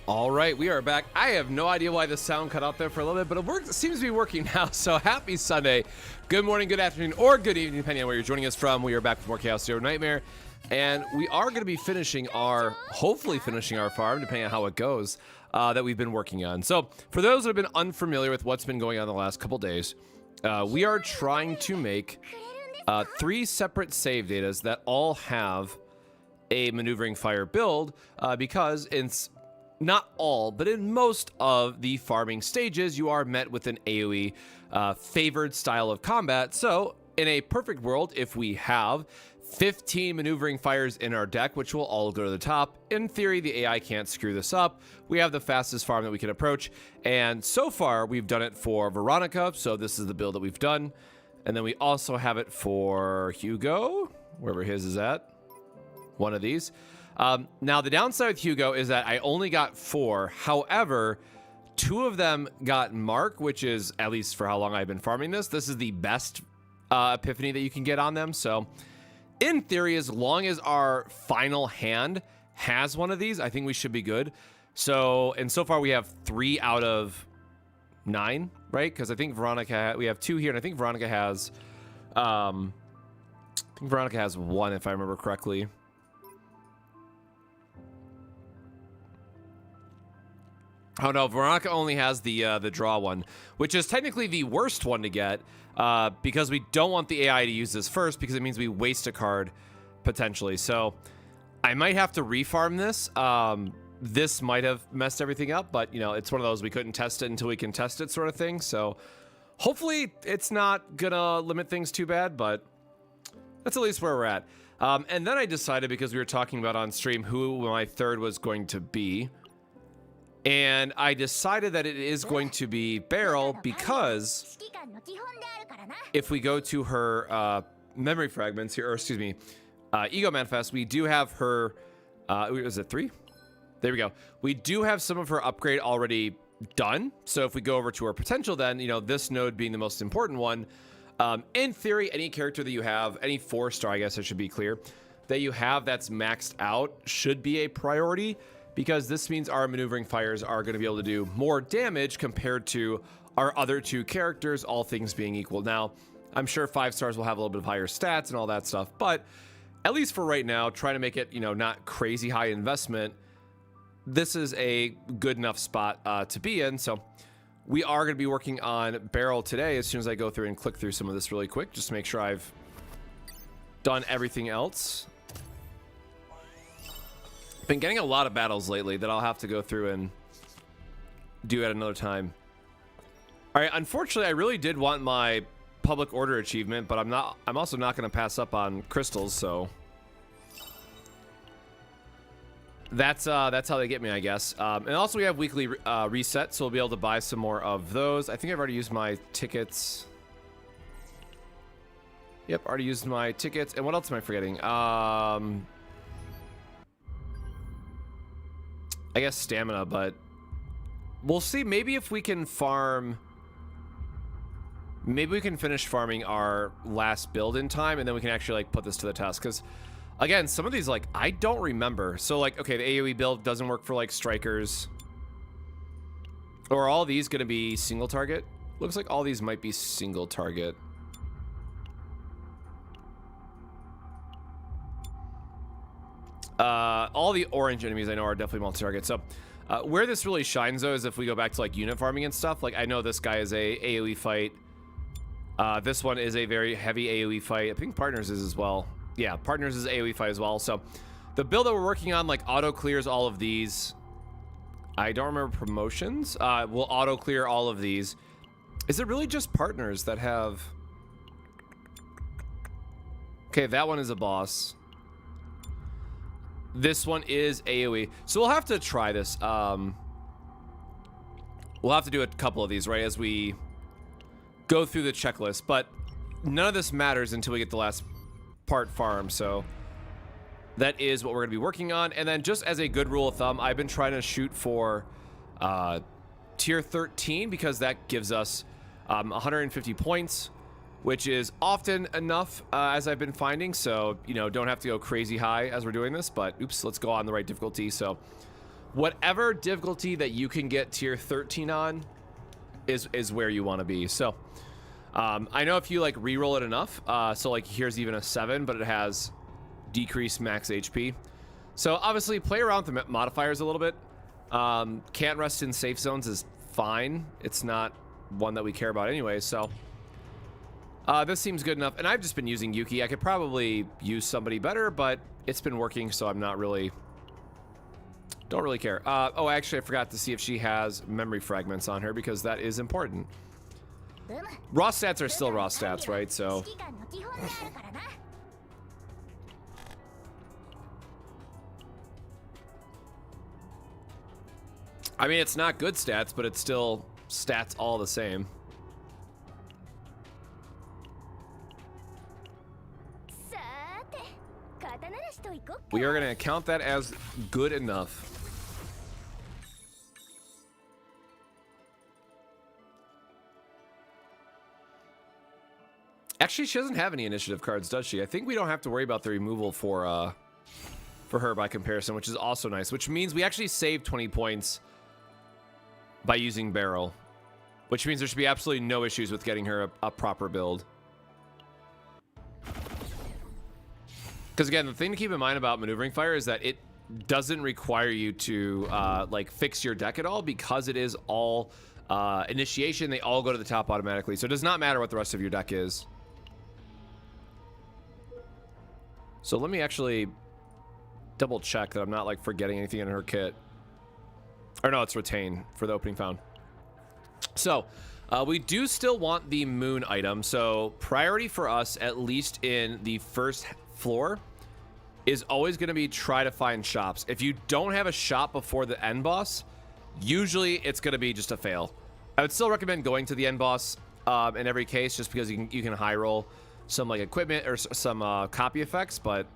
All right, we are back. I have no idea why the sound cut out there for a little bit, but it seems to be working now. So happy Sunday. Good morning, good afternoon, or good evening, depending on where you're joining us from. We are back with more Chaos Zero Nightmare. And we are going to be hopefully finishing our farm, depending on how it goes, that we've been working on. So for those that have been unfamiliar with what's been going on the last couple days, we are trying to make 3 separate save datas that all have a maneuvering fire build, because it's not all, but in most of the farming stages, you are met with an AoE favored style of combat. So in a perfect world, if we have 15 maneuvering fires in our deck, which will all go to the top, in theory, the AI can't screw this up. We have the fastest farm that we can approach. And so far, we've done it for Veronica. So this is the build that we've done. And then we also have it for Hugo, wherever his is at. One of these. Now, the downside with Hugo is that I only got 4. However, 2 of them got Mark, which is, at least for how long I've been farming this is the best epiphany that you can get on them. So, in theory, as long as our final hand has one of these, I think we should be good. So, and so far we have 3 out of 9, right? Because I think Veronica, we have 2 here, and I think Veronica has, 1, if I remember correctly. Oh no, Veronica only has the draw one, which is technically the worst one to get, because we don't want the AI to use this first, because it means we waste a card potentially. So I might have to refarm this. This might have messed everything up, but you know, it's one of those we couldn't test it until we can test it sort of thing. So hopefully it's not gonna limit things too bad, but that's at least where we're at. And then I decided, because we were talking about on stream who my third was going to be, and I decided that it is going to be Beryl, because if we go to her memory fragments here, or excuse me, Ego Manifest, we do have her, is it 3? There we go. We do have some of her upgrade already done. So if we go over to her potential, then, you know, this node being the most important one, in theory, any character that you have, any 4-star, I guess I should be clear, that you have that's maxed out should be a priority, because this means our maneuvering fires are going to be able to do more damage compared to our other 2 characters, all things being equal. Now, I'm sure 5-stars will have a little bit of higher stats and all that stuff, but at least for right now, trying to make it, you know, not crazy high investment, this is a good enough spot to be in. So we are going to be working on Beryl today as soon as I go through and click through some of this really quick, just to make sure I've done everything else. Been getting a lot of battles lately that I'll have to go through and do at another time. All right, unfortunately, I really did want my public order achievement, but I'm also not going to pass up on crystals, so that's how they get me, I guess. And also we have weekly reset, so we'll be able to buy some more of those. I think I've already used my tickets. Yep, already used my tickets. And what else am I forgetting? I guess stamina, but we'll see. Maybe if we can farm, maybe we can finish farming our last build in time, and then we can actually like put this to the test. Because again, some of these, like, I don't remember. So like, okay, the AoE build doesn't work for like strikers. Or are all these going to be single target? Looks like all these might be single target. All the orange enemies I know are definitely multi-target. So where this really shines though is if we go back to like unit farming and stuff. Like I know this guy is a AoE fight. This one is a very heavy AoE fight. I think Partners is as well. Yeah, Partners is AoE fight as well. So the build that we're working on like auto clears all of these. I don't remember promotions. We'll auto clear all of these. Is it really just Partners that have? Okay, that one is a boss. This one is AoE. So we'll have to try this. We'll have to do a couple of these, right, as we go through the checklist. But none of this matters until we get the last part farm. So that is what we're going to be working on. And then just as a good rule of thumb, I've been trying to shoot for tier 13 because that gives us 150 points, which is often enough as I've been finding. So, you know, don't have to go crazy high as we're doing this, but oops, let's go on the right difficulty. So whatever difficulty that you can get tier 13 on is where you want to be. So I know if you like reroll it enough, so like here's even a 7, but it has decreased max HP. So obviously play around with the modifiers a little bit. Can't rest in safe zones is fine. It's not one that we care about anyway, so this seems good enough. And I've just been using Yuki. I could probably use somebody better, but it's been working, so I'm not really, don't really care. Oh, actually I forgot to see if she has memory fragments on her, because that is important. Raw stats are still raw stats, right? So I mean, it's not good stats, but it's still stats all the same. We are going to count that as good enough. Actually, she doesn't have any initiative cards, does she? I think we don't have to worry about the removal for her by comparison, which is also nice, which means we actually saved 20 points by using Barrel, which means there should be absolutely no issues with getting her a proper build. Because again, the thing to keep in mind about Maneuvering Fire is that it doesn't require you to like fix your deck at all, because it is all initiation. They all go to the top automatically, so it does not matter what the rest of your deck is. So let me actually double check that I'm not like forgetting anything in her kit. Or no, it's Retain for the opening found. So we do still want the moon item. So priority for us, at least in the first floor, is always going to be try to find shops. If you don't have a shop before the end boss, usually it's going to be just a fail. I would still recommend going to the end boss in every case, just because you can high roll some like equipment or some copy effects, but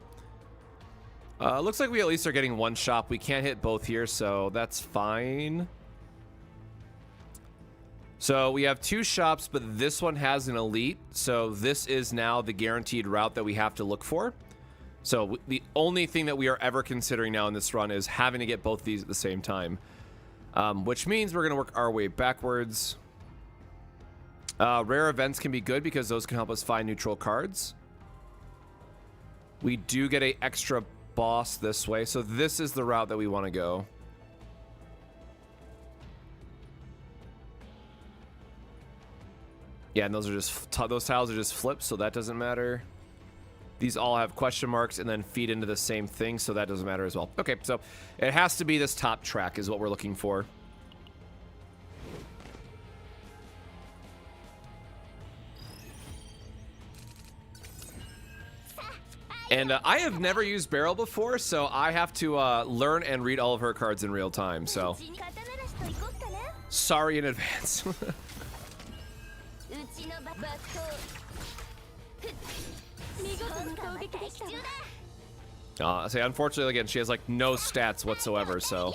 looks like we at least are getting one shop. We can't hit both here, so that's fine. So we have 2 shops, but this one has an elite, so this is now the guaranteed route that we have to look for. So the only thing that we are ever considering now in this run is having to get both these at the same time, which means we're going to work our way backwards. Rare events can be good because those can help us find neutral cards. We do get an extra boss this way, so this is the route that we want to go. Yeah, and those are just those tiles are just flipped, so that doesn't matter. These all have question marks and then feed into the same thing, so that doesn't matter as well. Okay, so it has to be this top track is what we're looking for. And I have never used Barrel before, so I have to learn and read all of her cards in real time, so sorry in advance. See, unfortunately, again, she has like no stats whatsoever, so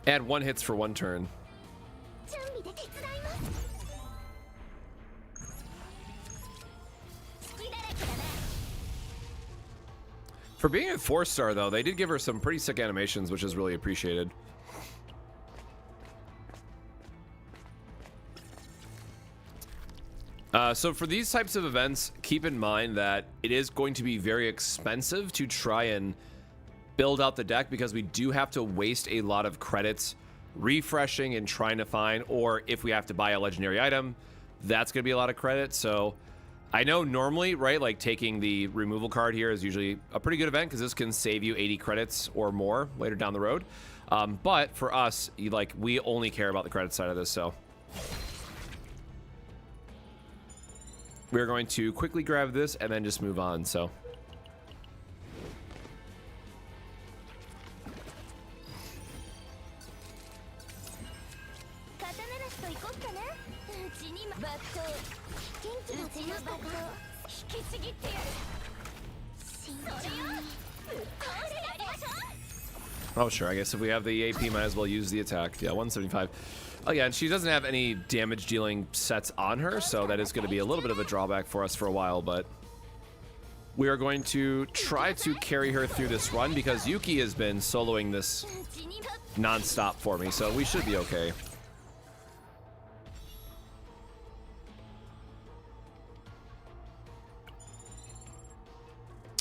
add 1 hits for 1 turn. For being a 4-star, though, they did give her some pretty sick animations, which is really appreciated. So for these types of events, keep in mind that it is going to be very expensive to try and build out the deck, because we do have to waste a lot of credits refreshing and trying to find, or if we have to buy a legendary item, that's going to be a lot of credit. So I know normally, right, like taking the removal card here is usually a pretty good event, because this can save you 80 credits or more later down the road. But for us, we only care about the credit side of this, so we're going to quickly grab this and then just move on. So oh, sure. I guess if we have the AP, might as well use the attack. Yeah, 175. Again, she doesn't have any damage dealing sets on her, so that is going to be a little bit of a drawback for us for a while, but we are going to try to carry her through this run because Yuki has been soloing this non-stop for me, so we should be okay.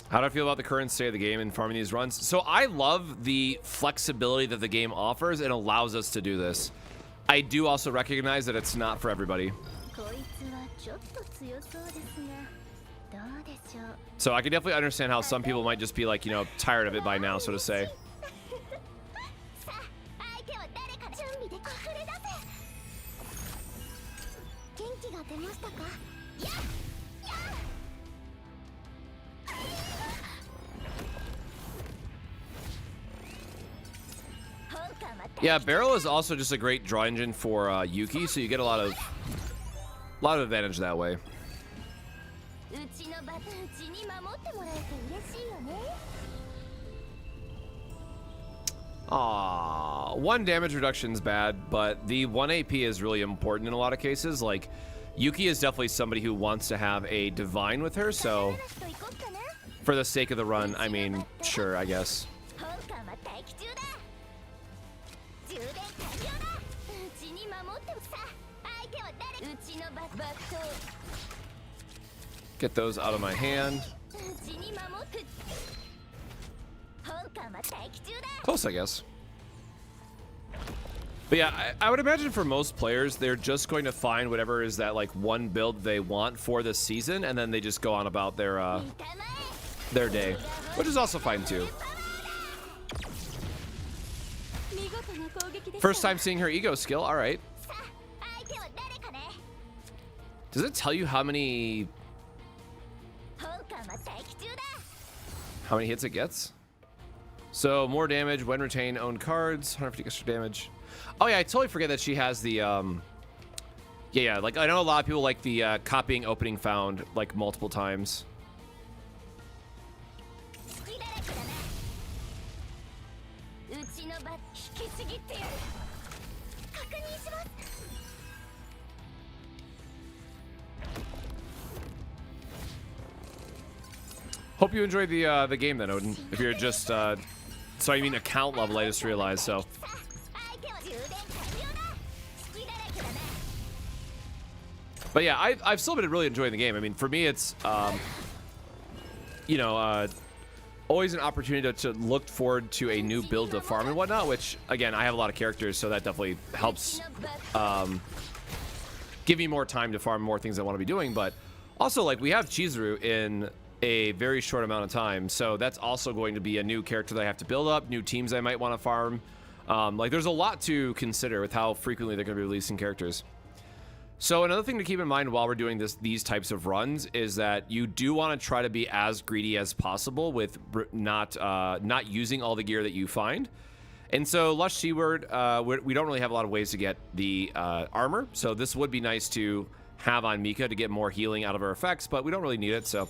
How do I feel about the current state of the game and farming these runs? So I love the flexibility that the game offers and allows us to do this. I do also recognize that it's not for everybody. So I can definitely understand how some people might just be like, you know, tired of it by now, so to say. Yeah, barrel is also just a great draw engine for Yuki, so you get a lot of advantage that way. Aww, 1 damage reduction is bad, but the 1 AP is really important in a lot of cases. Like, Yuki is definitely somebody who wants to have a divine with her, so for the sake of the run, I mean, sure, I guess. Get those out of my hand. Close, I guess. But yeah, I would imagine for most players, they're just going to find whatever is that like one build they want for this season, and then they just go on about their day, which is also fine too. First time seeing her ego skill. All right. Does it tell you how many hits it gets? So more damage when retain owned cards, 150 extra damage. Oh yeah, I totally forget that she has the yeah, like I know a lot of people like the copying opening found like multiple times. Hope you enjoyed the game then, Odin. If you're just sorry, you mean account level, I just realized, so. But yeah, I've still been really enjoying the game. I mean, for me, it's you know, always an opportunity to look forward to a new build to farm and whatnot, which again, I have a lot of characters, so that definitely helps give me more time to farm more things I want to be doing. But also, like, we have Chizuru in a very short amount of time, so that's also going to be a new character that I have to build up, new teams I might want to farm. Like, there's a lot to consider with how frequently they're going to be releasing characters. So another thing to keep in mind while we're doing these types of runs is that you do want to try to be as greedy as possible with not using all the gear that you find. And so Lush Seaward, we don't really have a lot of ways to get the armor, so this would be nice to have on Mika to get more healing out of her effects, but we don't really need it, so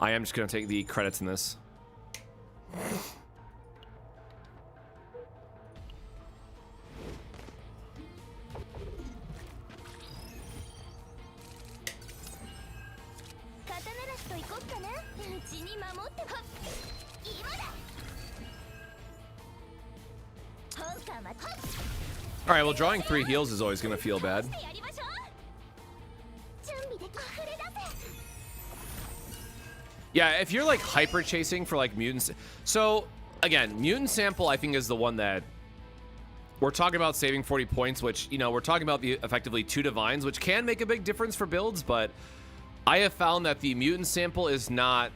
I am just going to take the credits in this. All right, well, drawing 3 heals is always going to feel bad. Yeah, if you're like hyper chasing for like mutants. So again, mutant sample I think is the one that we're talking about saving 40 points, which, you know, we're talking about the effectively 2 divines, which can make a big difference for builds, but I have found that the mutant sample is not,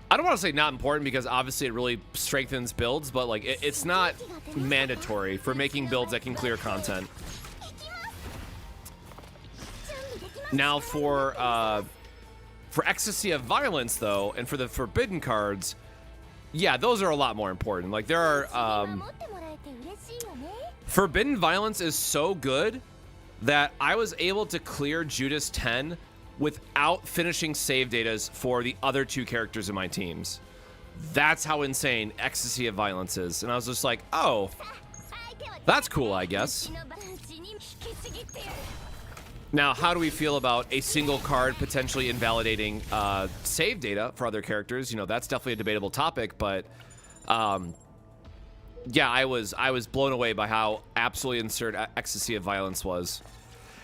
I don't want to say not important because obviously it really strengthens builds, but like it's not mandatory for making builds that can clear content. Now for Ecstasy of Violence, though, and for the Forbidden cards, yeah, those are a lot more important. Like, there are, Forbidden Violence is so good that I was able to clear Judas 10 without finishing save datas for the other 2 characters in my teams. That's how insane Ecstasy of Violence is. And I was just like, oh, That's cool, I guess. Now, how do we feel about a single card potentially invalidating save data for other characters? You know, that's definitely a debatable topic, but yeah, I was blown away by how absolutely absurd Ecstasy of Violence was.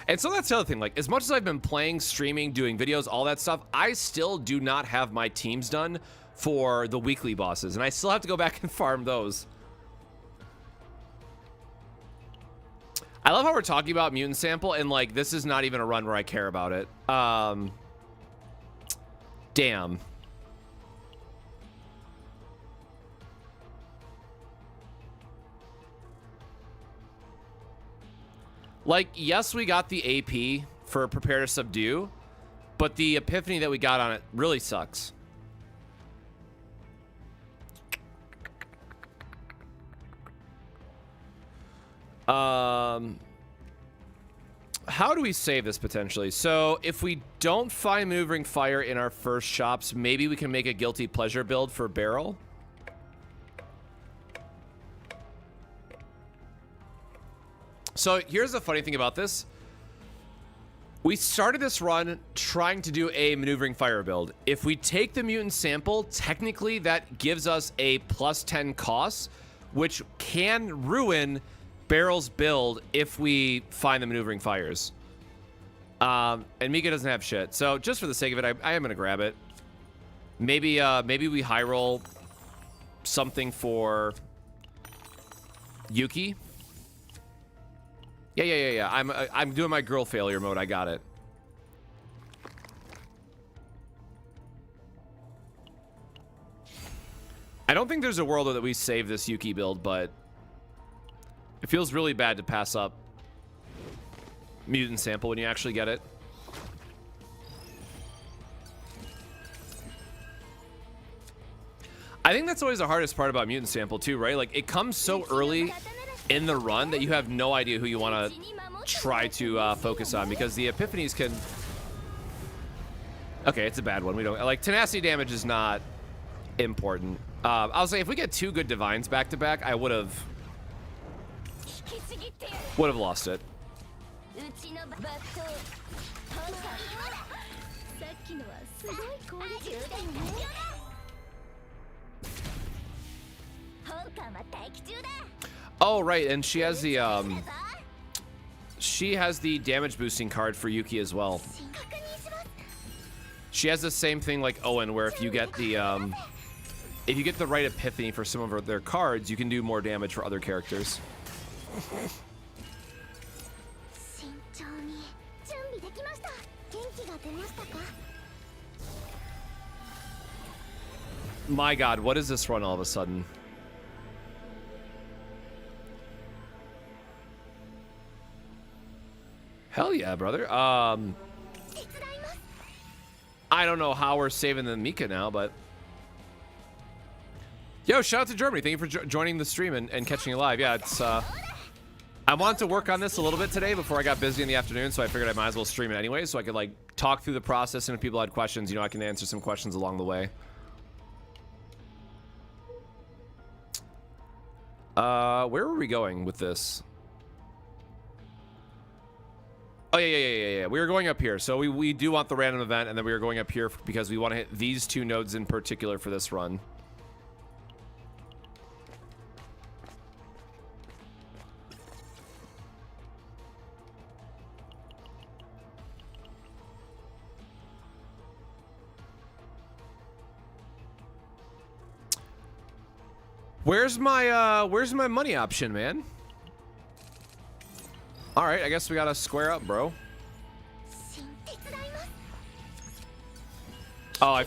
And so that's the other thing. Like, as much as I've been playing, streaming, doing videos, all that stuff, I still do not have my teams done for the weekly bosses, and I still have to go back and farm those. I love how we're talking about Mutant Sample, and like, this is not even a run where I care about it. Damn. Like, yes, we got the AP for Prepare to Subdue, but the epiphany that we got on it really sucks. How do we save this potentially? So if we don't find Maneuvering Fire in our first shops, maybe we can make a Guilty Pleasure build for Barrel. So here's the funny thing about this. We started this run trying to do a Maneuvering Fire build. If we take the Mutant Sample, technically that gives us a +10 cost, which can ruin Barrel's build if we find the Maneuvering Fires. And Mika doesn't have shit. So just for the sake of it, I am going to grab it. Maybe we high roll something for Yuki. Yeah. I'm doing my girl failure mode. I got it. I don't think there's a world that we save this Yuki build, but it feels really bad to pass up Mutant Sample when you actually get it. I think that's always the hardest part about Mutant Sample too, right? Like, it comes so early in the run that you have no idea who you want to try to focus on, because the epiphanies can... Okay, it's a bad one. We don't... Like, tenacity damage is not important. I'll say if we get 2 good divines back to back, I would have lost it. Oh, right, and she has the damage boosting card for Yuki as well. She has the same thing like Owen, where if you get the right epiphany for some of their cards, you can do more damage for other characters. My God, what is this run all of a sudden? Hell yeah, brother. I don't know how we're saving the Mika now, but... Yo, shout out to Germany. Thank you for joining the stream and catching it live. Yeah, it's... I wanted to work on this a little bit today before I got busy in the afternoon, so I figured I might as well stream it anyway, so I could, like, talk through the process, and if people had questions, you know, I can answer some questions along the way. Where were we going with this? Oh, yeah. We were going up here. So we do want the random event, and then we were going up here because we want to hit these 2 nodes in particular for this run. Where's my money option, man? All right, I guess we gotta square up, bro. Oh,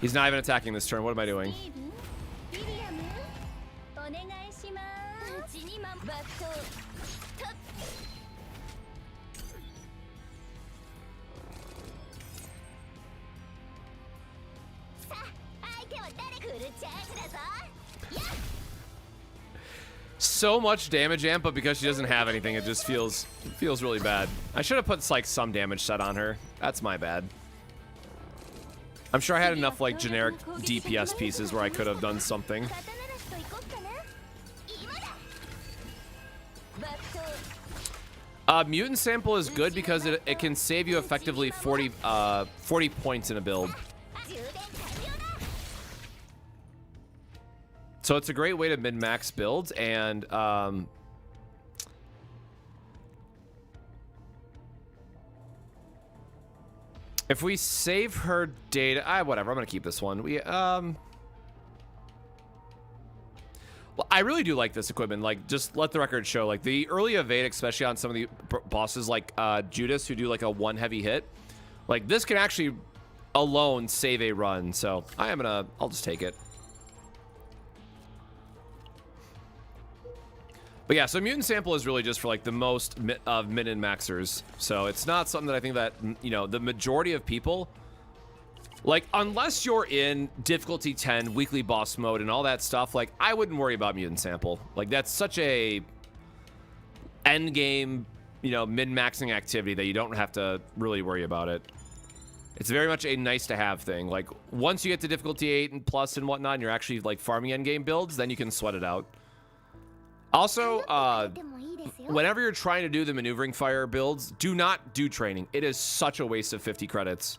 he's not even attacking this turn. What am I doing? So much damage amp, but because she doesn't have anything, it just feels really bad. I should have put like some damage set on her. That's my bad. I'm sure I had enough like generic DPS pieces where I could have done something. Mutant sample is good because it can save you effectively 40 points in a build. So it's a great way to min-max builds, and if we save her data, whatever, I'm gonna keep this one. Well, I really do like this equipment. Like, just let the record show, like the early evade, especially on some of the bosses like Judas, who do like a one heavy hit. Like, this can actually alone save a run. So I'll just take it. But yeah, so mutant sample is really just for like the most of min and maxers. So it's not something that I think that, you know, the majority of people, like, unless you're in difficulty 10, weekly boss mode and all that stuff, like, I wouldn't worry about mutant sample. Like, that's such a end game, you know, min-maxing activity that you don't have to really worry about it. It's very much a nice to have thing. Like, once you get to difficulty 8 and plus and whatnot, and you're actually like farming end game builds, then you can sweat it out. Also, whenever you're trying to do the maneuvering fire builds, do not do training. It is such a waste of 50 credits.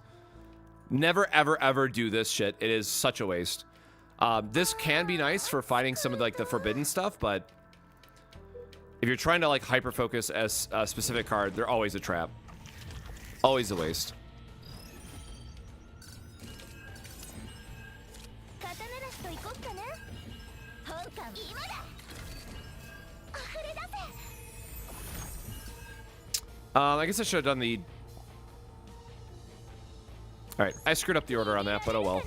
Never, ever, ever do this shit. It is such a waste. This can be nice for fighting some of like the forbidden stuff, but if you're trying to like hyper focus as a specific card, they're always a trap. Always a waste. I guess I should have done the... Alright, I screwed up the order on that, but oh well.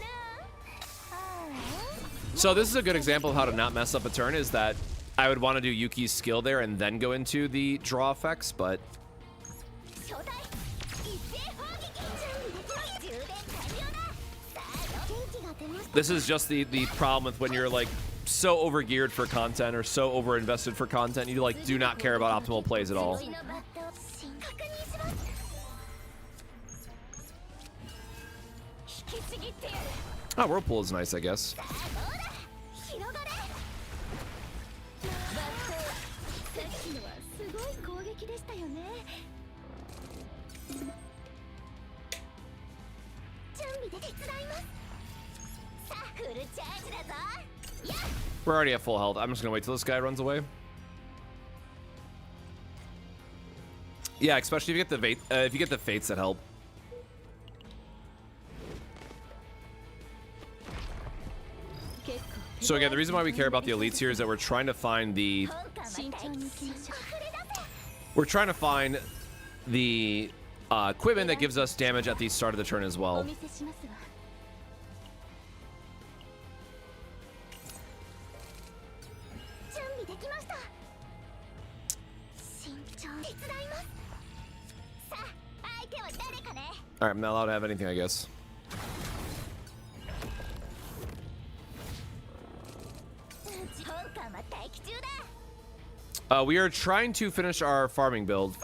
So this is a good example of how to not mess up a turn, is that I would want to do Yuki's skill there and then go into the draw effects, but... This is just the problem with when you're like so over-geared for content or so over-invested for content, you like do not care about optimal plays at all. Oh, Whirlpool is nice, I guess. We're already at full health. I'm just gonna wait till this guy runs away. Yeah, especially if you get the fates that help. So again, the reason why we care about the elites here is that we're trying to find the equipment that gives us damage at the start of the turn as well. All right, I'm not allowed to have anything, I guess. We are trying to finish our farming build.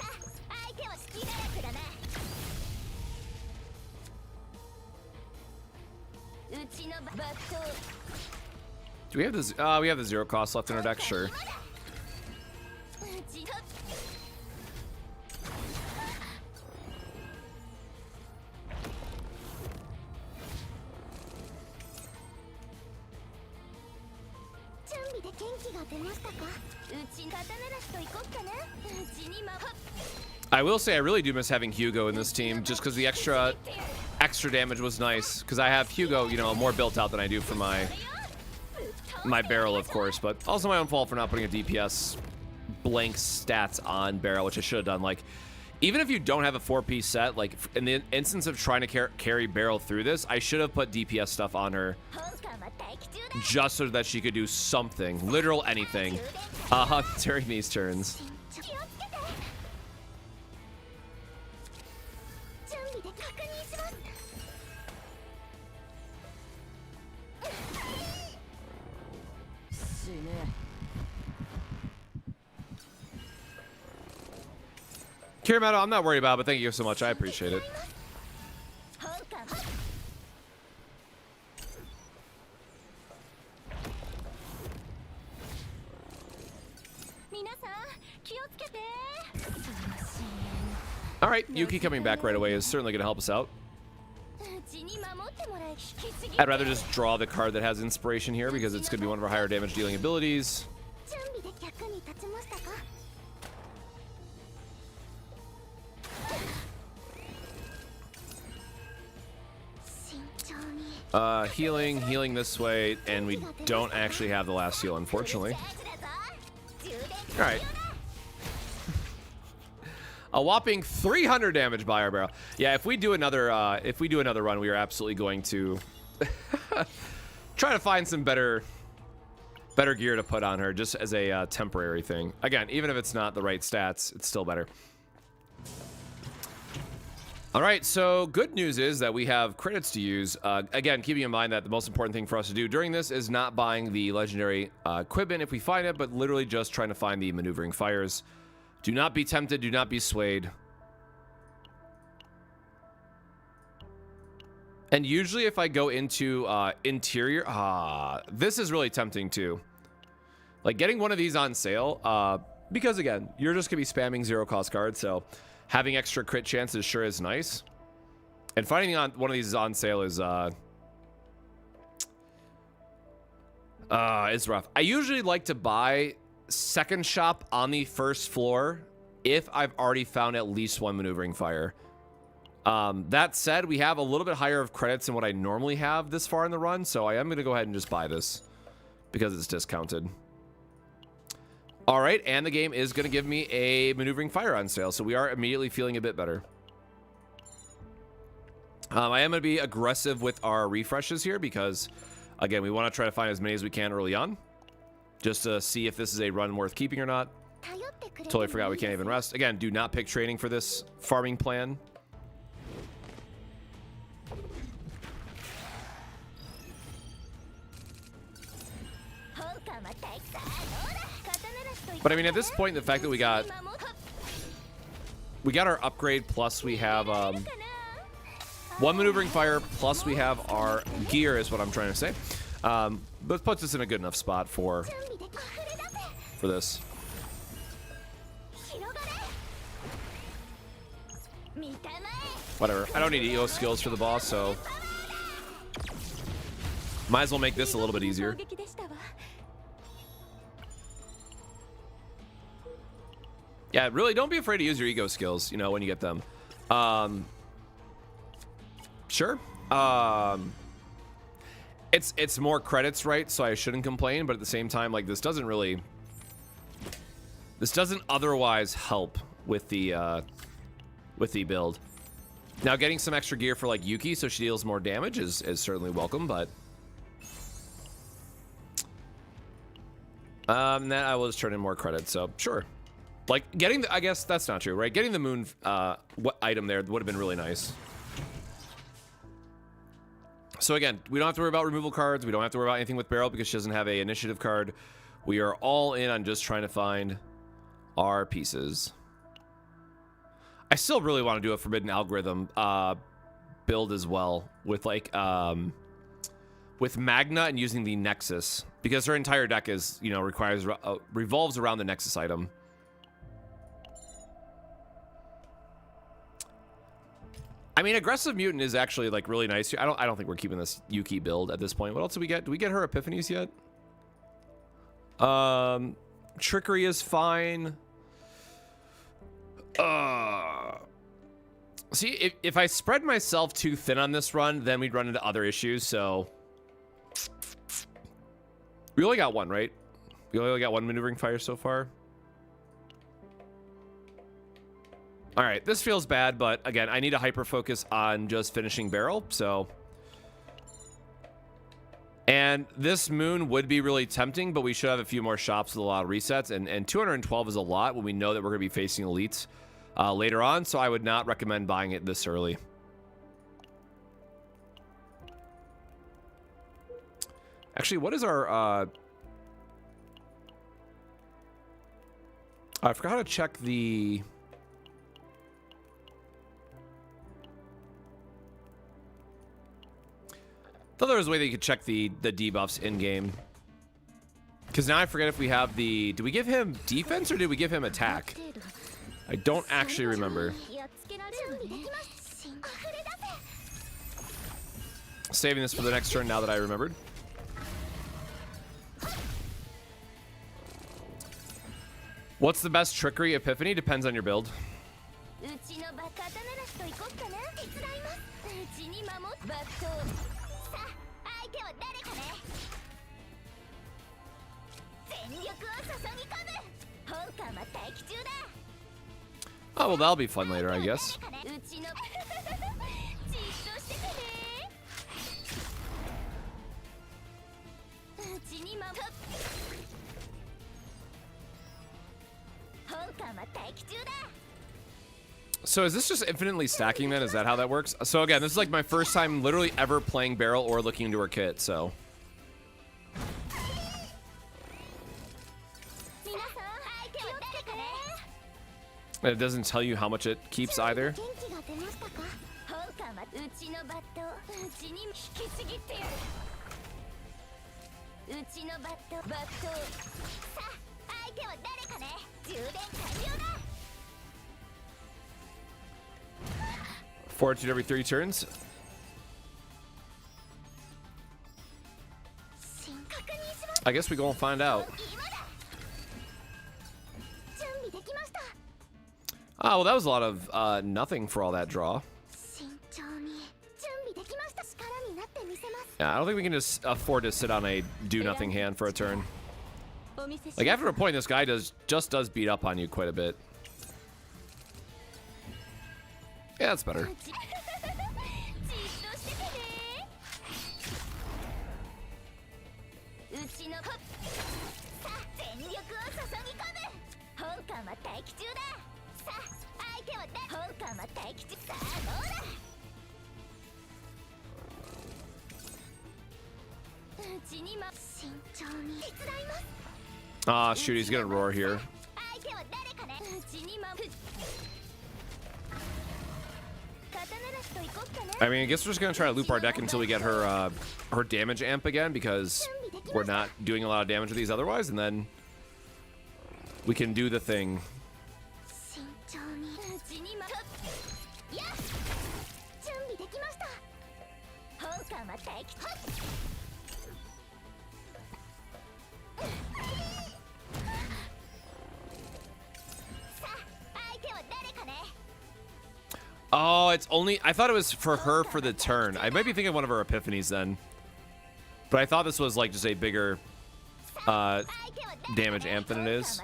Do we have this? We have the 0 cost left in our deck, sure. I will say I really do miss having Hugo in this team, just because the extra damage was nice. Because I have Hugo, you know, more built out than I do for my barrel, of course, but also my own fault for not putting a DPS blank stats on barrel, which I should have done. Like, even if you don't have a 4-piece set, like in the instance of trying to carry barrel through this, I should have put DPS stuff on her just so that she could do something, literal anything, during these turns. Kiramato, I'm not worried about it, but thank you so much. I appreciate it. All right, Yuki coming back right away is certainly going to help us out. I'd rather just draw the card that has inspiration here because it's going to be one of our higher damage dealing abilities. Healing this way, and we don't actually have the last heal, unfortunately. All right. A whopping 300 damage by our barrel. Yeah, if we do another run, we are absolutely going to try to find some better gear to put on her, just as a temporary thing. Again, even if it's not the right stats, it's still better. All right, so good news is that we have credits to use. Again, keeping in mind that the most important thing for us to do during this is not buying the legendary equipment if we find it, but literally just trying to find the maneuvering fires. Do not be tempted. Do not be swayed. And usually if I go into interior, this is really tempting too. Like getting one of these on sale, because again, you're just gonna be spamming zero cost cards, so having extra crit chances sure is nice. And finding one of these on sale is rough. I usually like to buy second shop on the first floor if I've already found at least one maneuvering fire. That said, we have a little bit higher of credits than what I normally have this far in the run, so I am going to go ahead and just buy this because it's discounted. All right, and the game is going to give me a maneuvering fire on sale, so we are immediately feeling a bit better. I am going to be aggressive with our refreshes here because, again, we want to try to find as many as we can early on, just to see if this is a run worth keeping or not. Totally forgot we can't even rest. Again, do not pick training for this farming plan. But I mean, at this point, the fact that we got our upgrade, plus we have one maneuvering fire, plus we have our gear is what I'm trying to say. But puts us in a good enough spot for this. Whatever. I don't need EO skills for the boss, so might as well make this a little bit easier. Yeah, really, don't be afraid to use your ego skills, you know, when you get them. Sure. It's more credits, right? So I shouldn't complain, but at the same time, like, this doesn't otherwise help with the build. Now, getting some extra gear for, like, Yuki so she deals more damage is certainly welcome, but that I will just turn in more credits, so sure. Like, getting the, I guess that's not true, right? Getting the moon item there would have been really nice. So again, we don't have to worry about removal cards. We don't have to worry about anything with Beryl because she doesn't have a initiative card. We are all in on just trying to find our pieces. I still really want to do a Forbidden Algorithm build as well with like with Magna and using the Nexus because her entire deck is, you know, revolves around the Nexus item. I mean, Aggressive Mutant is actually like really nice. I don't think we're keeping this Yuki build at this point. What else do we get? Do we get her Epiphanies yet? Trickery is fine. See, if I spread myself too thin on this run, then we'd run into other issues. So we only got one, right? We only got one maneuvering fire so far. All right, this feels bad, but again, I need to hyper focus on just finishing Beryl, so. And this moon would be really tempting, but we should have a few more shops with a lot of resets, and 212 is a lot when we know that we're going to be facing elites later on, so I would not recommend buying it this early. Actually, what is our... I forgot how to check the... I thought there was a way that you could check the debuffs in-game. Because now I forget if we have the... Did we give him defense or did we give him attack? I don't actually remember. Saving this for the next turn now that I remembered. What's the best trickery epiphany? Depends on your build. Oh, well, that'll be fun later, I guess. So is this just infinitely stacking then? Is that how that works? So again, this is like my first time literally ever playing Barrel or looking into her kit, so. It doesn't tell you how much it keeps either. Fortitude every 3 turns. I guess we go and find out. Oh, well, that was a lot of nothing for all that draw. Yeah, I don't think we can just afford to sit on a do-nothing hand for a turn. Like, after a point, this guy just does beat up on you quite a bit. Yeah, that's better. Ah, shoot, he's gonna roar here. I mean, I guess we're just gonna try to loop our deck until we get her her damage amp again, because we're not doing a lot of damage with these otherwise, and then we can do the thing. Oh, it's only... I thought it was for her for the turn. I might be thinking of one of her epiphanies then. But I thought this was like just a bigger damage amp than it is.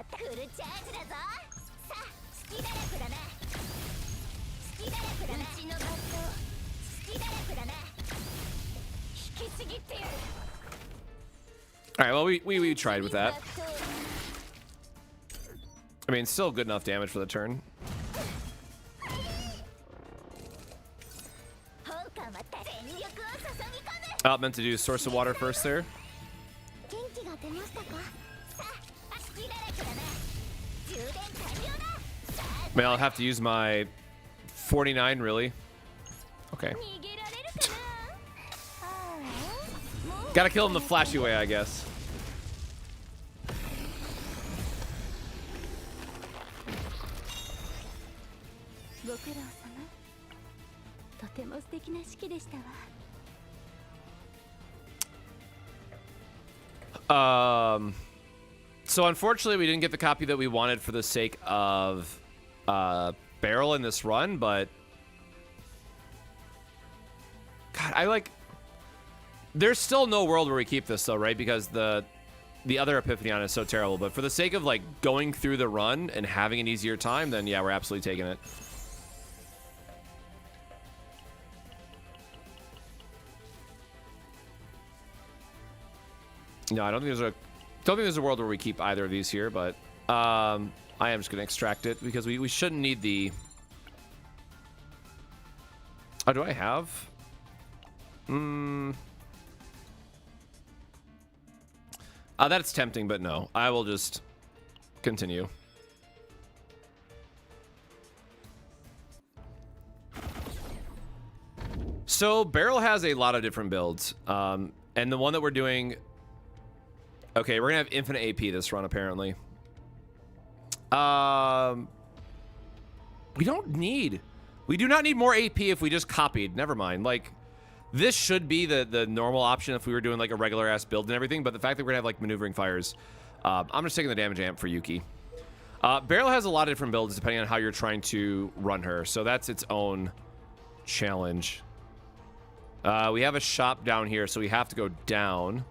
Alright, well, we tried with that. I mean, still good enough damage for the turn. Oh, meant to do source of water first there. I mean, I'll have to use my 49, really. Okay. Gotta kill him the flashy way, I guess. So unfortunately we didn't get the copy that we wanted for the sake of Barrel in this run, but God, I like... There's still no world where we keep this though, right? Because the other epiphany on it is so terrible, but for the sake of like going through the run and having an easier time, then yeah, we're absolutely taking it. No, I don't think there's a world where we keep either of these here, but I am just gonna extract it because we shouldn't need the... Oh, do I have? That's tempting, but no. I will just continue. So Barrel has a lot of different builds, and the one that we're doing... Okay, we're gonna have infinite AP this run, apparently. We don't need We do not need more AP if we just copied. Never mind. Like, this should be the normal option if we were doing like a regular ass build and everything, but the fact that we're gonna have like maneuvering fires, I'm just taking the damage amp for Yuki. Beryl has a lot of different builds depending on how you're trying to run her, so that's its own challenge. We have a shop down here, so we have to go down.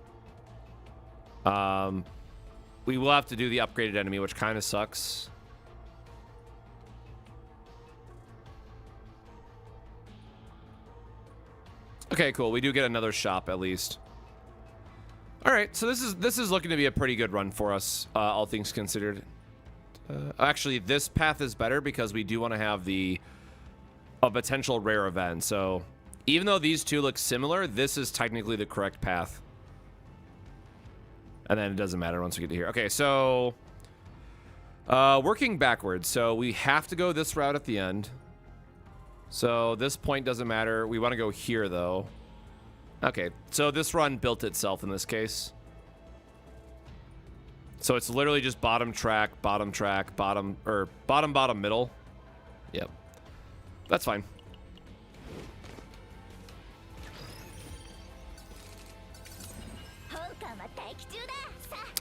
We will have to do the upgraded enemy, which kind of sucks. Okay, cool. We do get another shop at least. All right, so this is looking to be a pretty good run for us, all things considered. Actually, this path is better because we do want to have a potential rare event. So even though these two look similar, this is technically the correct path. And then it doesn't matter once we get to here. Okay, so working backwards. So we have to go this route at the end. So this point doesn't matter. We want to go here, though. Okay, so this run built itself in this case. So it's literally just bottom, bottom, middle. Yep. That's fine.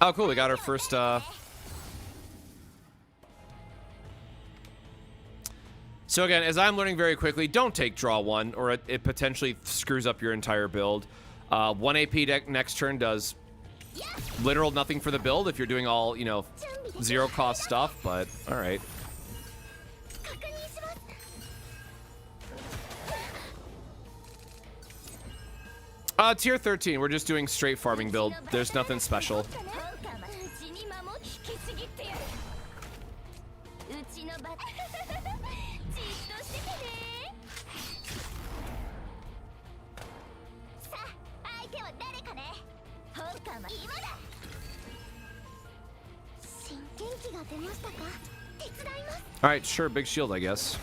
Oh, cool. We got our first... So again, as I'm learning very quickly, don't take draw 1, or it potentially screws up your entire build. 1 AP next turn does literal nothing for the build if you're doing all, you know, zero cost stuff, but all right. Tier 13, we're just doing straight farming build. There's nothing special. All right, sure, big shield, I guess.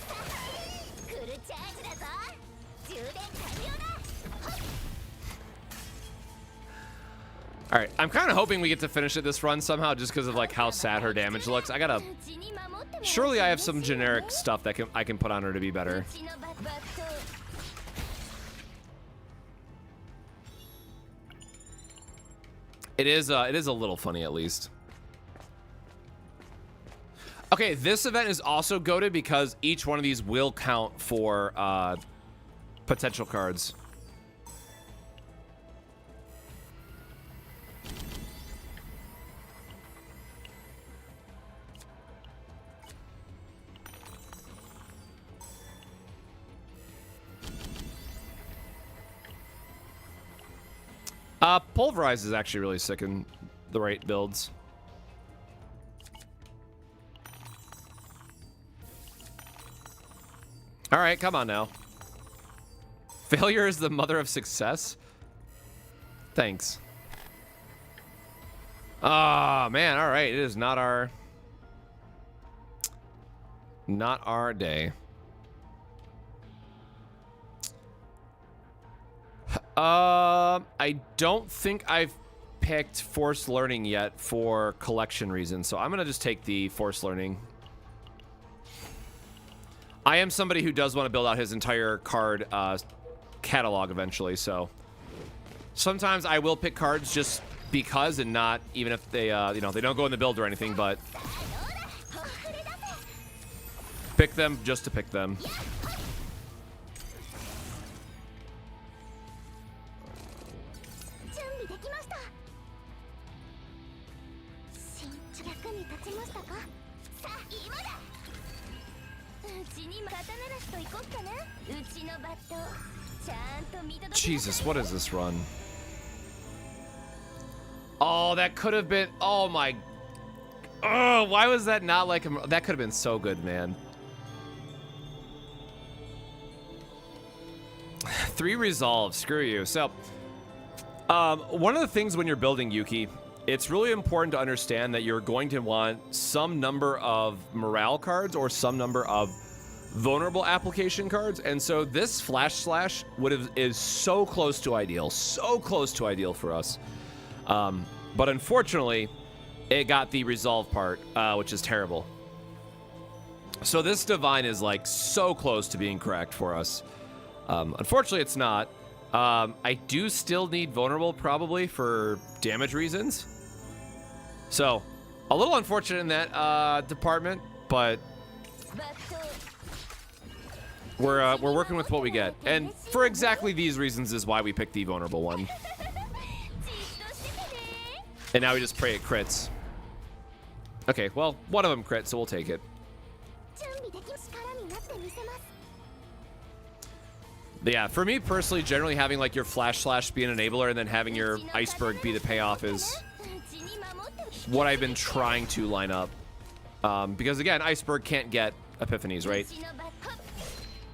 All right, I'm kind of hoping we get to finish it this run somehow, just because of like how sad her damage looks. Surely I have some generic stuff that I can put on her to be better. It is a little funny at least. Okay, this event is also goated because each one of these will count for potential cards. Pulverize is actually really sick in the right builds. All right, come on now. Failure is the mother of success? Thanks. Oh, man, all right. It is not our day. I don't think I've picked forced learning yet for collection reasons, so I'm gonna just take the forced learning. I am somebody who does want to build out his entire card catalog eventually, so sometimes I will pick cards just because, and not even if they you know, they don't go in the build or anything, but pick them just to pick them. Jesus, what is this run? Oh, that could have been... Oh, my... Oh, why was that not like... That could have been so good, man. 3 resolve. Screw you. So, one of the things when you're building Yuki, it's really important to understand that you're going to want some number of morale cards or some number of vulnerable application cards, and so this flash slash is so close to ideal for us, but unfortunately it got the resolve part, which is terrible. So this divine is like so close to being correct for us. Unfortunately, it's not. I do still need vulnerable probably for damage reasons. So a little unfortunate in that department, but we're working with what we get. And for exactly these reasons is why we picked the vulnerable one. And now we just pray it crits. Okay, well, one of them crits, so we'll take it. But yeah, for me personally, generally having like your flash slash be an enabler and then having your iceberg be the payoff is what I've been trying to line up. Because again, iceberg can't get epiphanies, right?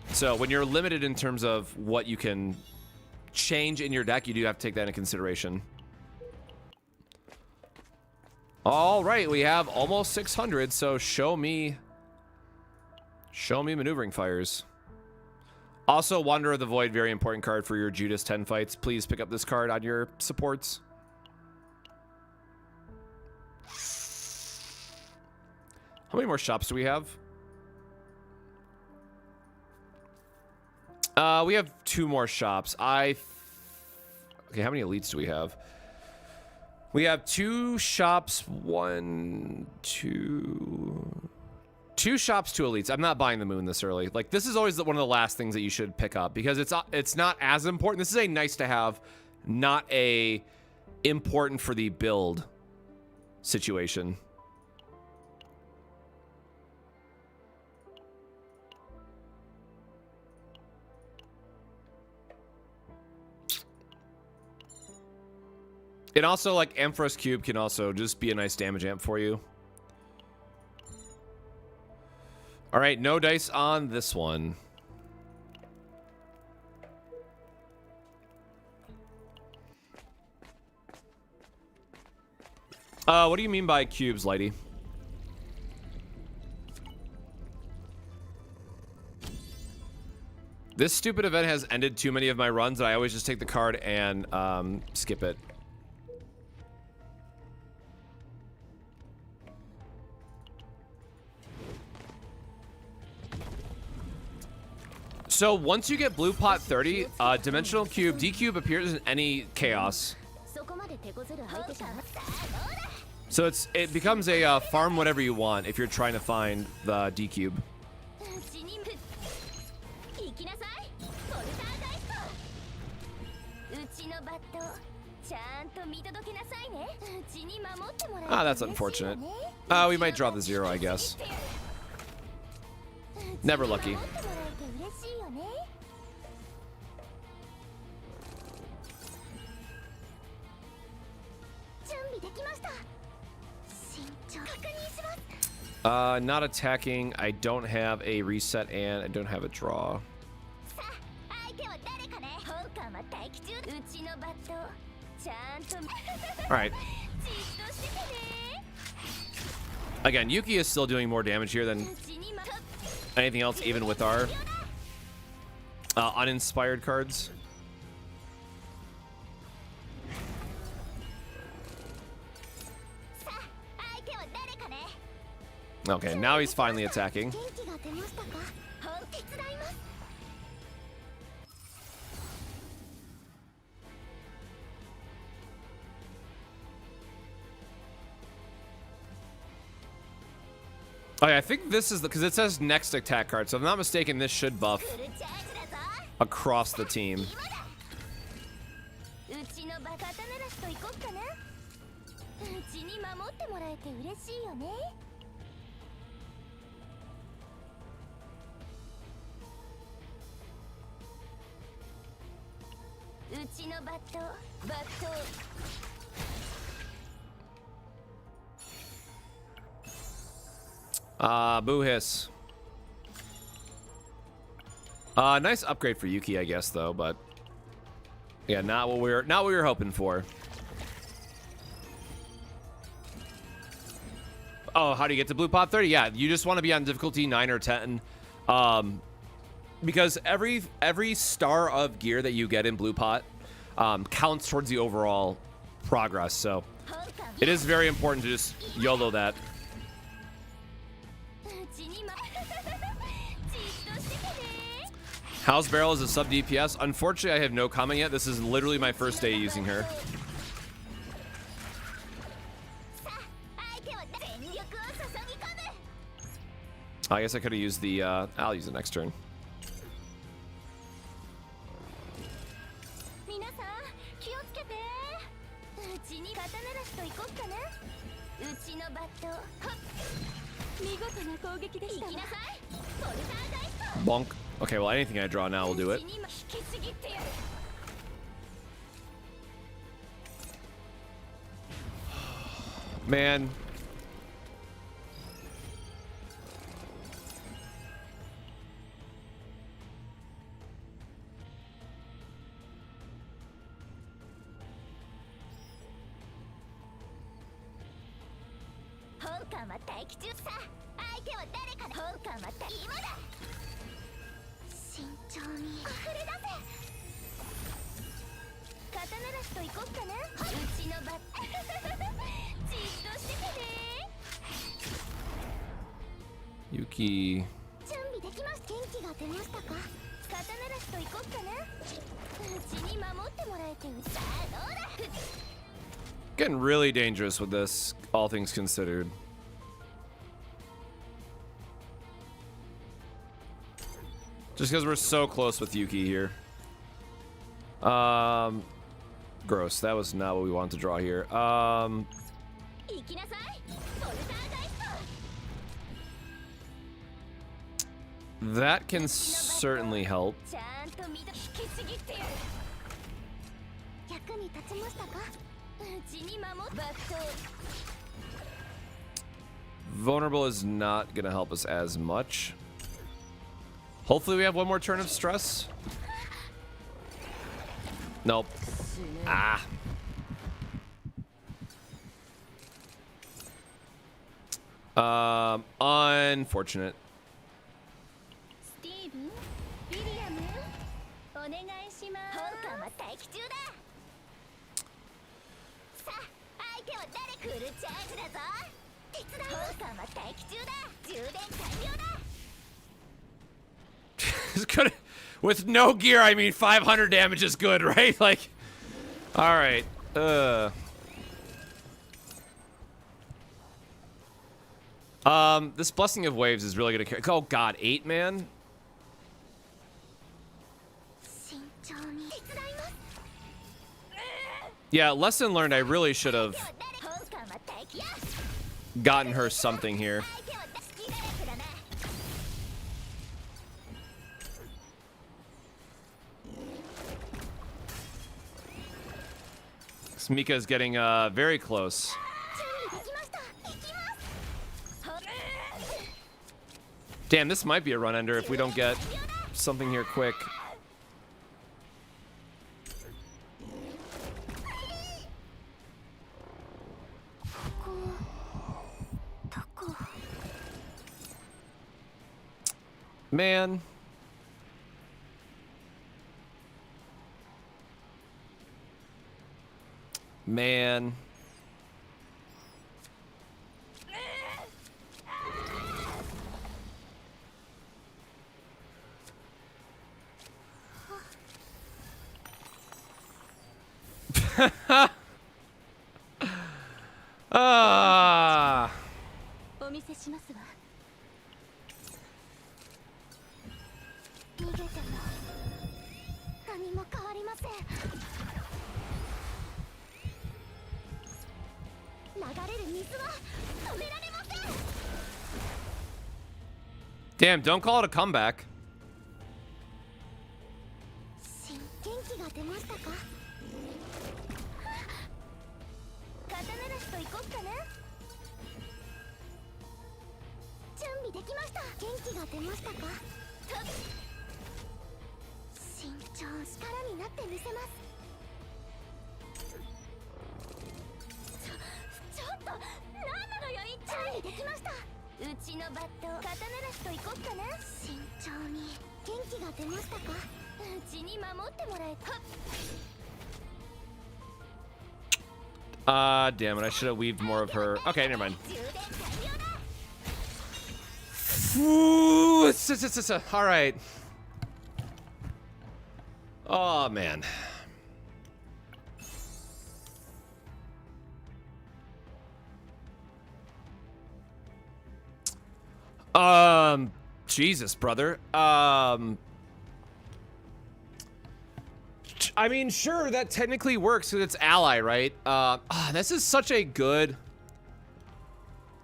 So when you're limited in terms of what you can change in your deck, you do have to take that into consideration. All right, we have almost 600, so show me maneuvering fires. Also, Wanderer of the Void, very important card for your Judas 10 fights. Please pick up this card on your supports. How many more shops do we have? We have 2 more shops. Okay, how many elites do we have? We have 2 shops, 2 shops, 2 elites. I'm not buying the moon this early. Like, this is always one of the last things that you should pick up because it's not as important. This is a nice to have, not a important for the build situation. And also, like, Ampharos Cube can also just be a nice damage amp for you. All right, no dice on this one. What do you mean by cubes, Lighty? This stupid event has ended too many of my runs, and I always just take the card and skip it. So once you get blue pot 30, dimensional cube, D-cube appears in any chaos. So it becomes a farm whatever you want if you're trying to find the D-cube. Ah, that's unfortunate. We might draw the 0, I guess. Never lucky. Not attacking. I don't have a reset and I don't have a draw. Alright. Again, Yuki is still doing more damage here than anything else, even with our uninspired cards. Okay, now he's finally attacking. Okay, I think this is because it says next attack card, so if I'm not mistaken, this should buff across the team. Boo hiss. Nice upgrade for Yuki, I guess, though, but yeah, not what we were hoping for. Oh, how do you get to blue pot 30? Yeah, you just want to be on difficulty 9 or 10. Because every star of gear that you get in blue pot counts towards the overall progress, so it is very important to just YOLO that. House Barrel is a sub DPS. Unfortunately, I have no comment yet. This is literally my first day using her. I guess I could have used the, I'll use it next turn. Bonk. Okay, well, anything I draw now will do it. Man. Yuki. Getting really dangerous with this, all things considered. Just because we're so close with Yuki here. Gross. That was not what we wanted to draw here. That can certainly help. Vulnerable is not going to help us as much. Hopefully we have one more turn of stress. Nope. Ah. Unfortunate. With no gear, I mean 500 damage is good, right? Like, all right. This Blessing of Waves is really gonna carry. Oh God, 8 man. Yeah, lesson learned. I really should have gotten her something here. Mika is getting very close. Damn, this might be a run ender if we don't get something here quick. Man. Man. Ah. Damn, don't call it a comeback. Damn it, I should have weaved more of her. Okay, never mind. Ooh, all right. Oh, man. Jesus, brother. I mean, sure, that technically works because it's ally, right? This is such a good...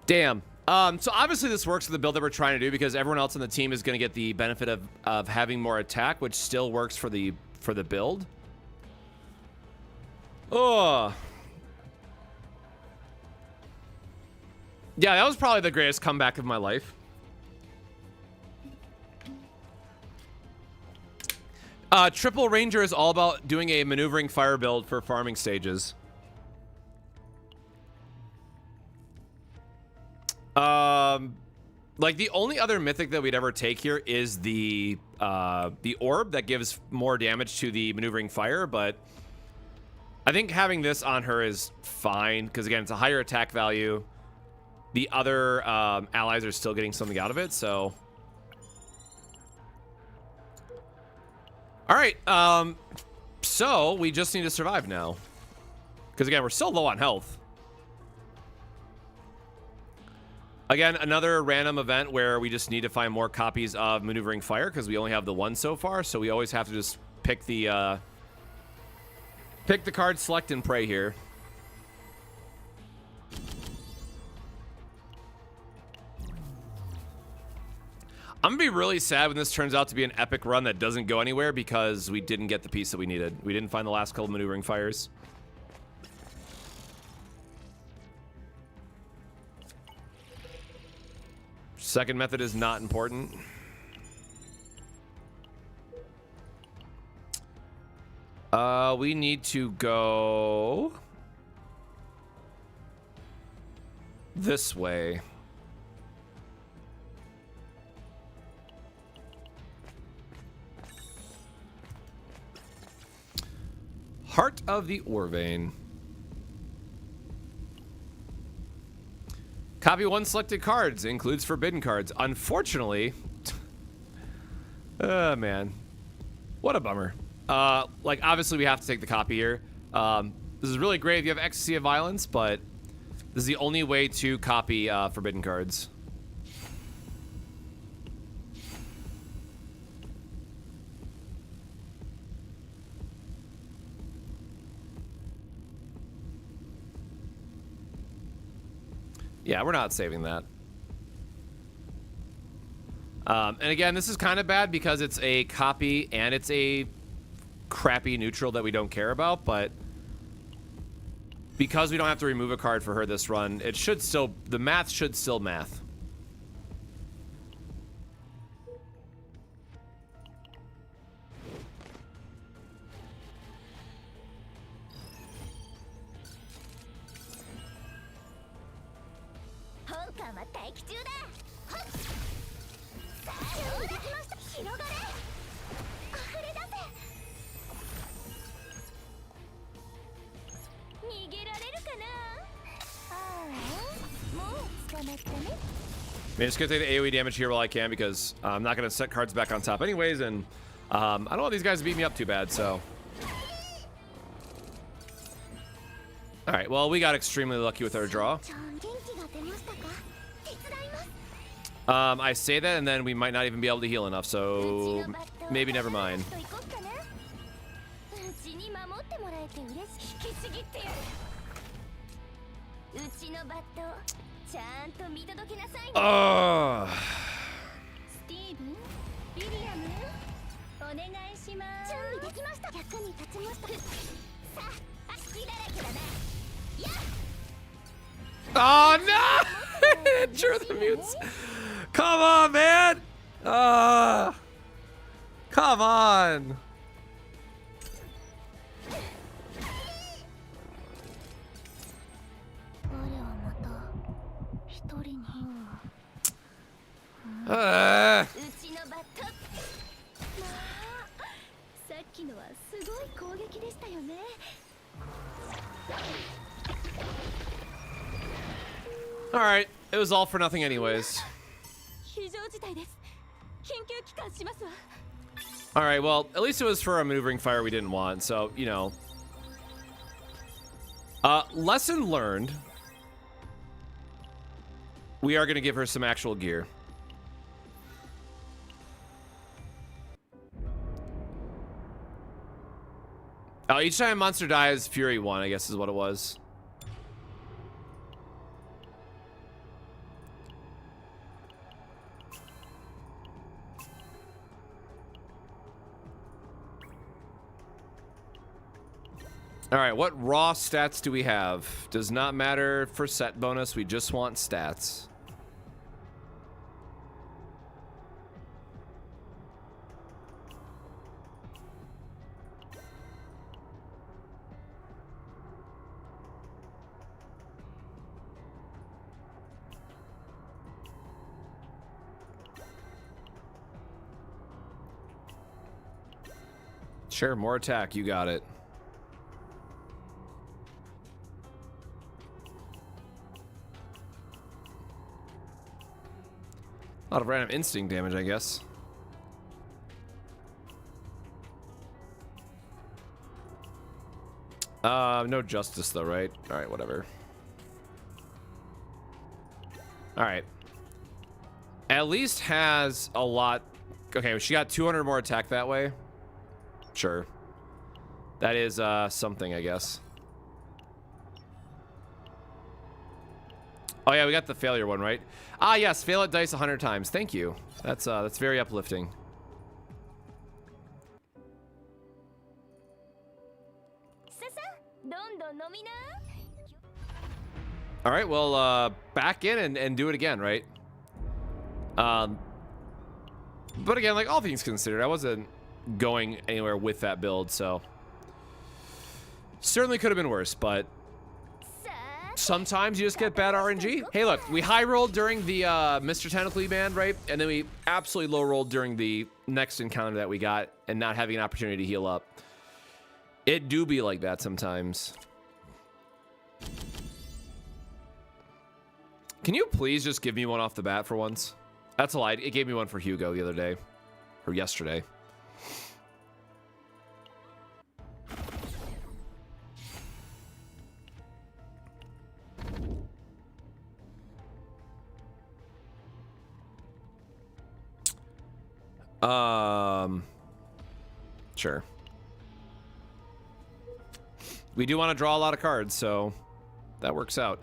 Damn. So obviously this works for the build that we're trying to do because everyone else on the team is going to get the benefit of having more attack, which still works for the build. Oh. Yeah, that was probably the greatest comeback of my life. Triple Ranger is all about doing a maneuvering fire build for farming stages. Like the only other mythic that we'd ever take here is the orb that gives more damage to the maneuvering fire, but I think having this on her is fine because again, it's a higher attack value. The other allies are still getting something out of it, so. All right, so we just need to survive now because again, we're still low on health. Again, another random event where we just need to find more copies of Maneuvering Fire because we only have the one so far, so we always have to just pick the card, select, and pray here. I'm gonna be really sad when this turns out to be an epic run that doesn't go anywhere because we didn't get the piece that we needed. We didn't find the last couple of Maneuvering Fires. Second method is not important. We need to go this way. Heart of the Ore Vein. Copy one selected cards. Includes forbidden cards. Unfortunately... oh, man. What a bummer. Like, obviously we have to take the copy here. This is really great if you have Ecstasy of Violence, but this is the only way to copy forbidden cards. Yeah, we're not saving that. And again, this is kind of bad because it's a copy and it's a crappy neutral that we don't care about, but because we don't have to remove a card for her this run, it should still, the math should still math. I'm just gonna take the AoE damage here while I can because I'm not gonna set cards back on top anyways, and I don't want these guys to beat me up too bad, so. All right, well, we got extremely lucky with our draw. I say that and then we might not even be able to heal enough, so maybe never mind. Oh no! Drew the mutes. Come on, man! Come on! All right, it was all for nothing anyways. All right, well, at least it was for a maneuvering fire we didn't want, so, you know. Lesson learned. We are going to give her some actual gear. Oh, each time a monster dies, Fury 1, I guess is what it was. All right, what raw stats do we have? Does not matter for set bonus. We just want stats. Sure, more attack. You got it. A lot of random instinct damage, I guess. No justice though, right? All right, whatever. All right. At least has a lot. Okay, she got 200 more attack that way. Sure. That is something, I guess. Oh yeah, we got the failure one, right? Ah yes, fail at dice 100 times. Thank you. That's very uplifting. All right, well, back in and do it again, right? But again, like all things considered, I wasn't going anywhere with that build, so certainly could have been worse, but sometimes you just get bad RNG. Hey, look, we high rolled during the Mr. Tentacly band, right? And then we absolutely low rolled during the next encounter that we got and not having an opportunity to heal up. It do be like that sometimes. Can you please just give me one off the bat for once? That's a lie. It gave me one for Hugo the other day. Or yesterday. Sure. We do want to draw a lot of cards, so that works out.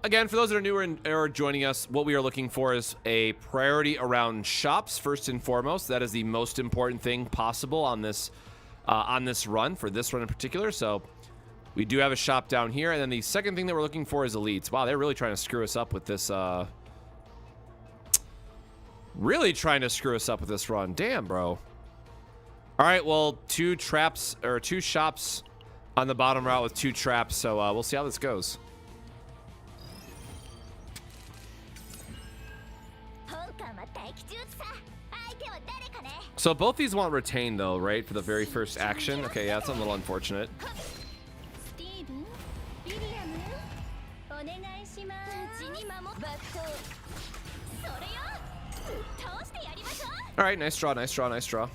Again, for those that are newer or joining us, what we are looking for is a priority around shops first and foremost. That is the most important thing possible on this run, for this run in particular. So we do have a shop down here, and then the second thing that we're looking for is elites. Wow, they're really trying to screw us up with this. Really trying to screw us up with this run. Damn, bro. All right, well, two shops on the bottom route with 2 traps. So we'll see how this goes. So both these want retain though, right? For the very first action. Okay, yeah, that's a little unfortunate. All right, nice draw, nice draw, nice draw.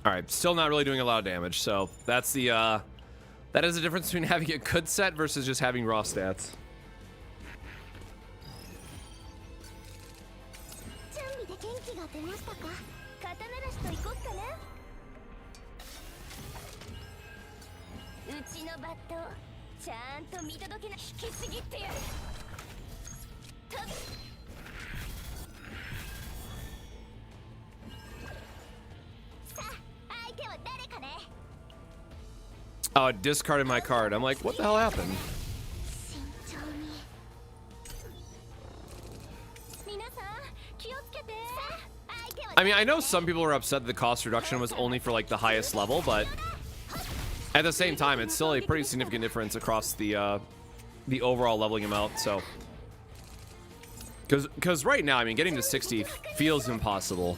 All right, still not really doing a lot of damage, so that's the that is the difference between having a good set versus just having raw stats. Oh, I discarded my card. I'm like, what the hell happened? I mean, I know some people were upset that the cost reduction was only for like the highest level, but at the same time, it's still a pretty significant difference across the overall leveling amount. So, because right now, I mean, getting to 60 feels impossible.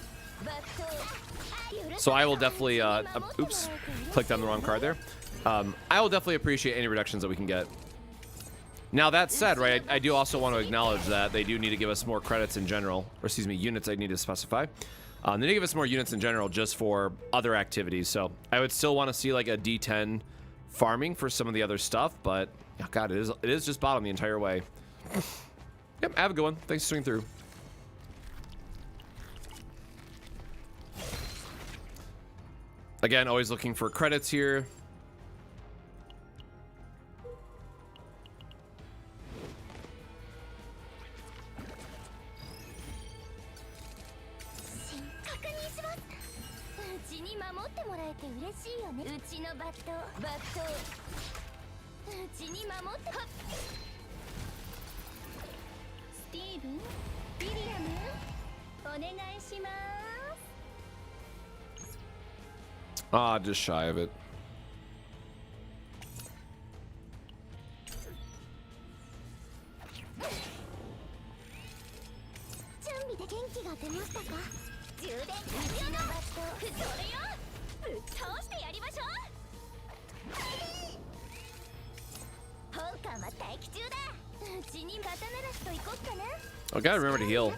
So I will definitely, oops, clicked on the wrong card there. I will definitely appreciate any reductions that we can get. Now that said, right, I do also want to acknowledge that they do need to give us more credits in general, or excuse me, units I need to specify. They need to give us more units in general just for other activities. So I would still want to see like a D10 farming for some of the other stuff, but oh God, it is just bottom the entire way. Yep, have a good one. Thanks for swinging through. Again, always looking for credits here. Ah, just shy of it. Oh, gotta remember to heal.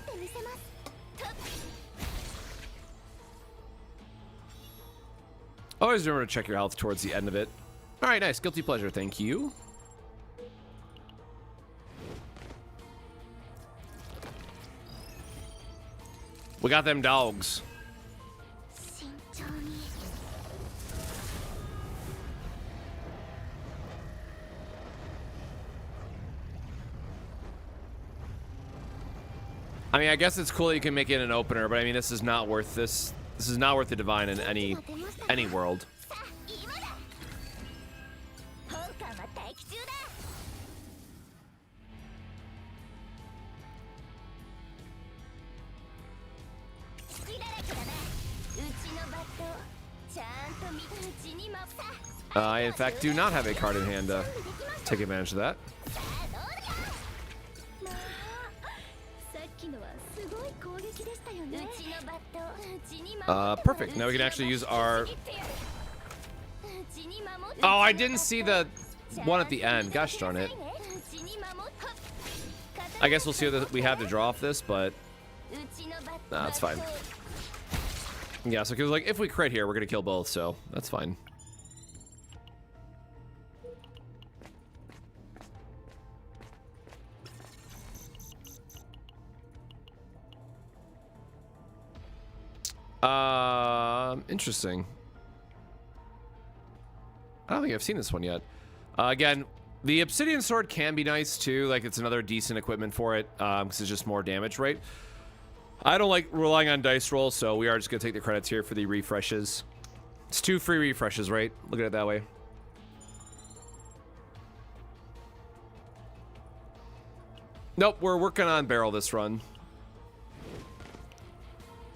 Always remember to check your health towards the end of it. All right, nice. Guilty pleasure. Thank you. We got them dogs. I mean, I guess it's cool that you can make it an opener, but I mean, this is not worth this. This is not worth the divine in any world. I, in fact, do not have a card in hand to take advantage of that. Perfect. Now we can actually use our... Oh, I didn't see the one at the end. Gosh darn it. I guess we'll see what we have to draw off this, but... Nah, that's fine. Yeah, so because like if we crit here, we're gonna kill both, so that's fine. Interesting. I don't think I've seen this one yet. Again, the obsidian sword can be nice too. Like it's another decent equipment for it, because it's just more damage, right? I don't like relying on dice rolls, so we are just gonna take the credits here for the refreshes. It's 2 free refreshes, right? Look at it that way. Nope, we're working on barrel this run.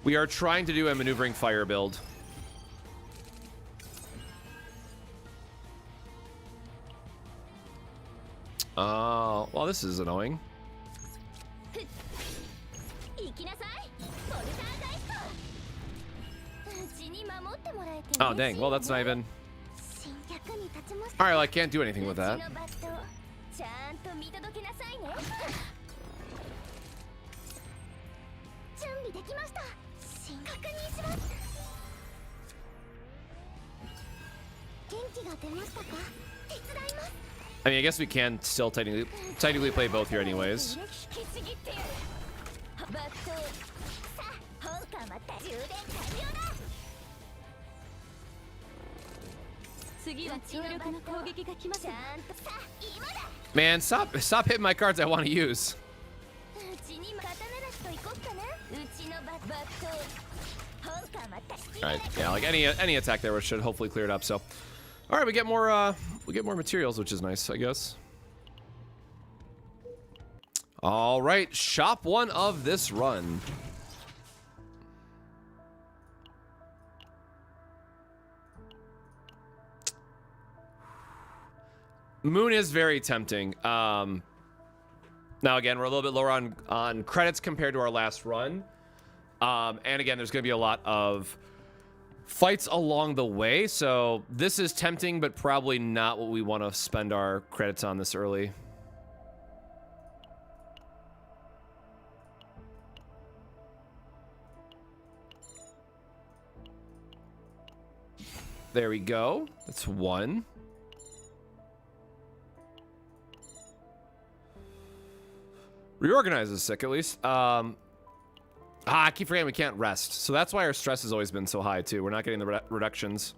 We are trying to do a maneuvering fire build. Well, this is annoying. Oh, dang. Well, that's not even... Alright, well, I can't do anything with that. I mean, I guess we can still technically play both here anyways. Man, stop hitting my cards I want to use. Alright, yeah, like any attack there should hopefully clear it up, so. Alright, we get more materials, which is nice, I guess. Alright, shop 1 of this run. Moon is very tempting. Now again, we're a little bit lower on credits compared to our last run. And again, there's going to be a lot of fights along the way, so this is tempting, but probably not what we want to spend our credits on this early. There we go. That's one. Reorganize is sick, at least. I keep forgetting we can't rest. So that's why our stress has always been so high, too. We're not getting the reductions.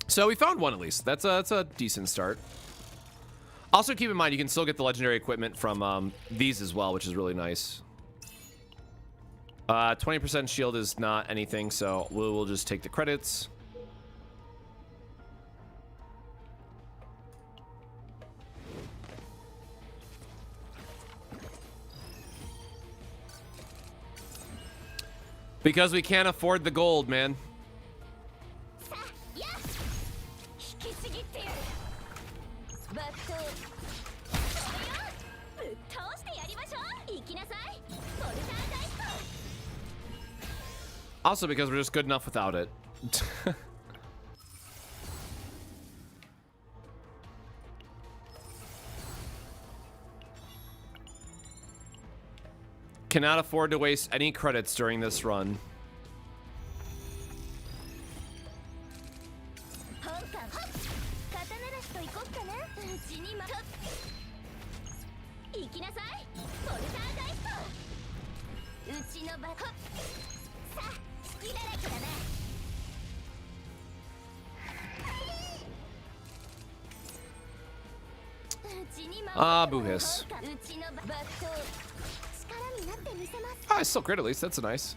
So we found one, at least. That's a decent start. Also, keep in mind, you can still get the legendary equipment from these as well, which is really nice. 20% shield is not anything, so we'll just take the credits. Because we can't afford the gold, man. Also because we're just good enough without it. Cannot afford to waste any credits during this run. Boohis. Oh, I still crit at least. That's nice.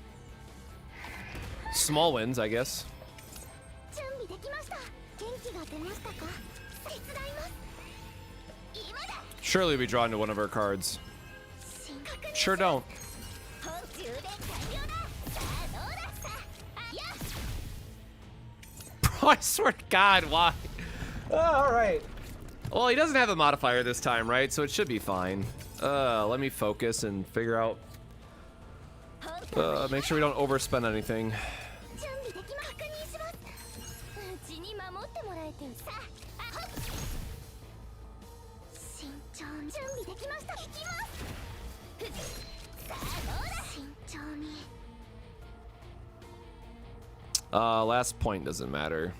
Small wins, I guess. Surely we draw into one of our cards. Sure don't. Bro, I swear to God, why? Oh, all right. Well, he doesn't have a modifier this time, right? So it should be fine. Let me focus and figure out. Make sure we don't overspend anything. Last point doesn't matter.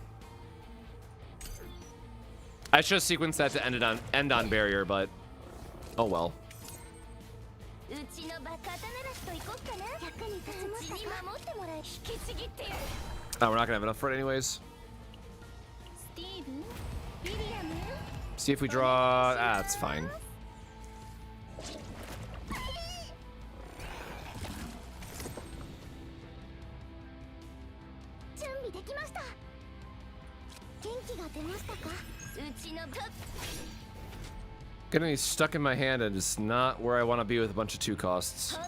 I should have sequenced that to end on barrier, but oh well. Oh, we're not gonna have enough for it anyways. See if we draw. Ah, it's fine. Getting these stuck in my hand and it's not where I want to be with a bunch of 2 costs.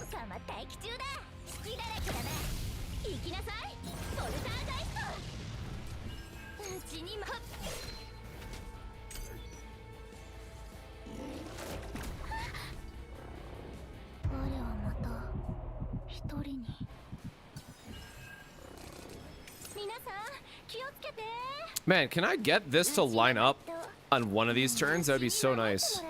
Man, can I get this to line up on one of these turns? That would be so nice.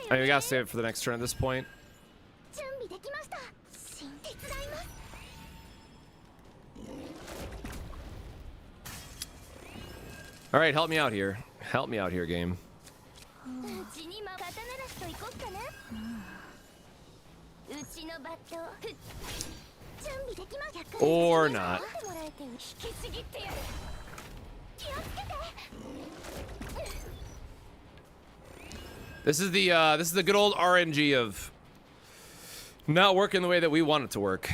I mean, we gotta save it for the next turn at this point. All right, help me out here. Help me out here, game. Or not. This is the good old RNG of not working the way that we want it to work.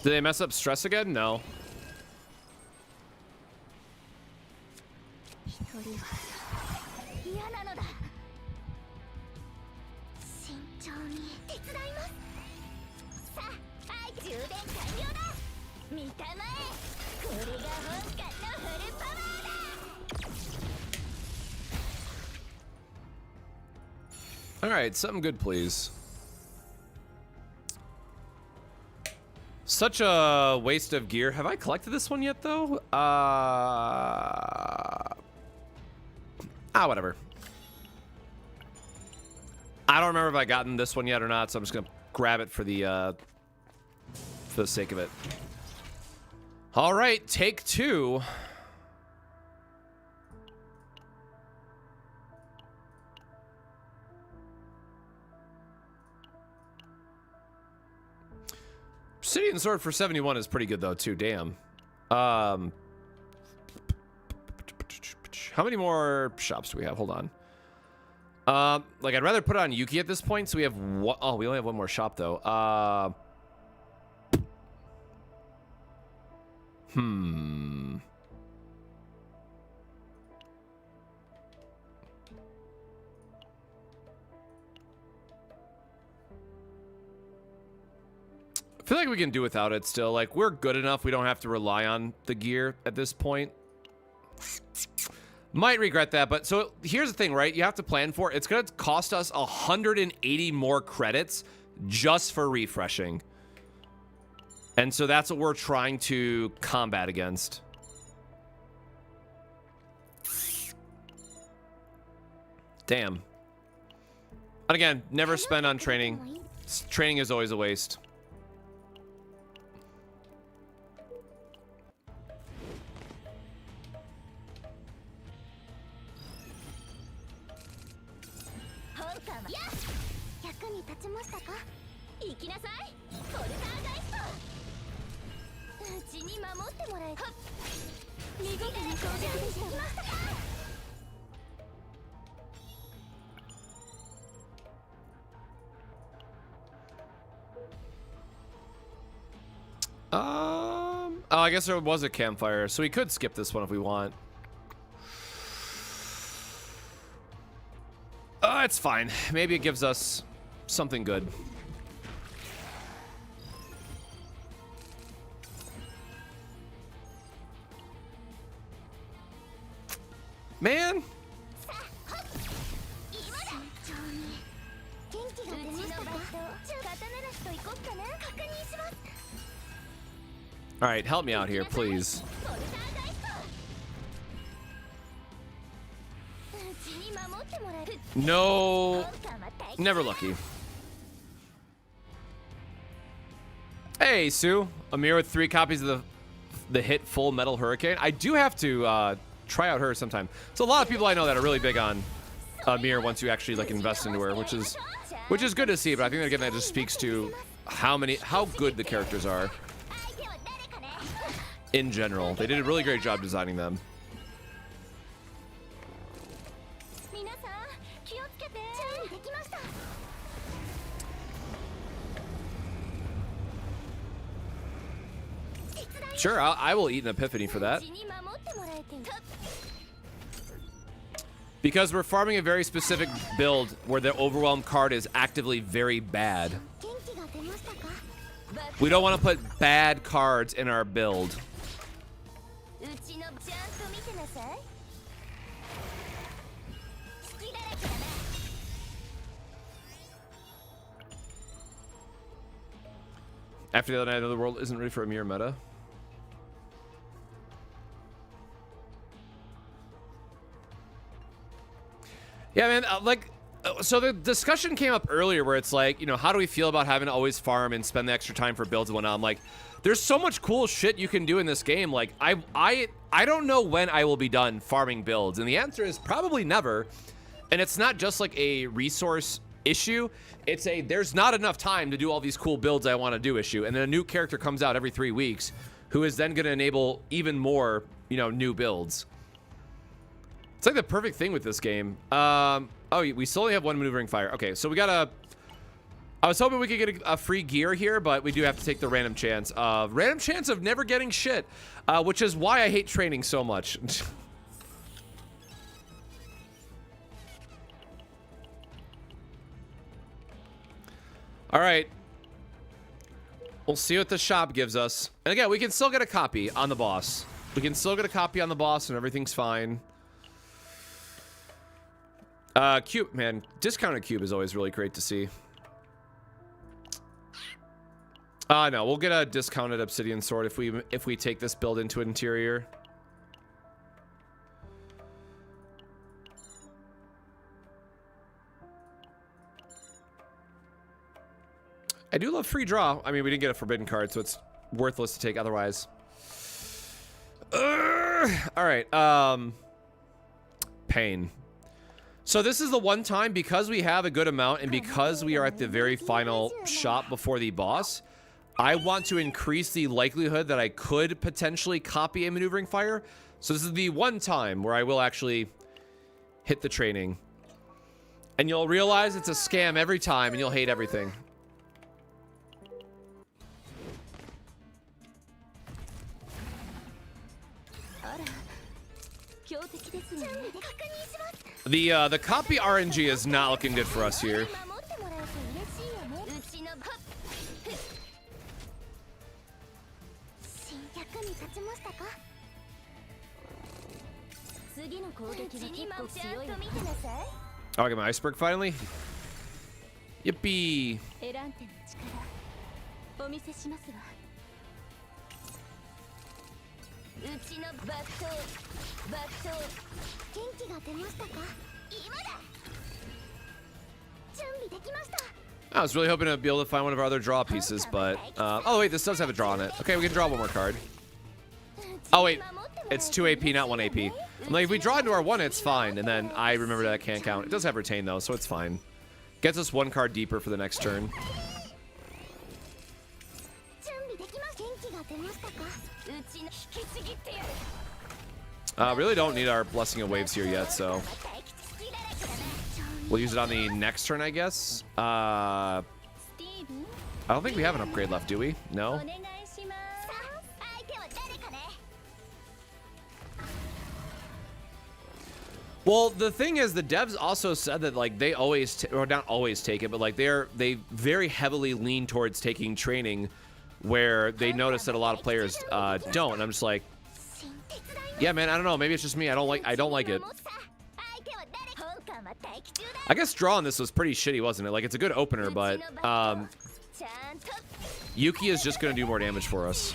Did they mess up stress again? No. All right, something good, please. Such a waste of gear. Have I collected this one yet, though? Whatever. I don't remember if I gotten this one yet or not, so I'm just gonna grab it for the sake of it. All right, take two. Obsidian Sword for 71 is pretty good, though, too. Damn. How many more shops do we have? Hold on. Like, I'd rather put it on Yuki at this point, so we have one. Oh, we only have one more shop, though. I feel like we can do without it still. Like, we're good enough. We don't have to rely on the gear at this point. Might regret that, but so here's the thing, right? You have to plan for it. It's going to cost us 180 more credits just for refreshing. And so that's what we're trying to combat against. Damn. And again, never spend on training. Training is always a waste. Oh, I guess there was a campfire, so we could skip this one if we want. It's fine. Maybe it gives us something good. Man. All right, help me out here, please. No, never lucky. Hey, Sue. Amir with 3 copies of the hit Full Metal Hurricane. I do have to try out her sometime. So a lot of people I know that are really big on Amir once you actually like invest into her, which is good to see. But I think that again that just speaks to how good the characters are in general. They did a really great job designing them. Sure, I will eat an epiphany for that. Because we're farming a very specific build where the overwhelm card is actively very bad. We don't want to put bad cards in our build. After the other night, the world isn't ready for a mirror meta. Yeah, man, so the discussion came up earlier where it's like, you know, how do we feel about having to always farm and spend the extra time for builds and whatnot? I'm like, there's so much cool shit you can do in this game. Like, I don't know when I will be done farming builds. And the answer is probably never. And it's not just like a resource issue. It's there's not enough time to do all these cool builds I want to do issue. And then a new character comes out every 3 weeks who is then going to enable even more, you know, new builds. It's like the perfect thing with this game. Oh, we still only have 1 maneuvering fire. Okay, so we got I was hoping we could get a free gear here, but we do have to take the random chance of never getting shit, which is why I hate training so much. All right. We'll see what the shop gives us. And again, we can still get a copy on the boss. We can still get a copy on the boss and everything's fine. Cube, man. Discounted cube is always really great to see. No, we'll get a discounted obsidian sword if we take this build into interior. I do love free draw. I mean, we didn't get a forbidden card, so it's worthless to take otherwise. All right. Pain. So this is the one time, because we have a good amount and because we are at the very final shop before the boss, I want to increase the likelihood that I could potentially copy a maneuvering fire. So this is the one time where I will actually hit the training. And you'll realize it's a scam every time and you'll hate everything. The copy RNG is not looking good for us here. Oh, I got my iceberg finally. Yippee. I was really hoping to be able to find one of our other draw pieces, but oh wait, this does have a draw on it. Okay, we can draw one more card. Oh wait, it's 2 AP, not 1 AP. I'm like, if we draw into our 1, it's fine, and then I remember that can't count. It does have retain though, so it's fine. Gets us 1 card deeper for the next turn. Really don't need our Blessing of Waves here yet, so we'll use it on the next turn, I guess. I don't think we have an upgrade left, do we? No? Well, the thing is, the devs also said that, like, they always, or not always take it, but, like, they very heavily lean towards taking training where they notice that a lot of players don't. And I'm just like, yeah, man, I don't know. Maybe it's just me. I don't like it. I guess drawing this was pretty shitty, wasn't it? Like, it's a good opener, but Yuki is just going to do more damage for us.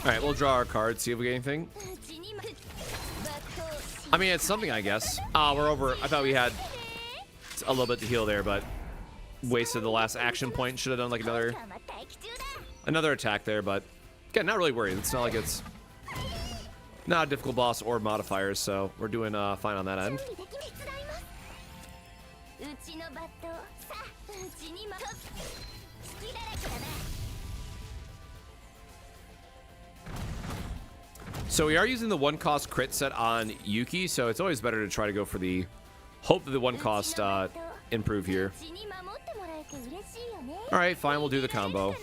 Alright, we'll draw our card, see if we get anything. I mean, it's something, I guess. We're over. I thought we had a little bit to heal there, but wasted the last action point. Should have done like another attack there, but again, not really worried. It's not like it's not a difficult boss or modifiers, so we're doing fine on that end. So we are using the 1-cost crit set on Yuki, so it's always better to try to go for the hope that the 1-cost improve here. All right, fine, we'll do the combo.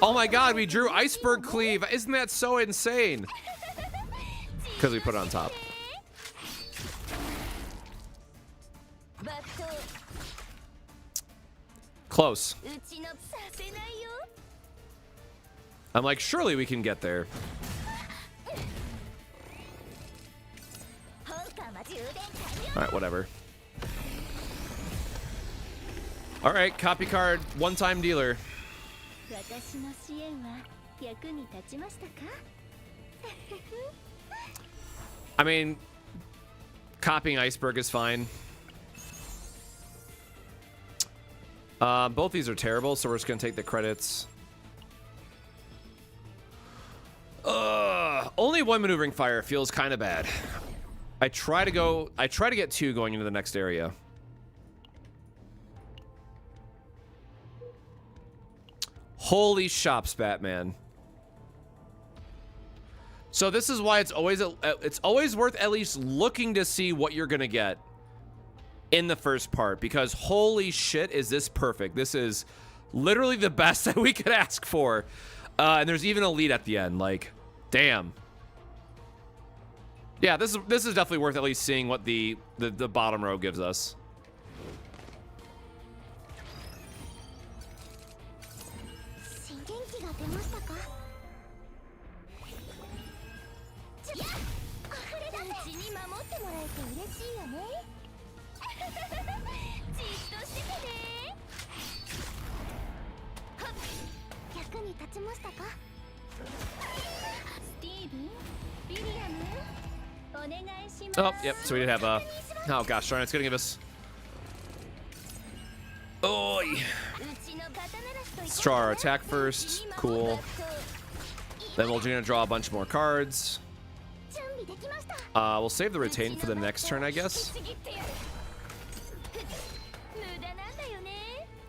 Oh my god, we drew Iceberg Cleave. Isn't that so insane? Because we put it on top. Close. I'm like, surely we can get there. Alright, whatever. Alright, copy card, one-time dealer. I mean, copying Iceberg is fine. Both these are terrible, so we're just gonna take the credits. Only only one maneuvering fire feels kind of bad. I try to get 2 going into the next area. Holy shops, Batman. So this is why it's always worth at least looking to see what you're gonna get in the first part, because holy shit, is this perfect. This is literally the best that we could ask for. And there's even a lead at the end, like, damn. Yeah, this is definitely worth at least seeing what the bottom row gives us. Oh, yep, so we did have a... Oh, gosh, darn, it's gonna give us... Oh, let's draw our attack first. Cool. Then we're gonna draw a bunch more cards. We'll save the retain for the next turn, I guess.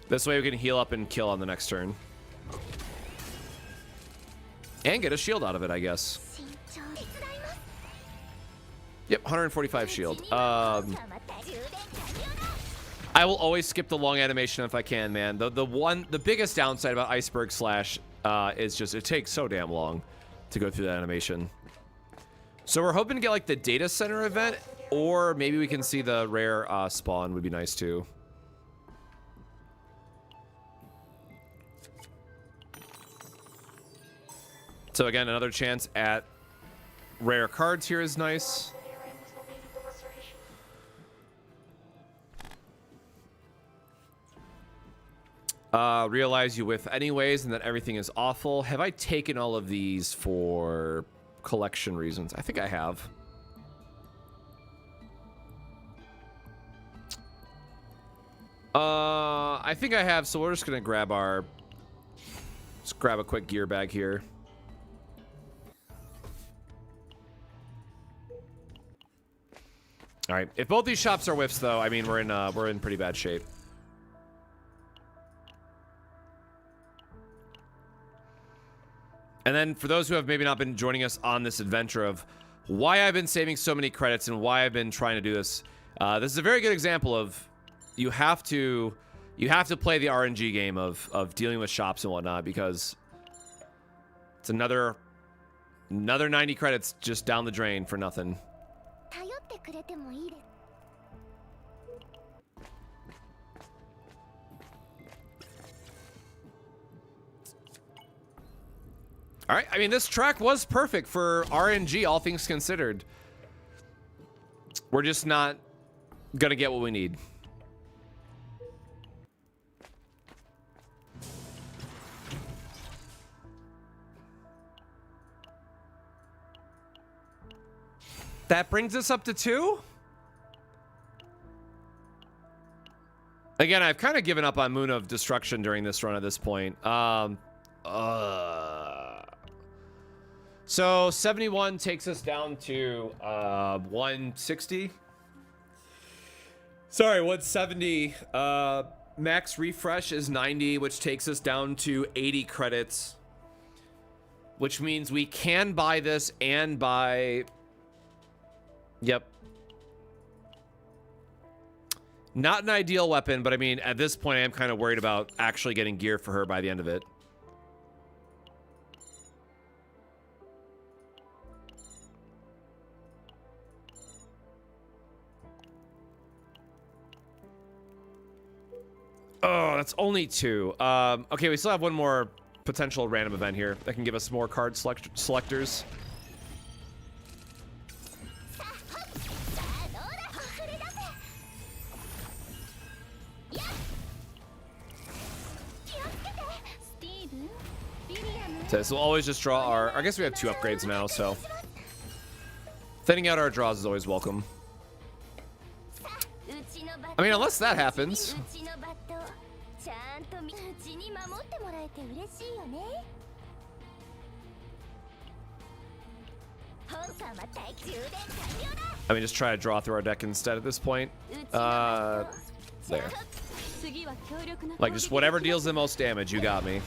This way we can heal up and kill on the next turn. And get a shield out of it, I guess. Yep, 145 shield. I will always skip the long animation if I can, man. The biggest downside about Iceberg Slash is just it takes so damn long to go through that animation. So we're hoping to get like the data center event, or maybe we can see the rare spawn would be nice too. So again, another chance at rare cards here is nice. Realize you whiff anyways, and that everything is awful. Have I taken all of these for collection reasons? I think I have. I think I have, so we're just gonna grab our... Let's grab a quick gear bag here. All right, if both these shops are whiffs, though, I mean, we're in pretty bad shape. And then for those who have maybe not been joining us on this adventure of why I've been saving so many credits and why I've been trying to do this, this is a very good example of you have to play the RNG game of dealing with shops and whatnot, because it's another 90 credits just down the drain for nothing. All right, I mean, this track was perfect for RNG, all things considered. We're just not gonna get what we need. That brings us up to 2. Again, I've kind of given up on Moon of Destruction during this run at this point. So 71 takes us down to 160. Sorry, 170. Max refresh is 90, which takes us down to 80 credits. Which means we can buy this and buy... Yep. Not an ideal weapon, but I mean, at this point, I am kind of worried about actually getting gear for her by the end of it. Oh, that's only 2. Okay, we still have one more potential random event here that can give us more card selectors. So we'll always just draw our... I guess we have 2 upgrades now, so... Thinning out our draws is always welcome. I mean, unless that happens. I mean, just try to draw through our deck instead at this point. There. Like, just whatever deals the most damage, you got me.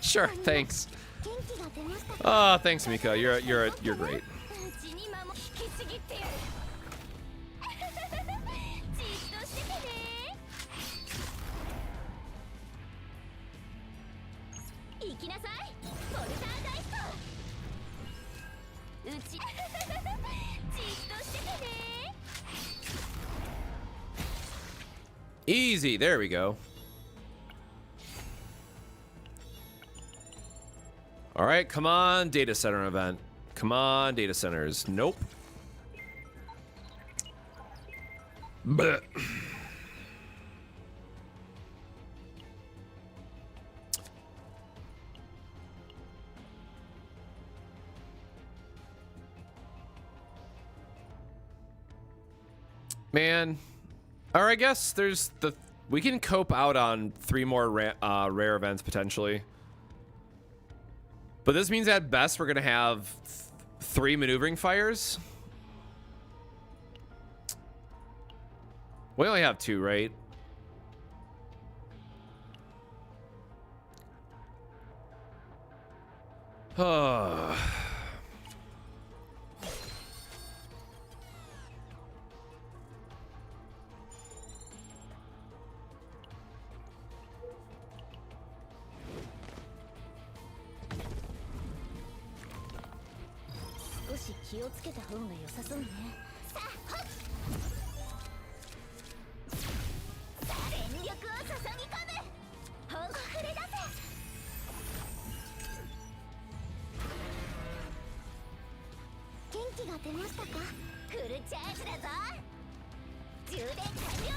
Sure, thanks. Oh, thanks, Mika. You're great. Easy, there we go. All right, come on, data center event. Come on, data centers. Nope. Blech. Man. Or I guess there's we can cope out on 3 more rare events potentially. But this means at best we're gonna have 3 maneuvering fires. We only have 2, right?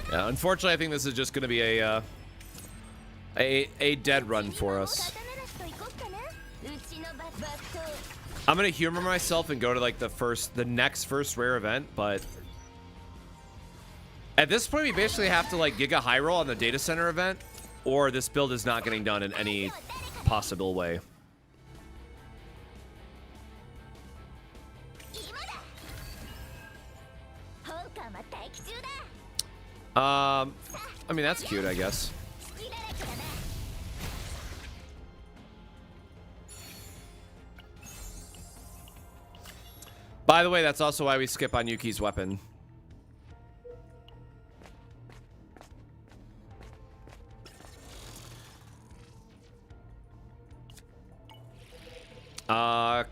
Yeah, unfortunately, I think this is just going to be a dead run for us. I'm going to humor myself and go to like the next first rare event, but at this point, we basically have to like Giga High Roll on the data center event, or this build is not getting done in any possible way. I mean, that's cute, I guess. By the way, that's also why we skip on Yuki's weapon.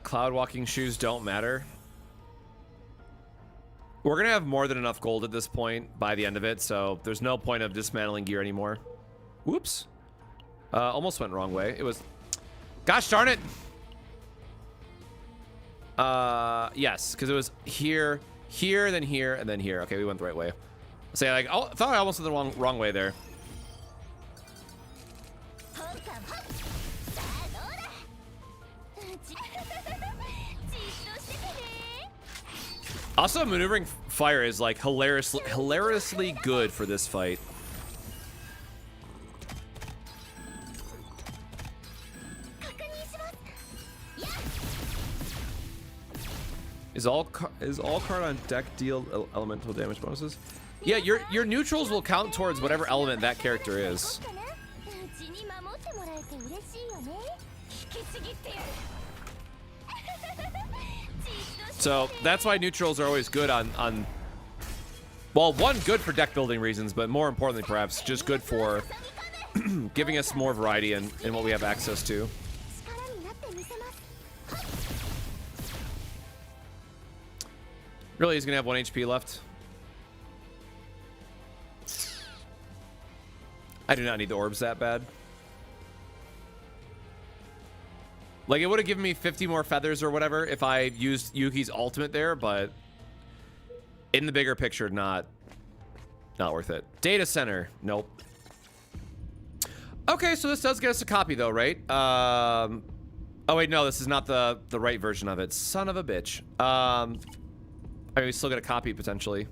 Cloud walking shoes don't matter. We're gonna have more than enough gold at this point by the end of it, so there's no point of dismantling gear anymore. Whoops. Almost went wrong way. It was... Gosh darn it! Yes, because it was here, here, then here, and then here. Okay, we went the right way. Say, like, I thought I almost went the wrong way there. Also, maneuvering fire is like hilariously good for this fight. Is all card on deck deal elemental damage bonuses? Yeah, your neutrals will count towards whatever element that character is. So that's why neutrals are always good on well, one, good for deck building reasons, but more importantly perhaps just good for giving us more variety in what we have access to. Really, he's gonna have 1 HP left. I do not need the orbs that bad. Like, it would have given me 50 more feathers or whatever if I used Yuki's ultimate there, but in the bigger picture, not worth it. Data center, nope. Okay, so this does get us a copy though, right? Oh wait, no, this is not the right version of it. Son of a bitch. I mean, we still get a copy potentially.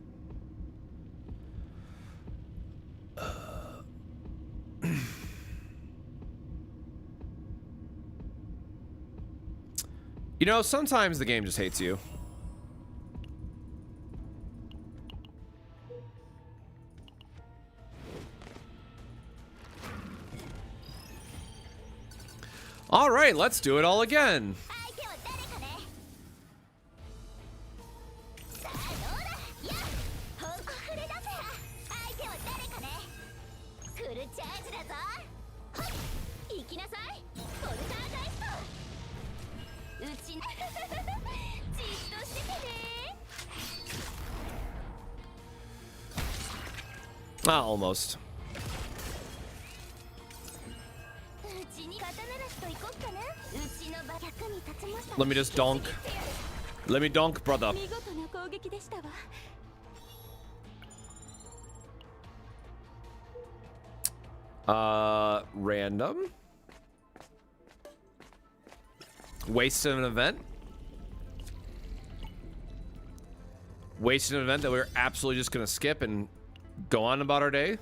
You know, sometimes the game just hates you. All right, let's do it all again. Almost. Let me just donk. Let me donk, brother. Random. Wasted an event. Wasted an event that we're absolutely just gonna skip and go on about our day.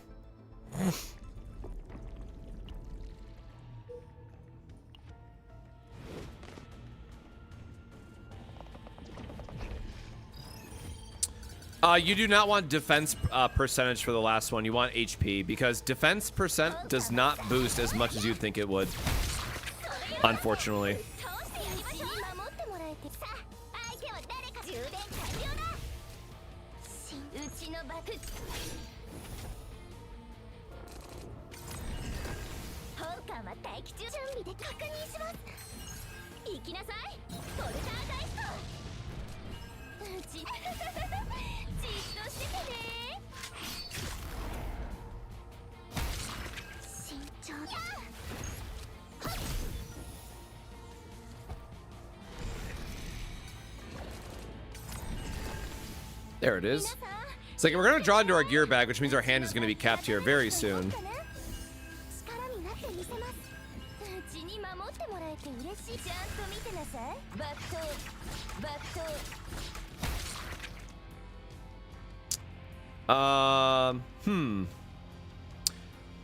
You do not want defense percentage for the last one. You want HP, because defense percent does not boost as much as you'd think it would, unfortunately. There it is. It's like we're gonna draw into our gear bag, which means our hand is gonna be capped here very soon.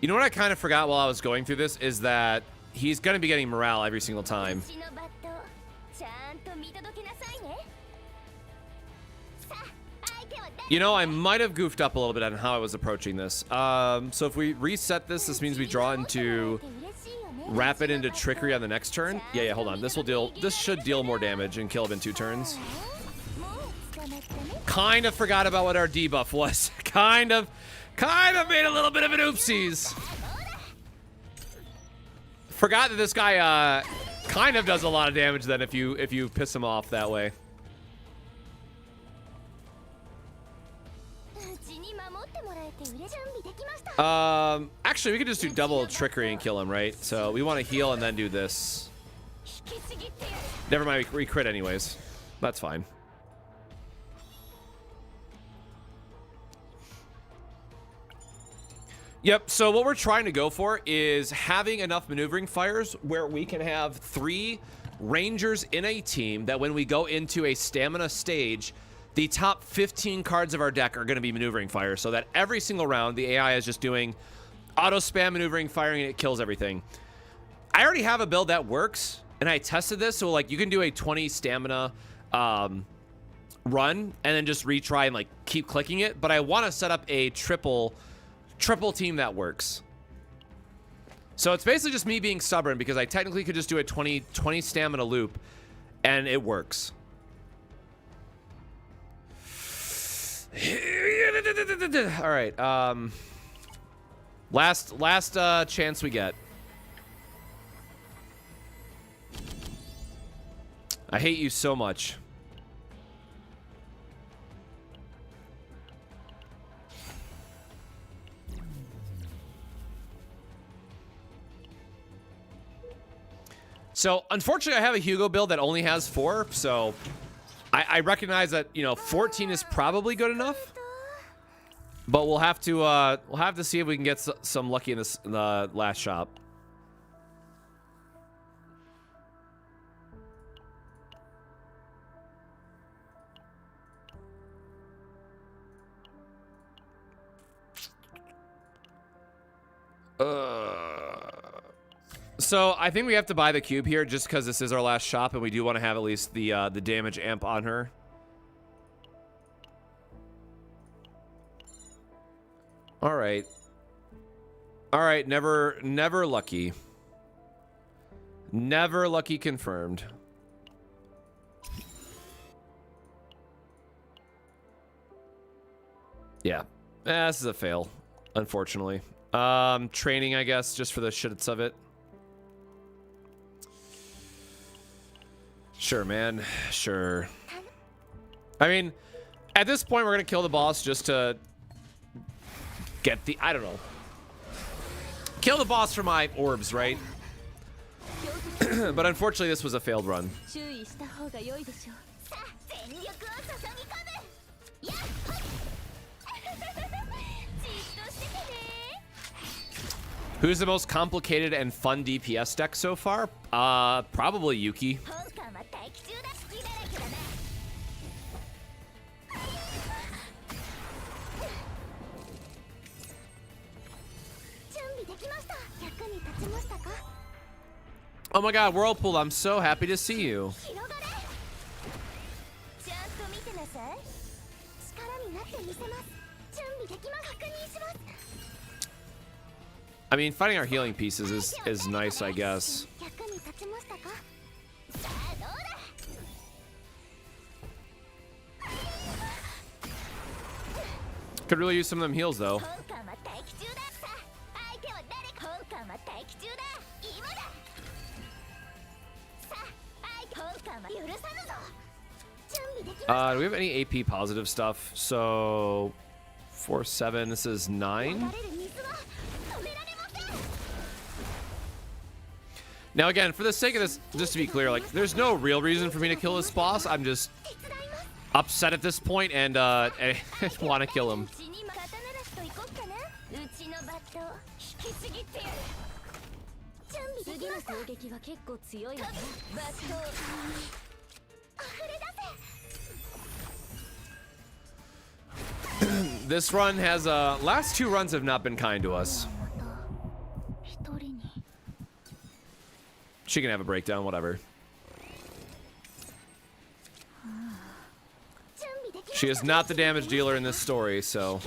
You know what I kind of forgot while I was going through this is that he's gonna be getting morale every single time. You know, I might have goofed up a little bit on how I was approaching this. So if we reset this, this means we draw into rapid into trickery on the next turn. Yeah, hold on. This should deal more damage and kill him in 2 turns. Kind of forgot about what our debuff was. Kind of made a little bit of an oopsies. Forgot that this guy kind of does a lot of damage then if you piss him off that way. Actually, we could just do double trickery and kill him, right? So we want to heal and then do this. Never mind, we crit anyways. That's fine. Yep, so what we're trying to go for is having enough maneuvering fires where we can have 3 rangers in a team that when we go into a stamina stage, the top 15 cards of our deck are going to be maneuvering fire, so that every single round the AI is just doing auto spam maneuvering firing and it kills everything. I already have a build that works, and I tested this, so like you can do a 20 stamina run and then just retry and like keep clicking it, but I want to set up a triple team that works. So it's basically just me being stubborn because I technically could just do a 20 stamina loop and it works. All right, last chance we get. I hate you so much. So unfortunately I have a Hugo build that only has 4, so I recognize that, you know, 14 is probably good enough, but we'll have to see if we can get some lucky in the last shop. So I think we have to buy the cube here just because this is our last shop, and we do want to have at least the damage amp on her. All right. All right. Never lucky. Never lucky confirmed. Yeah. This is a fail, unfortunately. Training, I guess, just for the shits of it. Sure, man. Sure. I mean, at this point, we're going to kill the boss just to get the... I don't know. Kill the boss for my orbs, right? But unfortunately, this was a failed run. Who's the most complicated and fun DPS deck so far? Probably Yuki. Oh my god, Whirlpool, I'm so happy to see you. I mean, finding our healing pieces is nice, I guess. Could really use some of them heals, though. Do we have any AP positive stuff? So 4, 7, this is 9. Now again, for the sake of this, just to be clear, like, there's no real reason for me to kill this boss. I'm just upset at this point and want to kill him. This run has last 2 runs have not been kind to us. She can have a breakdown, whatever. She is not the damage dealer in this story, so.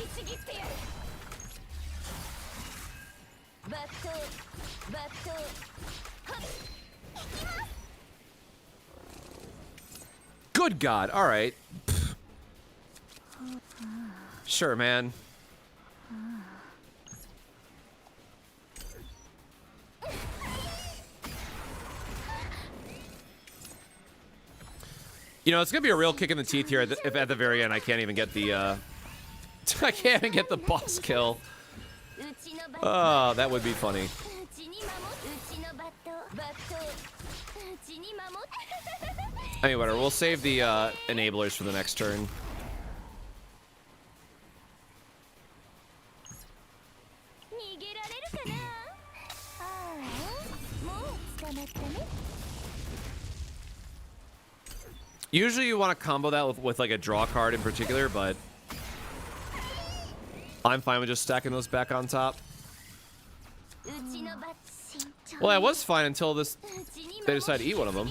Good God, all right. Pfft. Sure, man. You know, it's gonna be a real kick in the teeth here if at the very end I can't even get the I can't even get the boss kill. Oh, that would be funny. Anyway, we'll save the enablers for the next turn. Usually you want to combo that with like a draw card in particular, but I'm fine with just stacking those back on top. Well, I was fine until they decided to eat one of them.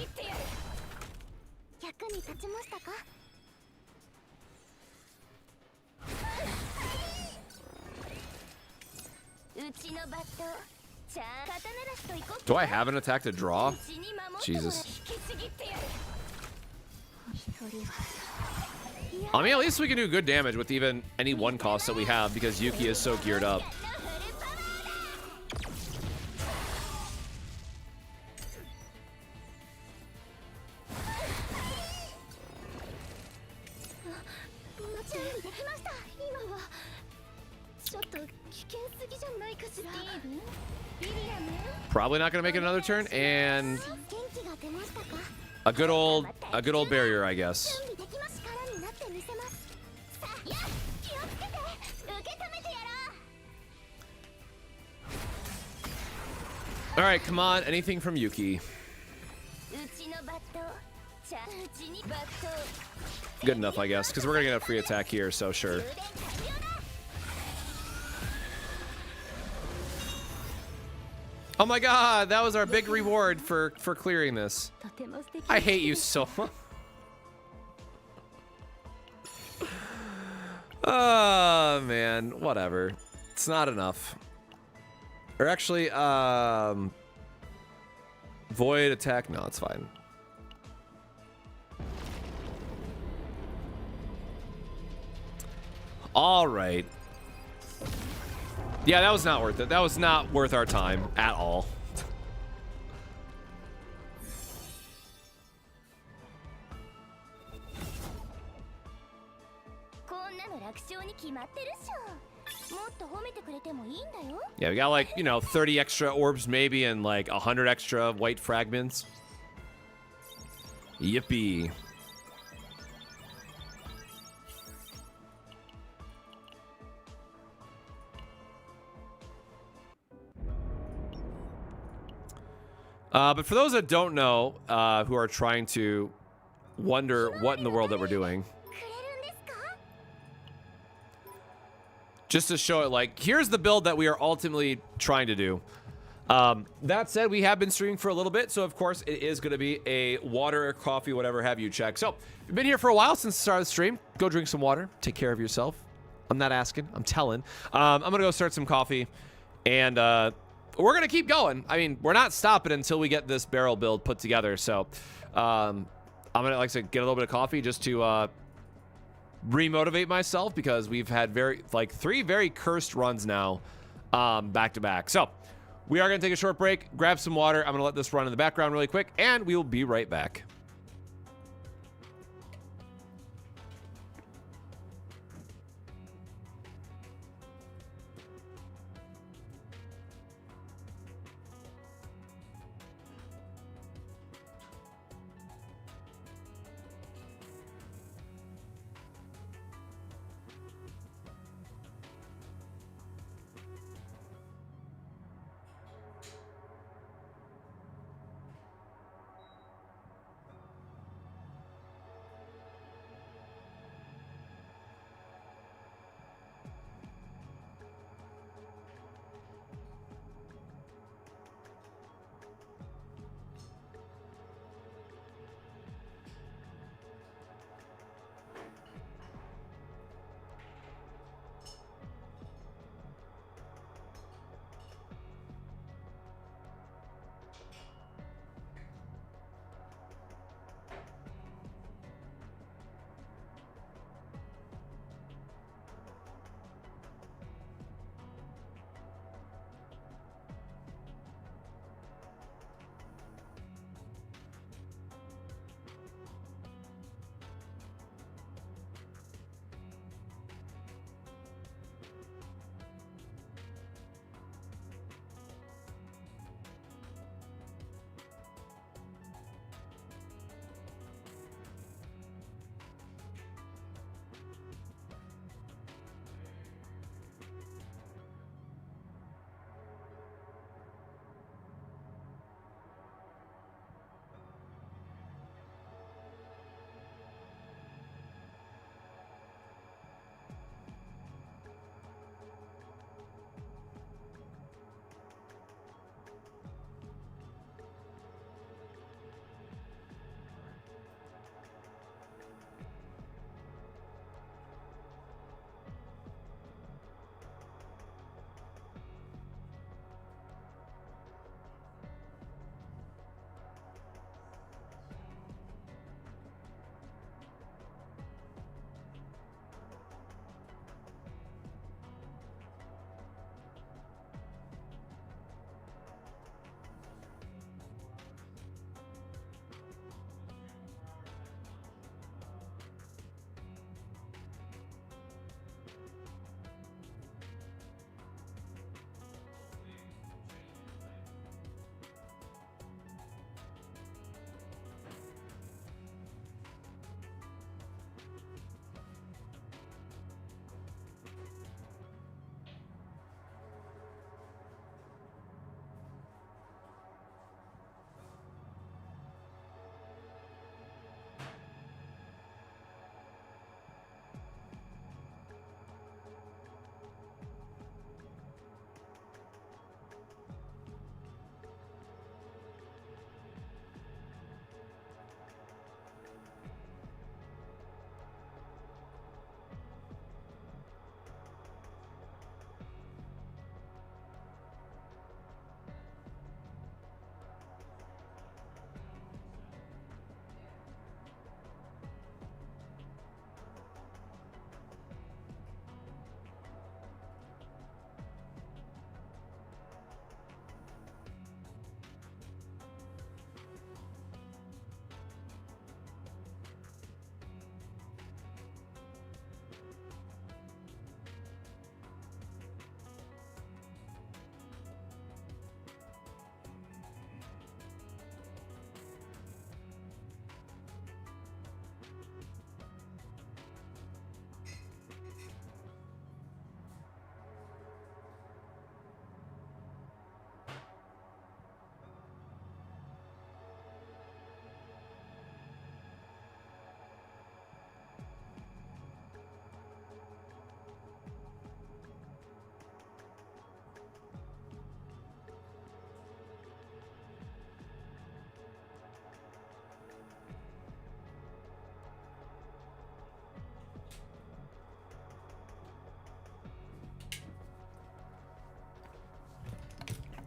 Do I have an attack to draw? Jesus. I mean, at least we can do good damage with even any one cost that we have because Yuki is so geared up. Probably not gonna make it another turn, and a good old barrier, I guess. All right, come on, anything from Yuki. Good enough, I guess, because we're gonna get a free attack here, so sure. Oh my god, that was our big reward for clearing this. I hate you so much. Oh man, whatever. It's not enough. Or actually, void attack. No, it's fine. All right. Yeah, that was not worth it. That was not worth our time at all. Yeah, we got like, you know, 30 extra orbs maybe and like 100 extra white fragments. Yippee. But for those that don't know, who are trying to wonder what in the world that we're doing, just to show it, like, here's the build that we are ultimately trying to do. That said, we have been streaming for a little bit, so of course it is going to be a water, coffee, whatever have you check. So, if you've been here for a while since the start of the stream, go drink some water, take care of yourself. I'm not asking, I'm telling. I'm going to go start some coffee, and we're going to keep going. I mean, we're not stopping until we get this barrel build put together, so I'm going to, like I said, get a little bit of coffee just to remotivate myself, because we've had three very cursed runs now back to back. So we are going to take a short break, grab some water. I'm going to let this run in the background really quick, and we will be right back.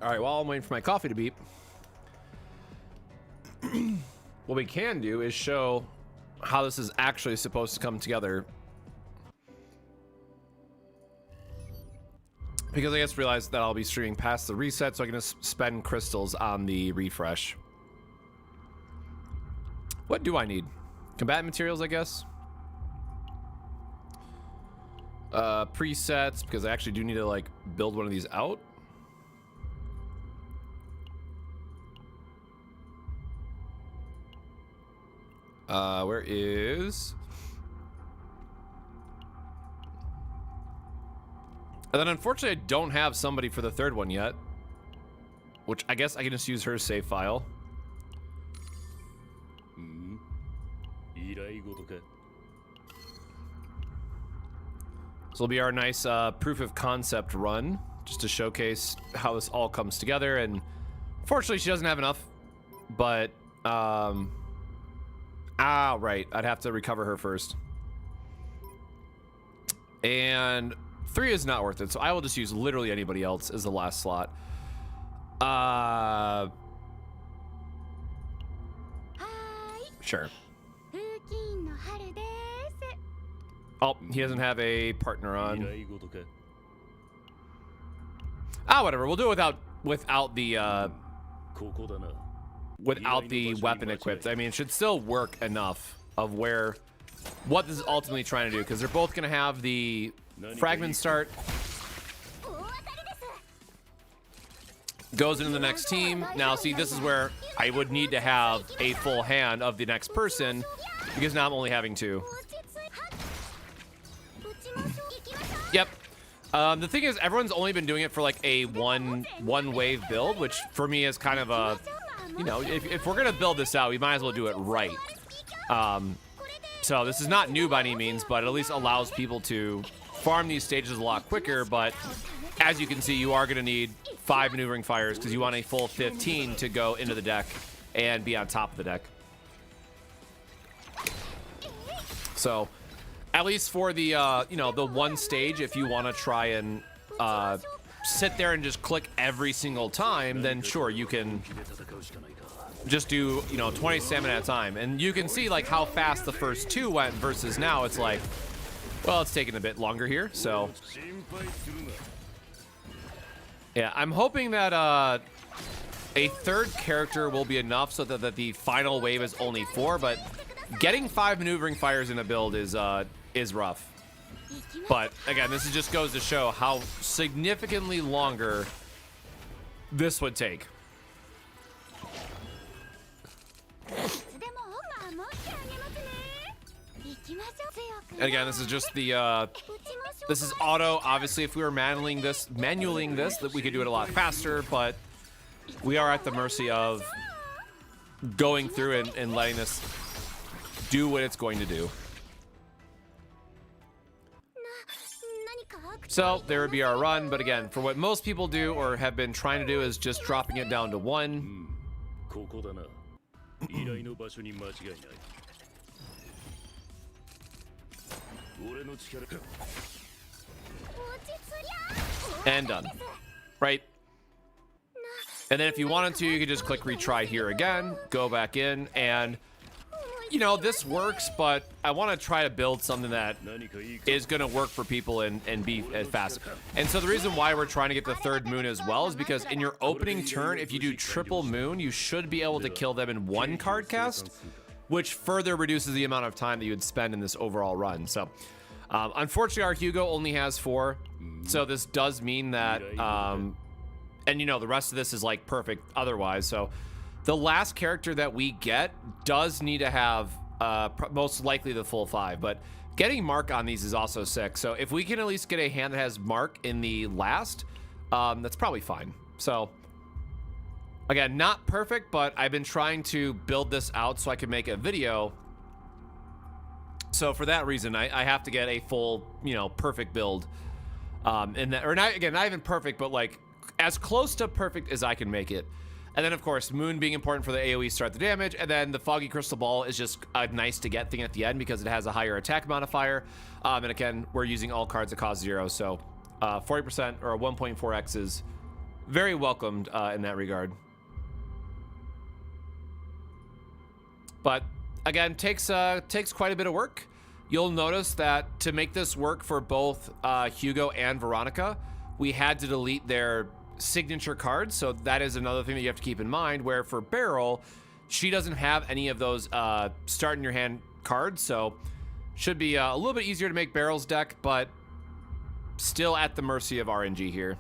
All right, while I'm waiting for my coffee to beep, what we can do is show how this is actually supposed to come together. Because I just realized that I'll be streaming past the reset, so I can just spend crystals on the refresh. What do I need? Combat materials, I guess. Presets, because I actually do need to like build one of these out. Where is... And then unfortunately I don't have somebody for the third one yet, which I guess I can just use her save file. So it'll be our nice proof of concept run, just to showcase how this all comes together. And unfortunately she doesn't have enough, but right, I'd have to recover her first. And 3 is not worth it, so I will just use literally anybody else as the last slot. Sure. Oh, he doesn't have a partner on. Whatever. We'll do it without the weapon equipped. I mean, it should still work enough of what this is ultimately trying to do, because they're both going to have the fragment start. Goes into the next team. Now, see, this is where I would need to have a full hand of the next person, because now I'm only having 2. Yep. The thing is, everyone's only been doing it for like a one wave build, which for me is kind of a, you know, if we're gonna build this out, we might as well do it right. So this is not new by any means, but it at least allows people to farm these stages a lot quicker. But as you can see, you are gonna need 5 maneuvering fires because you want a full 15 to go into the deck and be on top of the deck. So at least for the, you know, the one stage, if you want to try and sit there and just click every single time, then sure, you can just do, you know, 20 stamina at a time. And you can see, like, how fast the first 2 went versus now it's like, well, it's taking a bit longer here, so. Yeah, I'm hoping that a third character will be enough so that the final wave is only 4, but getting 5 maneuvering fires in a build is rough. But again, this just goes to show how significantly longer this would take. And again, this is just the this is auto. Obviously, if we were manualing this, that we could do it a lot faster, but we are at the mercy of going through and letting this do what it's going to do. So there would be our run, but again, for what most people do or have been trying to do is just dropping it down to 1. And done. Right? And then if you wanted to, you could just click retry here again, go back in, and you know, this works, but I want to try to build something that is going to work for people and be as fast. And so the reason why we're trying to get the 3rd moon as well is because in your opening turn, if you do triple moon, you should be able to kill them in 1 card cast, which further reduces the amount of time that you would spend in this overall run. So unfortunately, our Hugo only has 4. So this does mean that, and you know, the rest of this is like perfect otherwise. So the last character that we get does need to have most likely the full 5, but getting Mark on these is also sick. So if we can at least get a hand that has Mark in the last, that's probably fine. So again, not perfect, but I've been trying to build this out so I can make a video. So for that reason, I have to get a full, you know, perfect build. And that, or not, again, not even perfect, but like as close to perfect as I can make it. And then, of course, Moon being important for the AoE start the damage. And then the Foggy Crystal Ball is just a nice to get thing at the end because it has a higher attack modifier. And again, we're using all cards that cost 0. So 40% or 1.4x is very welcomed in that regard. But again, takes quite a bit of work. You'll notice that to make this work for both Hugo and Veronica, we had to delete their signature cards. So that is another thing that you have to keep in mind, where for Beryl, she doesn't have any of those start in your hand cards. So should be a little bit easier to make Beryl's deck, but still at the mercy of RNG here.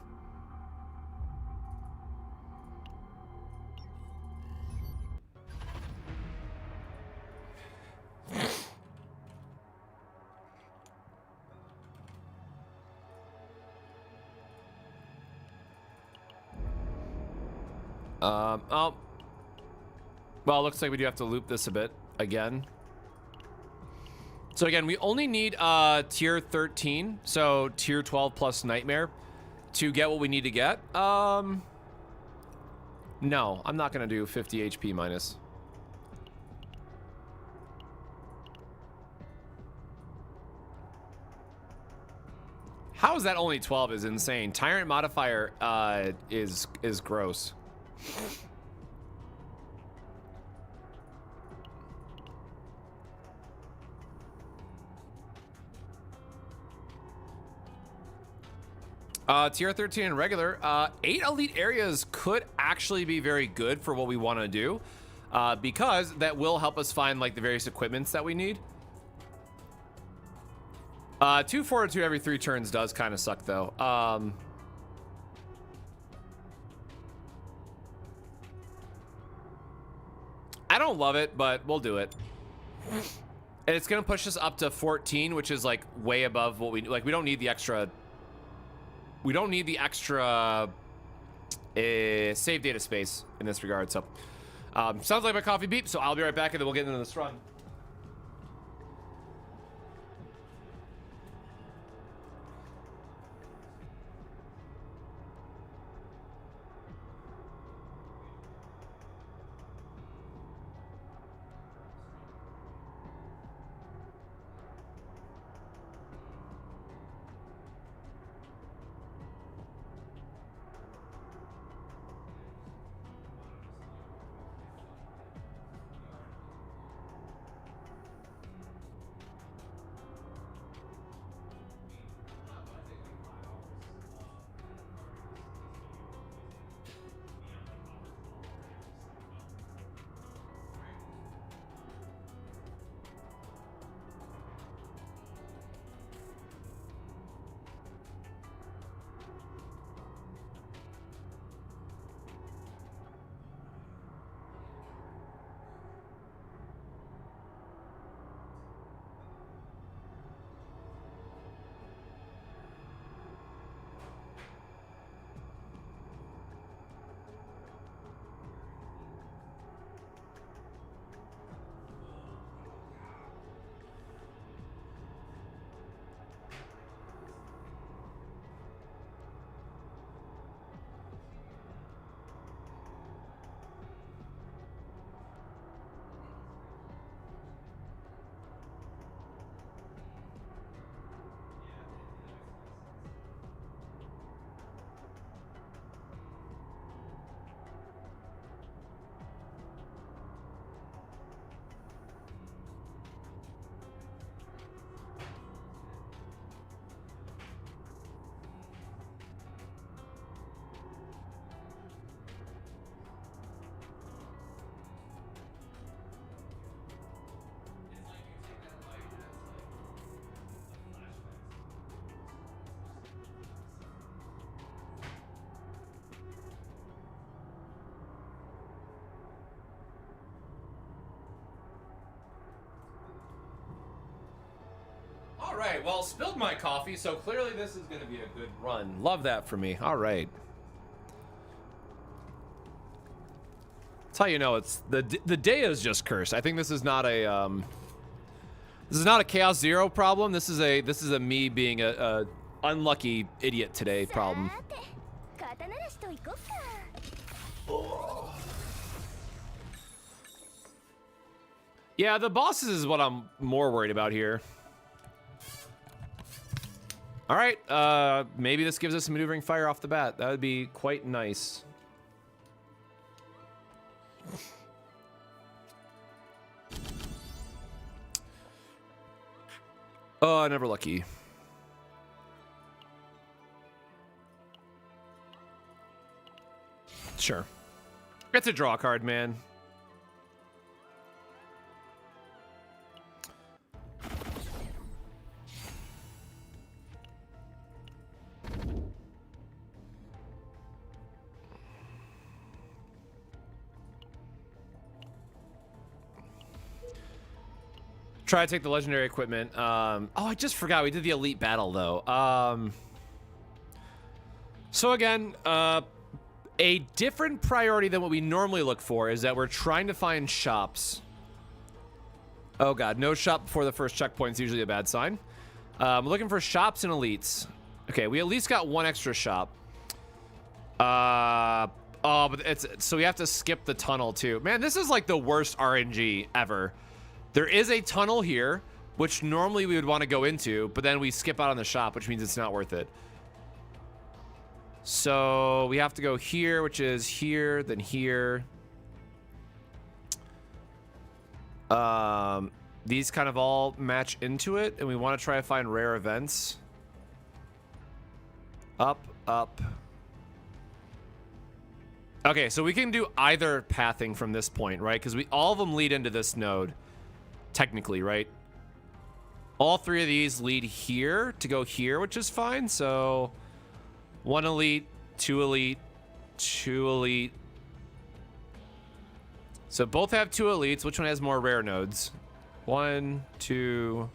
Oh. Well, it looks like we do have to loop this a bit again. So again, we only need tier 13, so tier 12 plus Nightmare to get what we need to get. No, I'm not gonna do 50 HP minus. How is that only 12 is insane. Tyrant modifier is gross. Tier 13 and regular. 8 elite areas could actually be very good for what we want to do, because that will help us find like the various equipments that we need. 2 fortitude every 3 turns does kind of suck though. I don't love it, but we'll do it. And it's gonna push us up to 14, which is like way above what we like. We don't need the extra. We don't need the extra save data space in this regard. So sounds like my coffee beep. So I'll be right back, and then we'll get into this run. All right, well, spilled my coffee, so clearly this is going to be a good run. Love that for me. All right. That's how you know it's the day is just cursed. I think this is not a Chaos Zero problem. This is a me being a unlucky idiot today problem. Yeah, the bosses is what I'm more worried about here. All right, maybe this gives us maneuvering fire off the bat. That would be quite nice. Oh, never lucky. Sure. It's a draw card, man. Try to take the legendary equipment. Oh, I just forgot we did the elite battle though. So again, a different priority than what we normally look for is that we're trying to find shops. Oh god, no shop before the first checkpoint is usually a bad sign. We're looking for shops and elites. Okay, we at least got one extra shop. Oh, but it's so we have to skip the tunnel too. Man, this is like the worst RNG ever. There is a tunnel here, which normally we would want to go into, but then we skip out on the shop, which means it's not worth it. So we have to go here, which is here, then here. These kind of all match into it, and we want to try to find rare events. Up, up. Okay, so we can do either pathing from this point, right? Because all of them lead into this node, technically, right? All three of these lead here to go here, which is fine. So one elite, two elite, two elite. So both have two elites. Which one has more rare nodes? One, two,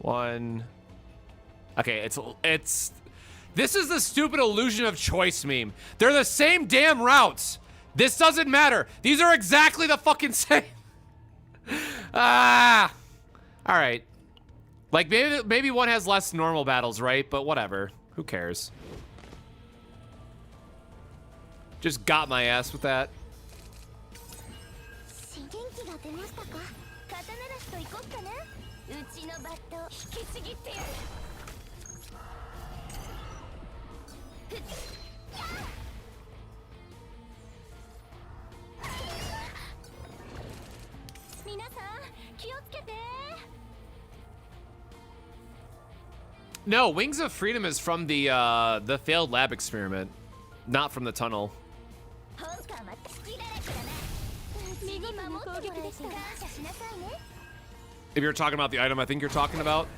one. Okay, it's. This is the stupid illusion of choice meme. They're the same damn routes. This doesn't matter. These are exactly the fucking same. Ah. All right. Like maybe one has less normal battles, right? But whatever. Who cares? Just got my ass with that. No, Wings of Freedom is from the failed lab experiment, not from the tunnel. If you're talking about the item I think you're talking about.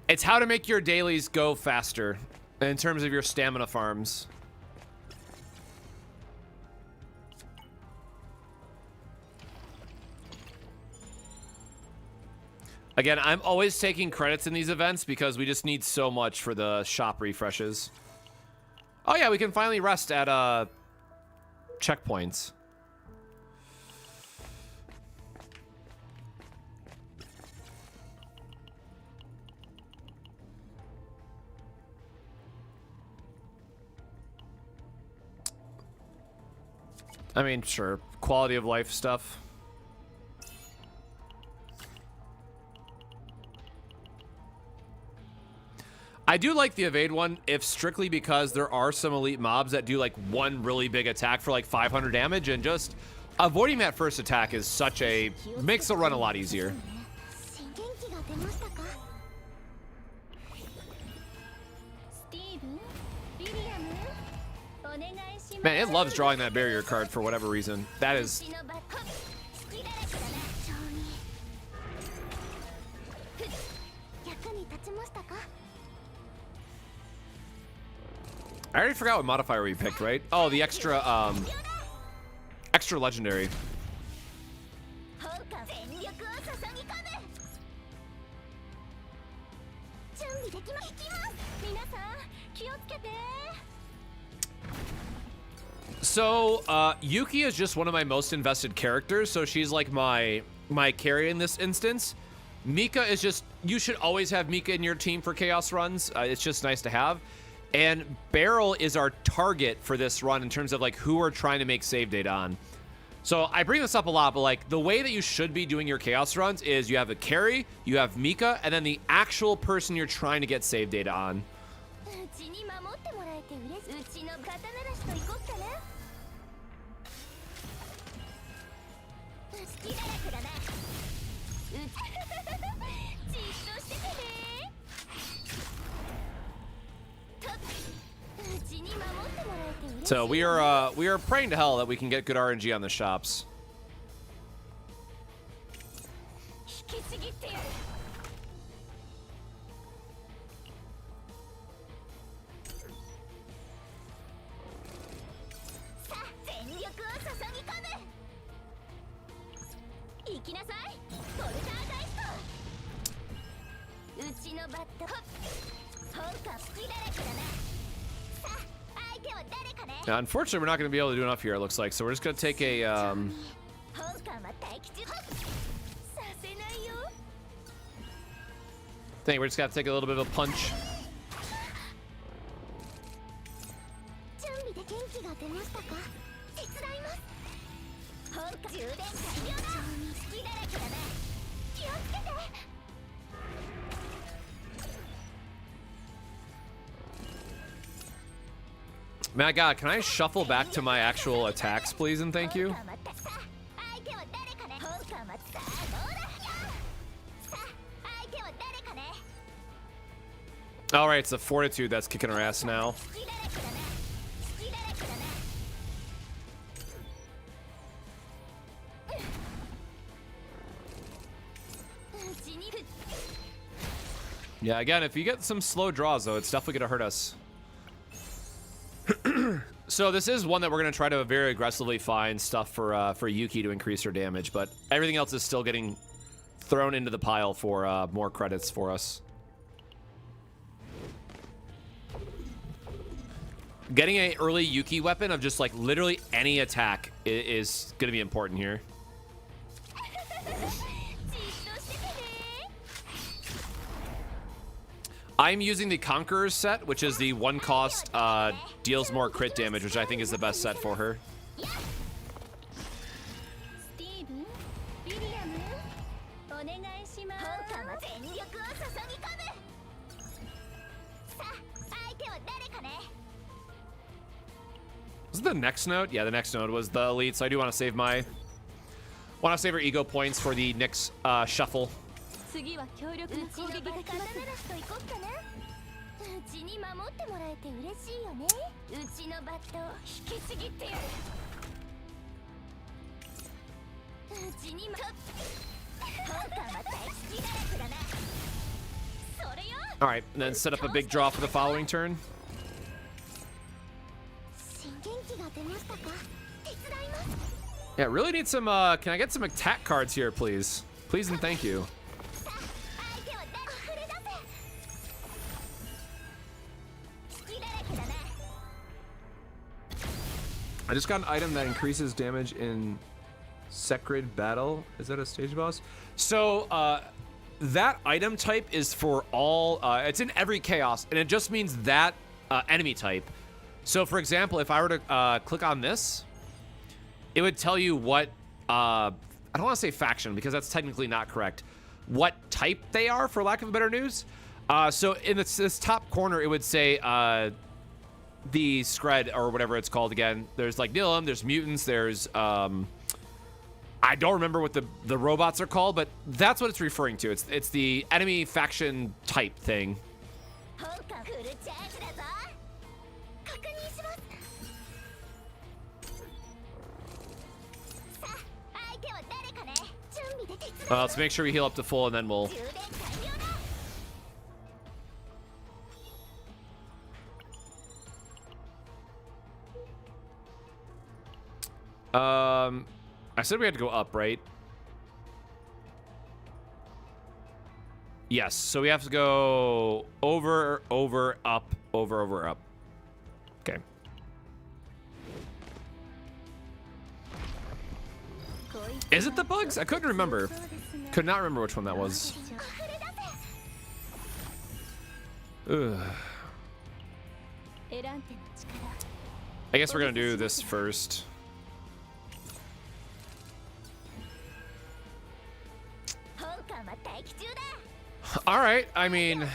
It's how to make your dailies go faster in terms of your stamina farms. Again, I'm always taking credits in these events because we just need so much for the shop refreshes. Oh yeah, we can finally rest at checkpoints. I mean, sure, quality of life stuff. I do like the evade one, if strictly because there are some elite mobs that do like one really big attack for like 500 damage, and just avoiding that first attack is such a makes the run a lot easier. Man, it loves drawing that barrier card for whatever reason. That is. I already forgot what modifier we picked, right? Oh, the extra legendary. So, Yuki is just one of my most invested characters, so she's like my carry in this instance. Mika is just, you should always have Mika in your team for chaos runs. It's just nice to have. And Barrel is our target for this run in terms of like who we're trying to make save data on. So I bring this up a lot, but like the way that you should be doing your chaos runs is you have a carry, you have Mika, and then the actual person you're trying to get save data on. So we are praying to hell that we can get good RNG on the shops. Now, unfortunately, we're not going to be able to do enough here, it looks like. So we're just going to take a... I think we're just going to take a little bit of a punch. My God, can I shuffle back to my actual attacks, please, and thank you? All right, it's the Fortitude that's kicking our ass now. Yeah, again, if you get some slow draws, though, it's definitely going to hurt us. So this is one that we're going to try to very aggressively find stuff for Yuki to increase her damage, but everything else is still getting thrown into the pile for more credits for us. Getting an early Yuki weapon of just like literally any attack is going to be important here. I'm using the Conqueror's set, which is the one cost, deals more crit damage, which I think is the best set for her. Was it the next node? Yeah, the next node was the elite, so I do want to save her ego points for the next shuffle. All right, and then set up a big draw for the following turn. Yeah, really need some, can I get some attack cards here, please? Please and thank you. I just got an item that increases damage in Sacred Battle. Is that a stage boss? So, that item type is for all, it's in every chaos, and it just means that enemy type. So, for example, if I were to click on this, it would tell you what, I don't want to say faction because that's technically not correct, what type they are, for lack of better news. So in this top corner, it would say the Scred, or whatever it's called again. There's like Nilum, there's mutants, there's, I don't remember what the robots are called, but that's what it's referring to. It's the enemy faction type thing. Let's make sure we heal up to full, and then we'll... I said we had to go up, right? Yes, so we have to go over, over, up, over, over, up. Okay. Is it the bugs? I couldn't remember. Could not remember which one that was. Ugh. I guess we're gonna do this first. All right, I mean,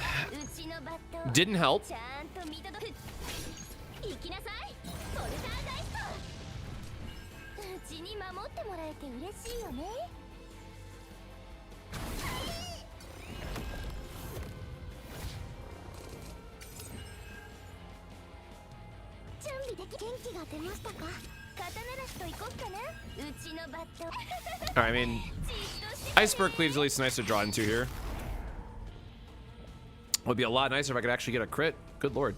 didn't help. I mean, Iceberg Cleave's at least nice to draw into here. Would be a lot nicer if I could actually get a crit. Good lord.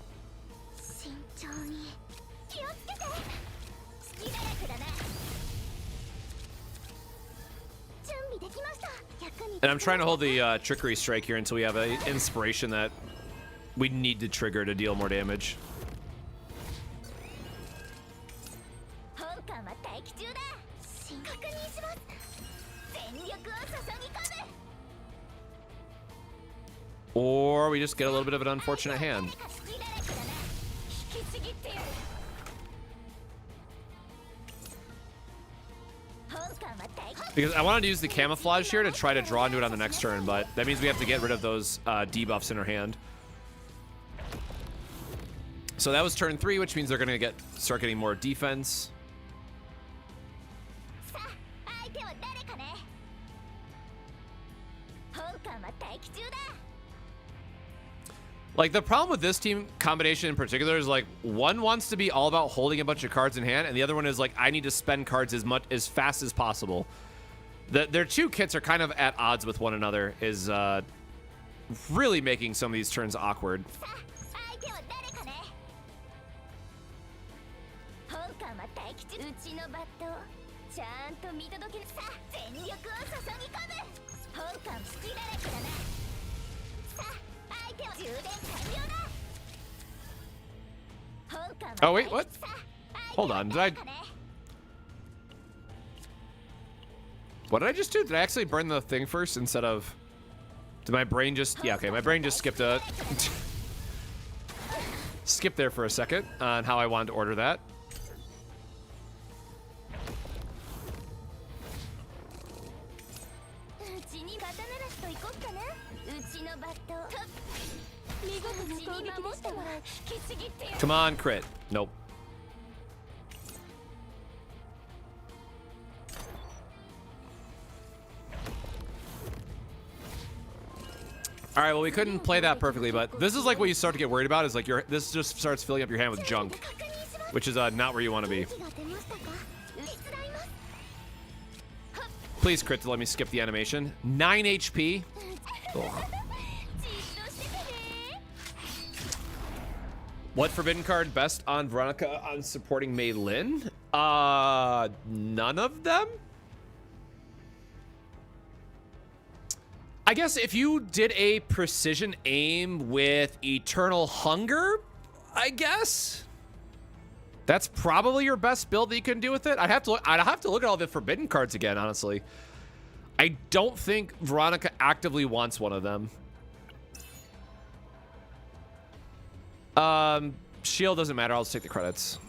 And I'm trying to hold the Trickery Strike here until we have an inspiration that we need to trigger to deal more damage. Or we just get a little bit of an unfortunate hand. Because I wanted to use the camouflage here to try to draw into it on the next turn, but that means we have to get rid of those debuffs in our hand. So that was turn 3, which means they're going to start getting more defense. Like, the problem with this team combination in particular is, like, one wants to be all about holding a bunch of cards in hand, and the other one is like, I need to spend cards as fast as possible. Their two kits are kind of at odds with one another, is really making some of these turns awkward. Oh, wait, what? Hold on, what did I just do? Did I actually burn the thing first instead of... Did my brain just... Yeah, okay, my brain just skipped skip there for a second on how I wanted to order that. Come on, crit. Nope. All right, well, we couldn't play that perfectly, but this is like what you start to get worried about, is like this just starts filling up your hand with junk, which is not where you want to be. Please crit to let me skip the animation. 9 HP. Ugh. What forbidden card best on Veronica on supporting Mei Lin? None of them? I guess if you did a precision aim with Eternal Hunger, I guess that's probably your best build that you can do with it. I'd have to look at all the forbidden cards again, honestly. I don't think Veronica actively wants one of them. Shield doesn't matter. I'll just take the credits.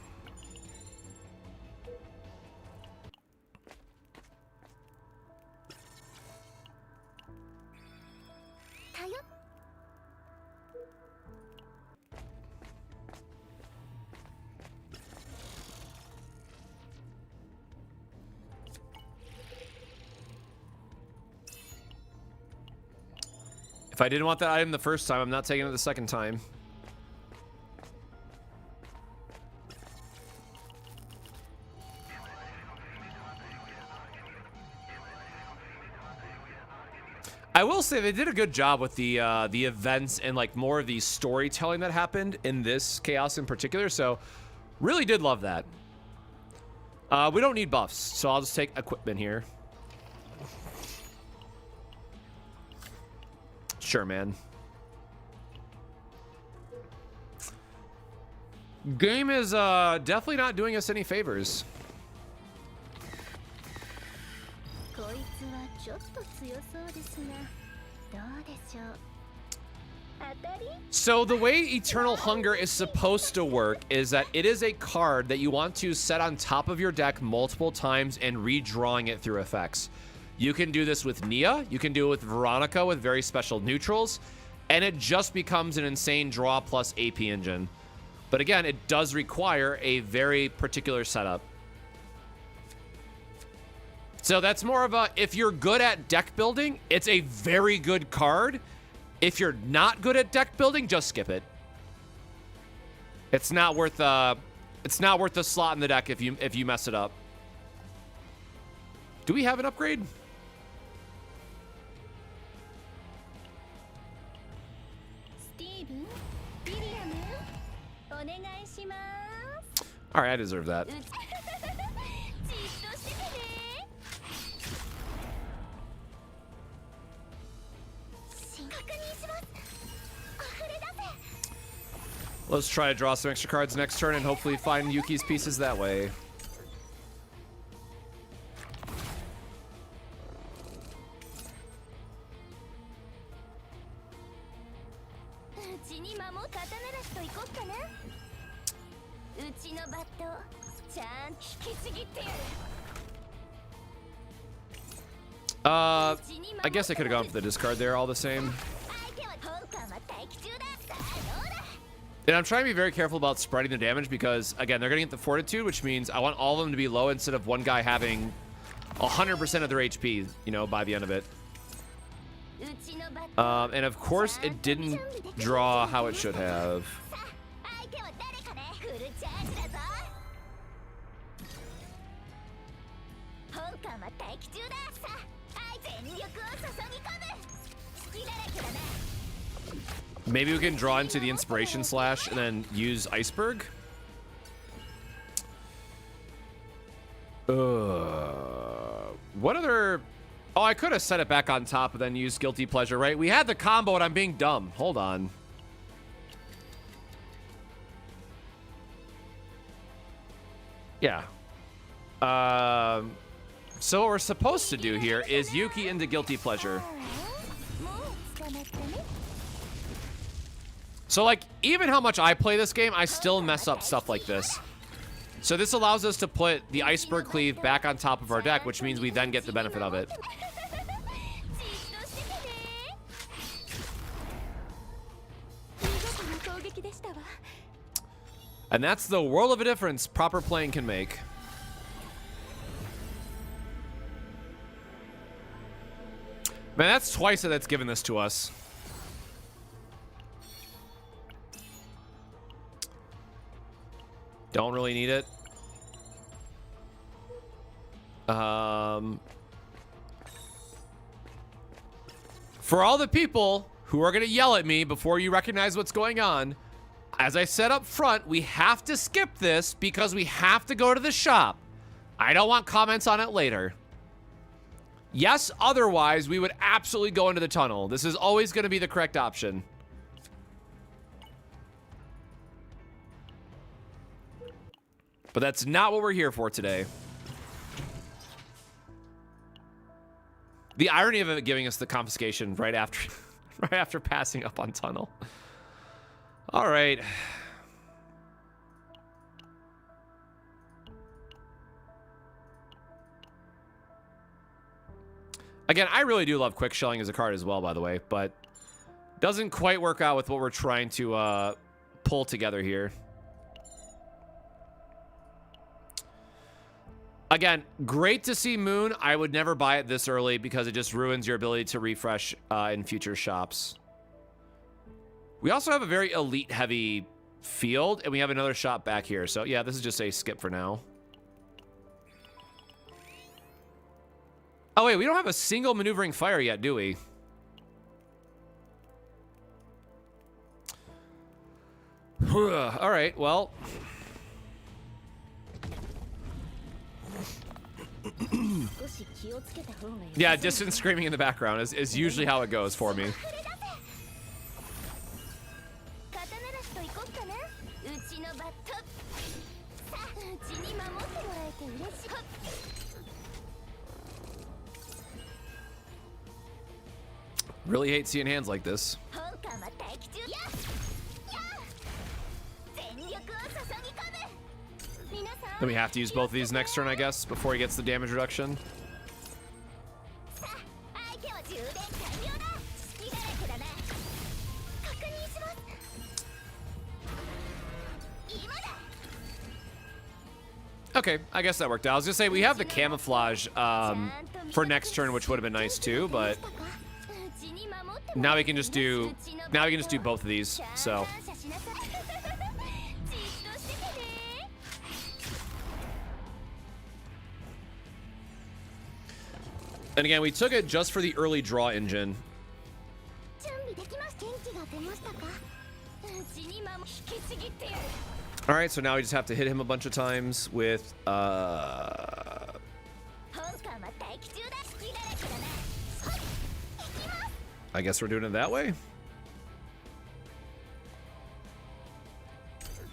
If I didn't want that item the first time, I'm not taking it the second time. I will say they did a good job with the events and like more of the storytelling that happened in this chaos in particular. So really did love that. We don't need buffs, so I'll just take equipment here. Sure, man. Game is definitely not doing us any favors. So the way Eternal Hunger is supposed to work is that it is a card that you want to set on top of your deck multiple times and redrawing it through effects. You can do this with Nia, you can do it with Veronica with very special neutrals, and it just becomes an insane draw plus AP engine. But again, it does require a very particular setup. So that's more of a, if you're good at deck building, it's a very good card. If you're not good at deck building, just skip it. It's not worth the slot in the deck if you mess it up. Do we have an upgrade? All right, I deserve that. Let's try to draw some extra cards next turn and hopefully find Yuki's pieces that way. I guess I could have gone for the discard there all the same. And I'm trying to be very careful about spreading the damage because, again, they're going to get the Fortitude, which means I want all of them to be low instead of one guy having 100% of their HP, you know, by the end of it. And of course, it didn't draw how it should have. Maybe we can draw into the Inspiration Slash and then use Iceberg. What other... Oh, I could have set it back on top and then used Guilty Pleasure, right? We had the combo and I'm being dumb. Hold on. Yeah. So what we're supposed to do here is Yuki into Guilty Pleasure. So, like, even how much I play this game, I still mess up stuff like this. So this allows us to put the Iceberg Cleave back on top of our deck, which means we then get the benefit of it. And that's the world of a difference proper playing can make. Man, that's twice that that's given this to us. Don't really need it. For all the people who are going to yell at me before you recognize what's going on, as I said up front, we have to skip this because we have to go to the shop. I don't want comments on it later. Yes, otherwise, we would absolutely go into the tunnel. This is always going to be the correct option. But that's not what we're here for today. The irony of it giving us the confiscation right after right after passing up on tunnel. All right. Again, I really do love quick shelling as a card as well, by the way, but doesn't quite work out with what we're trying to pull together here. Again, great to see Moon. I would never buy it this early because it just ruins your ability to refresh in future shops. We also have a very elite heavy field, and we have another shop back here. So yeah, this is just a skip for now. Oh wait, we don't have a single maneuvering fire yet, do we? All right, well. Yeah, distant screaming in the background is usually how it goes for me. Really hate seeing hands like this. Then we have to use both of these next turn, I guess, before he gets the damage reduction. Okay, I guess that worked out. I was gonna say we have the camouflage for next turn, which would have been nice too, but now we can just do both of these. So. And again, we took it just for the early draw engine. All right, so now we just have to hit him a bunch of times with I guess we're doing it that way.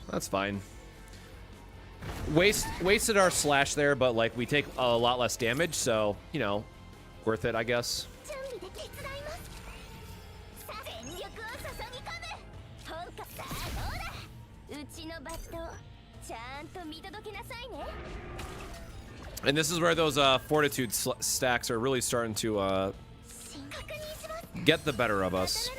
That's fine. Wasted our slash there, but like we take a lot less damage, so you know, worth it, I guess. And this is where those fortitude stacks are really starting to get the better of us.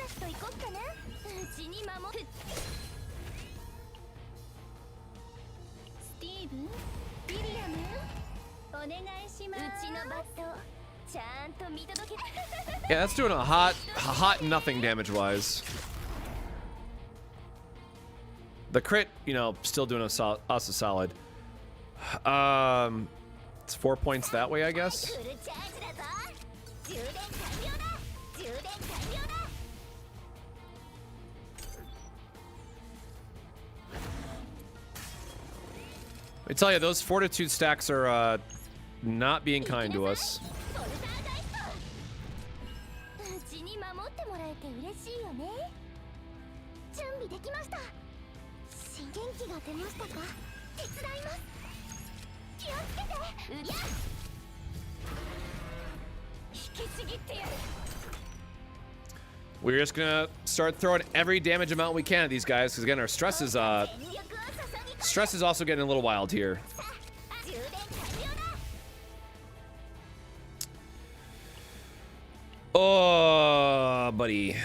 Yeah, that's doing a hot nothing damage-wise. The crit, you know, still doing us a solid. It's 4 points that way, I guess. I tell you, those fortitude stacks are not being kind to us. We're just gonna start throwing every damage amount we can at these guys, because again, our stress is also getting a little wild here. Oh, buddy.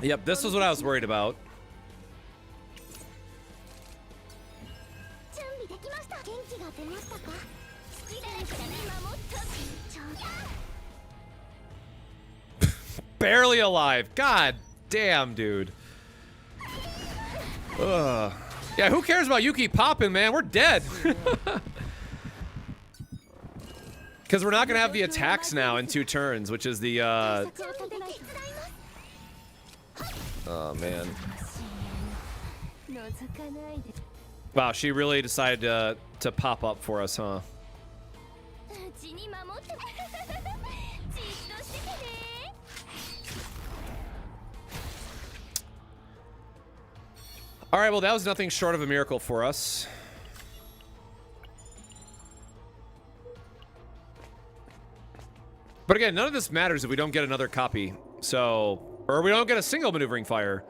Yep, this was what I was worried about. Barely alive. God damn, dude. Ugh. Yeah, who cares about Yuki popping, man? We're dead. Because we're not going to have the attacks now in 2 turns, which is the... Oh, man. Wow, she really decided to pop up for us, huh? All right, well, that was nothing short of a miracle for us. But again, none of this matters if we don't get another copy. So, or we don't get a single maneuvering fire.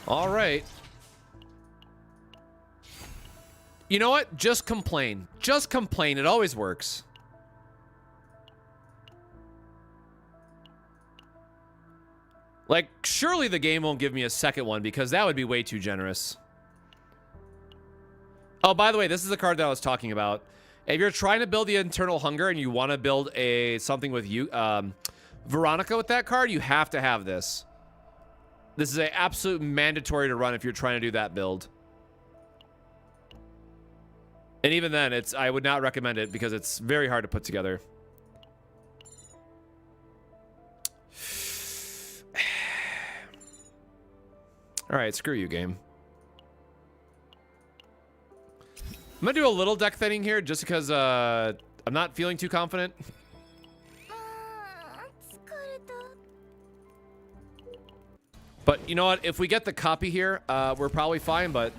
All right. You know what? Just complain. Just complain. It always works. Like, surely the game won't give me a second one because that would be way too generous. Oh, by the way, this is the card that I was talking about. If you're trying to build the Internal Hunger and you want to build something with you, Veronica with that card, you have to have this. This is an absolute mandatory to run if you're trying to do that build. And even then, I would not recommend it because it's very hard to put together. All right, screw you, game. I'm gonna do a little deck thinning here just because I'm not feeling too confident. But you know what? If we get the copy here, we're probably fine, but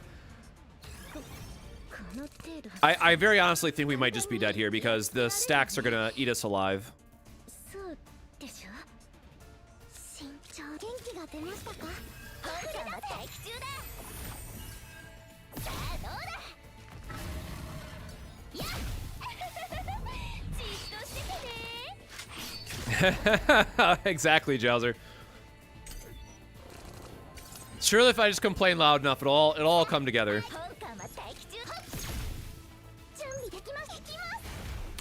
I very honestly think we might just be dead here because the stacks are gonna eat us alive. Exactly, Jowser. Surely if I just complain loud enough, it'll all come together.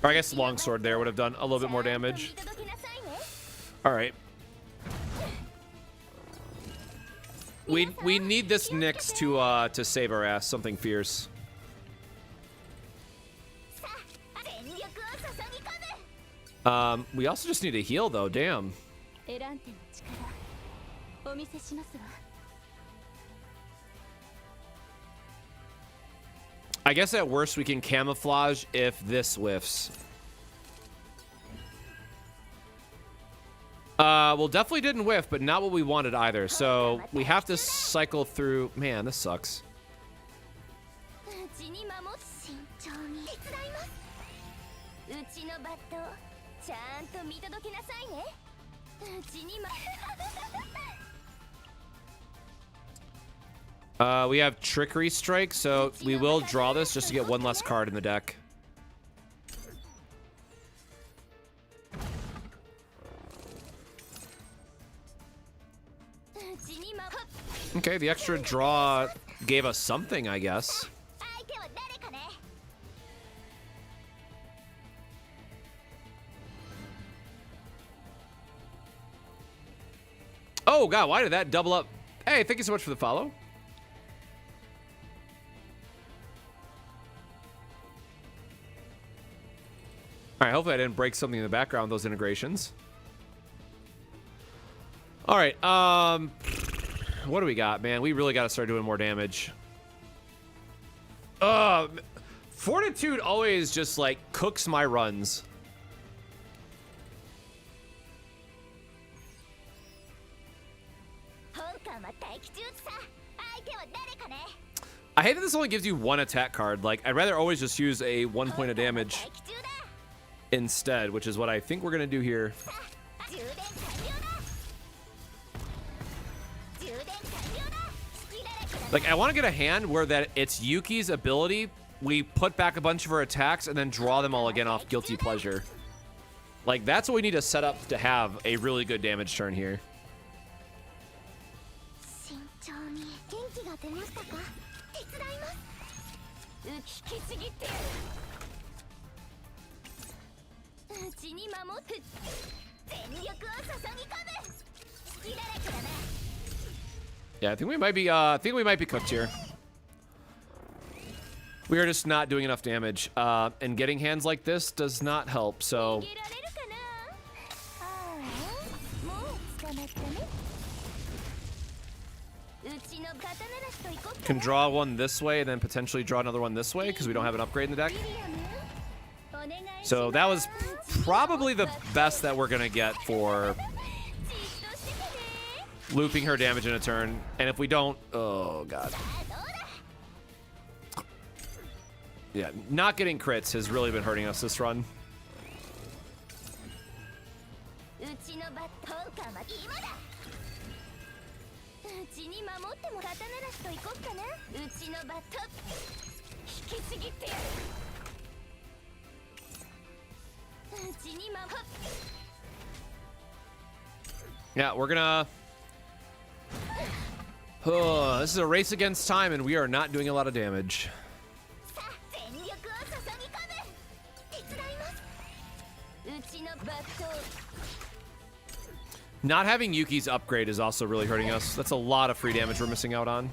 Or I guess longsword there would have done a little bit more damage. All right. We need this Nyx to save our ass. Something fierce. We also just need to heal though. Damn. I guess at worst we can camouflage if this whiffs. Well, definitely didn't whiff, but not what we wanted either. So we have to cycle through. Man, this sucks. We have Trickery Strike, so we will draw this just to get one less card in the deck. Okay, the extra draw gave us something, I guess. Oh, God, why did that double up? Hey, thank you so much for the follow. All right, hopefully I didn't break something in the background, those integrations. All right, what do we got, man? We really got to start doing more damage. Fortitude always just, like, cooks my runs. I hate that this only gives you one attack card. Like, I'd rather always just use a 1 point of damage instead, which is what I think we're gonna do here. Like, I want to get a hand where that it's Yuki's ability. We put back a bunch of her attacks and then draw them all again off Guilty Pleasure. Like, that's what we need to set up to have a really good damage turn here. Yeah, I think we might be cooked here. We are just not doing enough damage, and getting hands like this does not help. So can draw one this way and then potentially draw another one this way because we don't have an upgrade in the deck. So that was probably the best that we're gonna get for looping her damage in a turn. And if we don't, oh god. Yeah, not getting crits has really been hurting us this run. Yeah, we're gonna... Oh, this is a race against time, and we are not doing a lot of damage. Not having Yuki's upgrade is also really hurting us. That's a lot of free damage we're missing out on.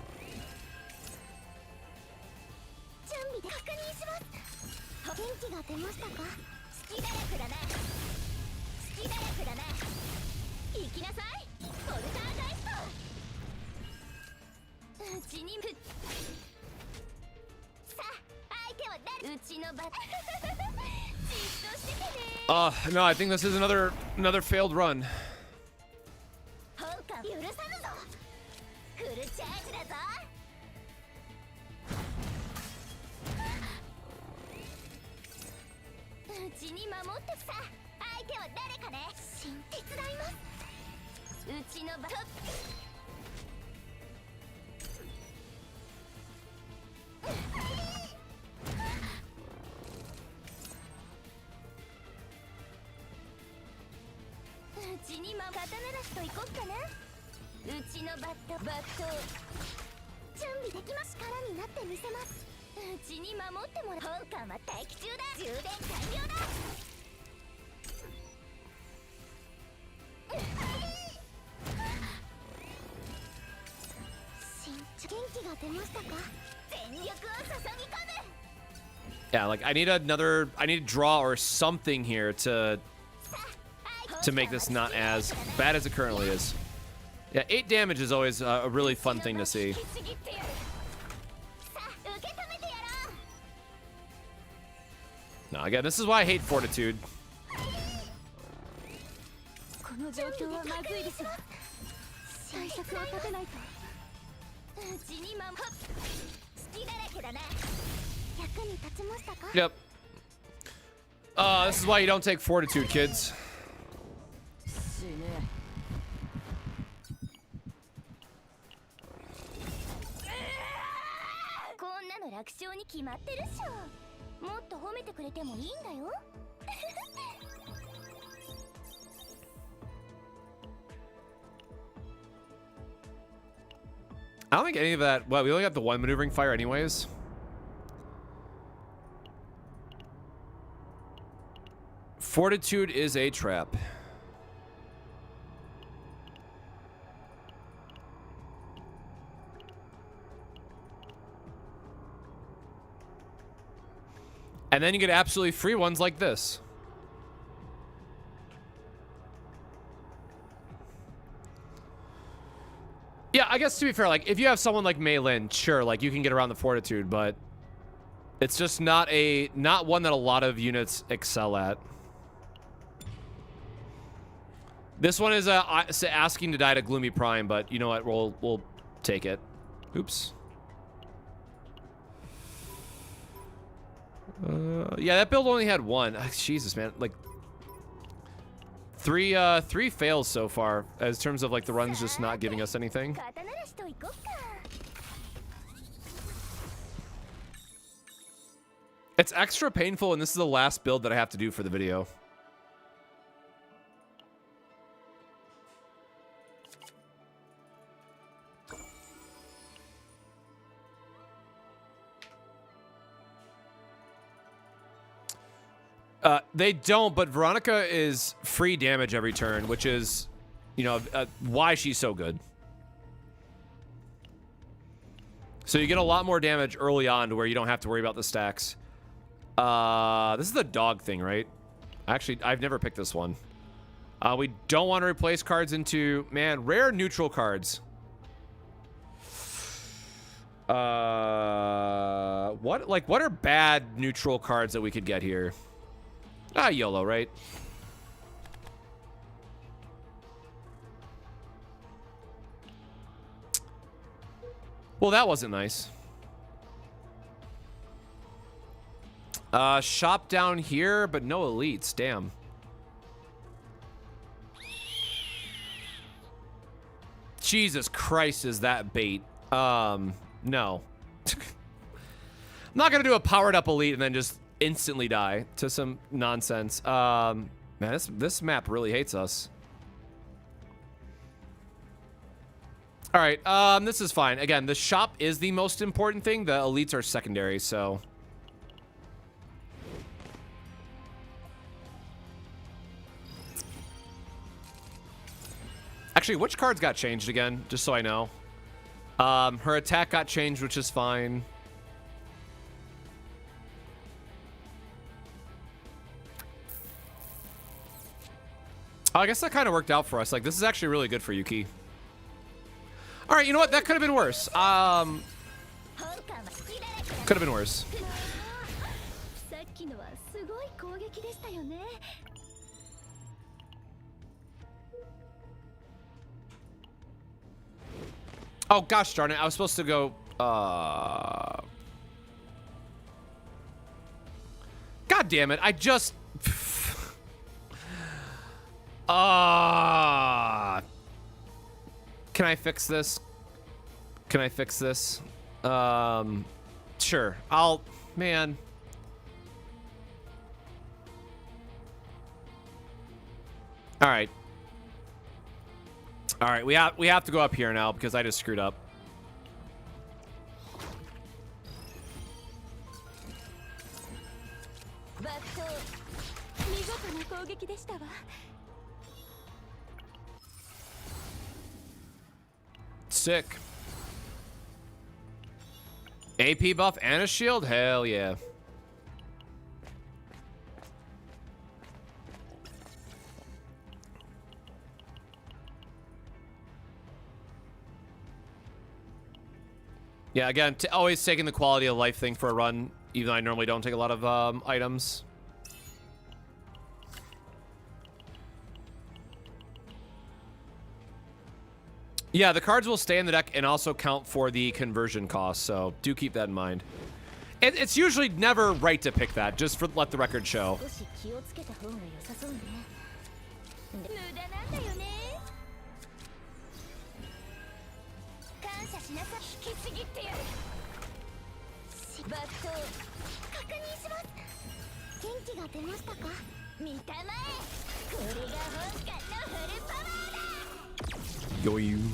No, I think this is another failed run. Yeah, like I need to draw or something here to make this not as bad as it currently is. Yeah, 8 damage is always a really fun thing to see. No, again, this is why I hate Fortitude. Yep. This is why you don't take Fortitude, kids. I don't think any of that. Well, we only got the one maneuvering fire anyways. Fortitude is a trap. And then you get absolutely free ones like this. Yeah, I guess to be fair, like if you have someone like Mei Lin, sure, like you can get around the Fortitude, but it's just not one that a lot of units excel at. This one is asking to die to Gloomy Prime, but you know what? We'll take it. Oops. Yeah, that build only had one. Jesus, man, like three fails so far as terms of like the runs just not giving us anything. It's extra painful, and this is the last build that I have to do for the video. They don't, but Veronica is free damage every turn, which is, you know, why she's so good. So you get a lot more damage early on to where you don't have to worry about the stacks. This is the dog thing, right? Actually, I've never picked this one. We don't want to replace cards into, man, rare neutral cards. What are bad neutral cards that we could get here? YOLO, right? Well, that wasn't nice. Shop down here, but no elites. Damn. Jesus Christ, is that bait? No. I'm not gonna do a powered up elite and then just instantly die to some nonsense. Man, this map really hates us. All right, this is fine. Again, the shop is the most important thing. The elites are secondary, so. Actually, which cards got changed again? Just so I know. Her attack got changed, which is fine. Oh, I guess that kind of worked out for us. Like, this is actually really good for Yuki. All right, you know what? That could have been worse. Could have been worse. Oh gosh darn it, I was supposed to go God damn it, I just Can I fix this? Can I fix this? Sure. Man. All right. All right, we have to go up here now because I just screwed up. Sick. AP buff and a shield? Hell yeah. Yeah, again, always taking the quality of life thing for a run, even though I normally don't take a lot of items. Yeah, the cards will stay in the deck and also count for the conversion cost, so do keep that in mind. It's usually never right to pick that, just for let the record show. Yoim.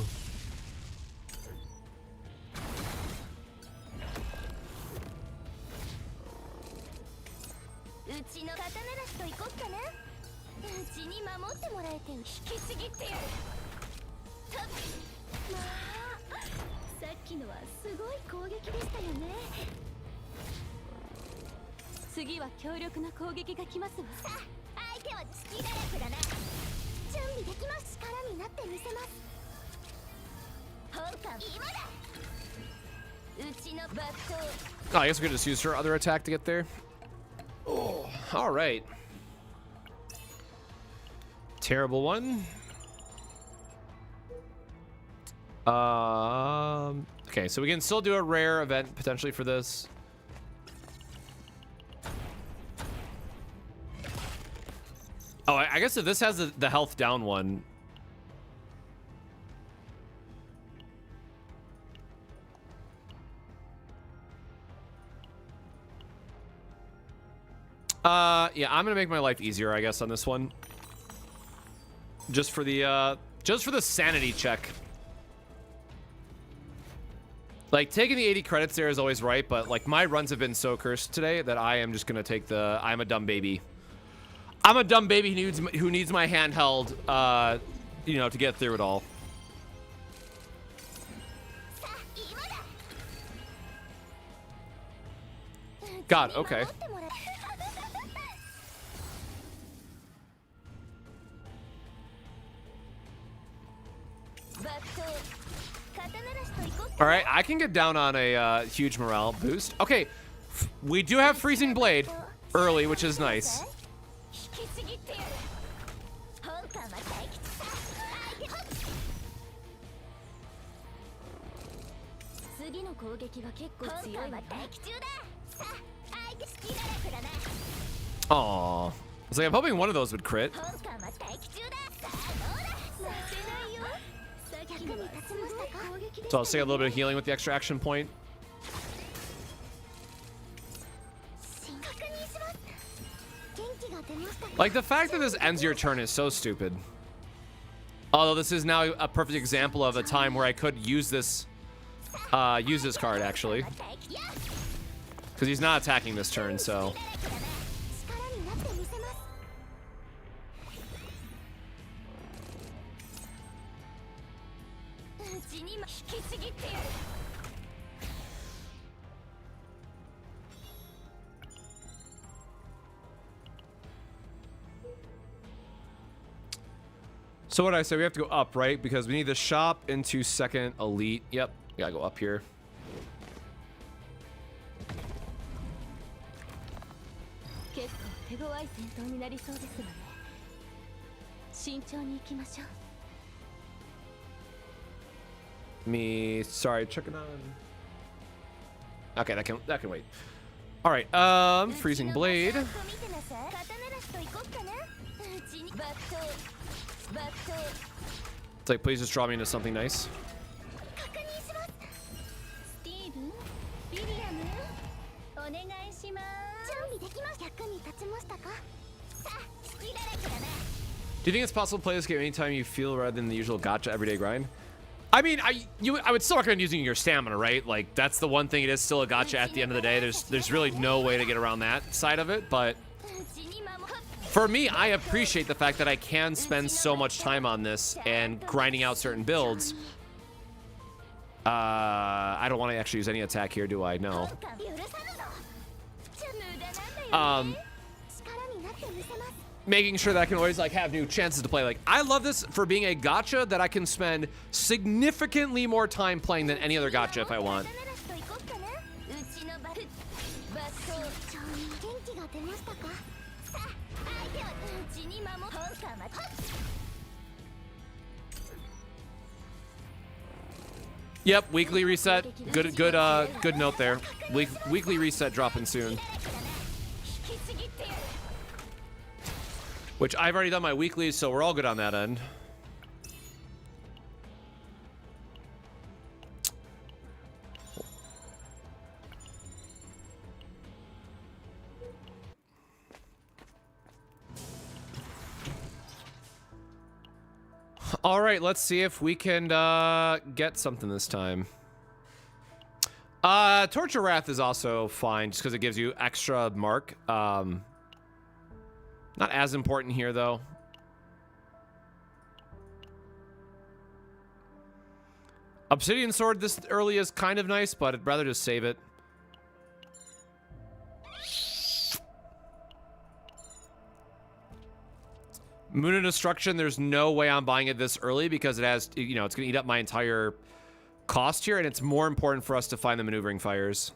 Oh, I guess we could just use her other attack to get there. Oh, all right. Terrible one. Okay, so we can still do a rare event potentially for this. Oh, I guess if this has the health down one. Yeah, I'm gonna make my life easier, I guess, on this one. Just for the sanity check. Like, taking the 80 credits there is always right, but like my runs have been so cursed today that I am just gonna take the I'm a dumb baby. I'm a dumb baby who needs my handheld, you know, to get through it all. God, okay. All right, I can get down on a huge morale boost. Okay, we do have Freezing Blade early, which is nice. Aww. It's like, I'm hoping one of those would crit. So I'll say a little bit of healing with the extra action point. Like, the fact that this ends your turn is so stupid. Although this is now a perfect example of a time where I could use this card, actually. Because he's not attacking this turn, so... So what did I say? We have to go up, right? Because we need the shop into second elite. Yep, we gotta go up here. 結構手強い戦闘になりそうですわね。慎重に行きましょう。 Me, sorry, checking on. Okay, that can wait. All right, freezing blade. It's like, please just draw me into something nice. Do you think it's possible to play this game anytime you feel rather than the usual gacha everyday grind? I mean, I would still recommend using your stamina, right? Like, that's the one thing. It is still a gacha at the end of the day. There's really no way to get around that side of it. But for me, I appreciate the fact that I can spend so much time on this and grinding out certain builds. I don't want to actually use any attack here, do I? No. Making sure that I can always like have new chances to play. Like, I love this for being a gacha that I can spend significantly more time playing than any other gacha if I want. Yep, weekly reset. Good note there. Weekly reset dropping soon. Which I've already done my weeklies, so we're all good on that end. All right, let's see if we can get something this time. Torture Wrath is also fine, just because it gives you extra mark. Not as important here, though. Obsidian Sword this early is kind of nice, but I'd rather just save it. Moon of Destruction, there's no way I'm buying it this early because it has, you know, it's going to eat up my entire cost here, and it's more important for us to find the Maneuvering Fires.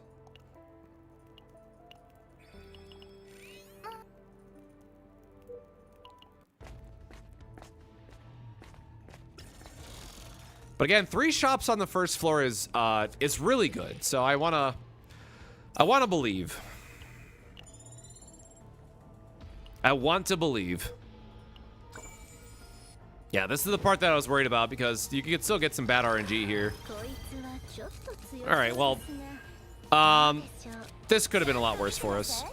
But again, 3 shops on the first floor is really good. So I wanna believe. I want to believe. Yeah, this is the part that I was worried about because you could still get some bad RNG here. All right, well, this could have been a lot worse for us.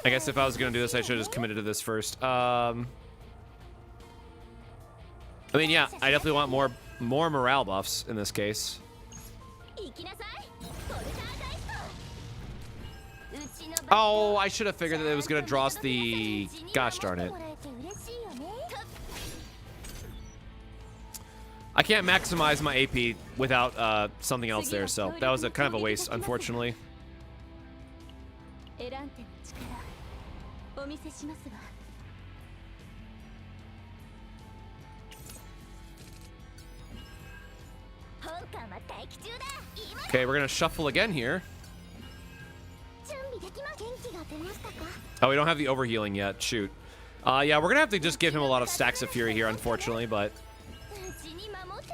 I guess if I was going to do this, I should have just committed to this first. I mean, yeah, I definitely want more morale buffs in this case. Oh, I should have figured that it was going to draw us the... Gosh darn it. I can't maximize my AP without something else there, so that was a kind of a waste, unfortunately. Okay, we're gonna shuffle again here. Oh, we don't have the overhealing yet. Shoot. Yeah, we're gonna have to just give him a lot of stacks of fury here, unfortunately, but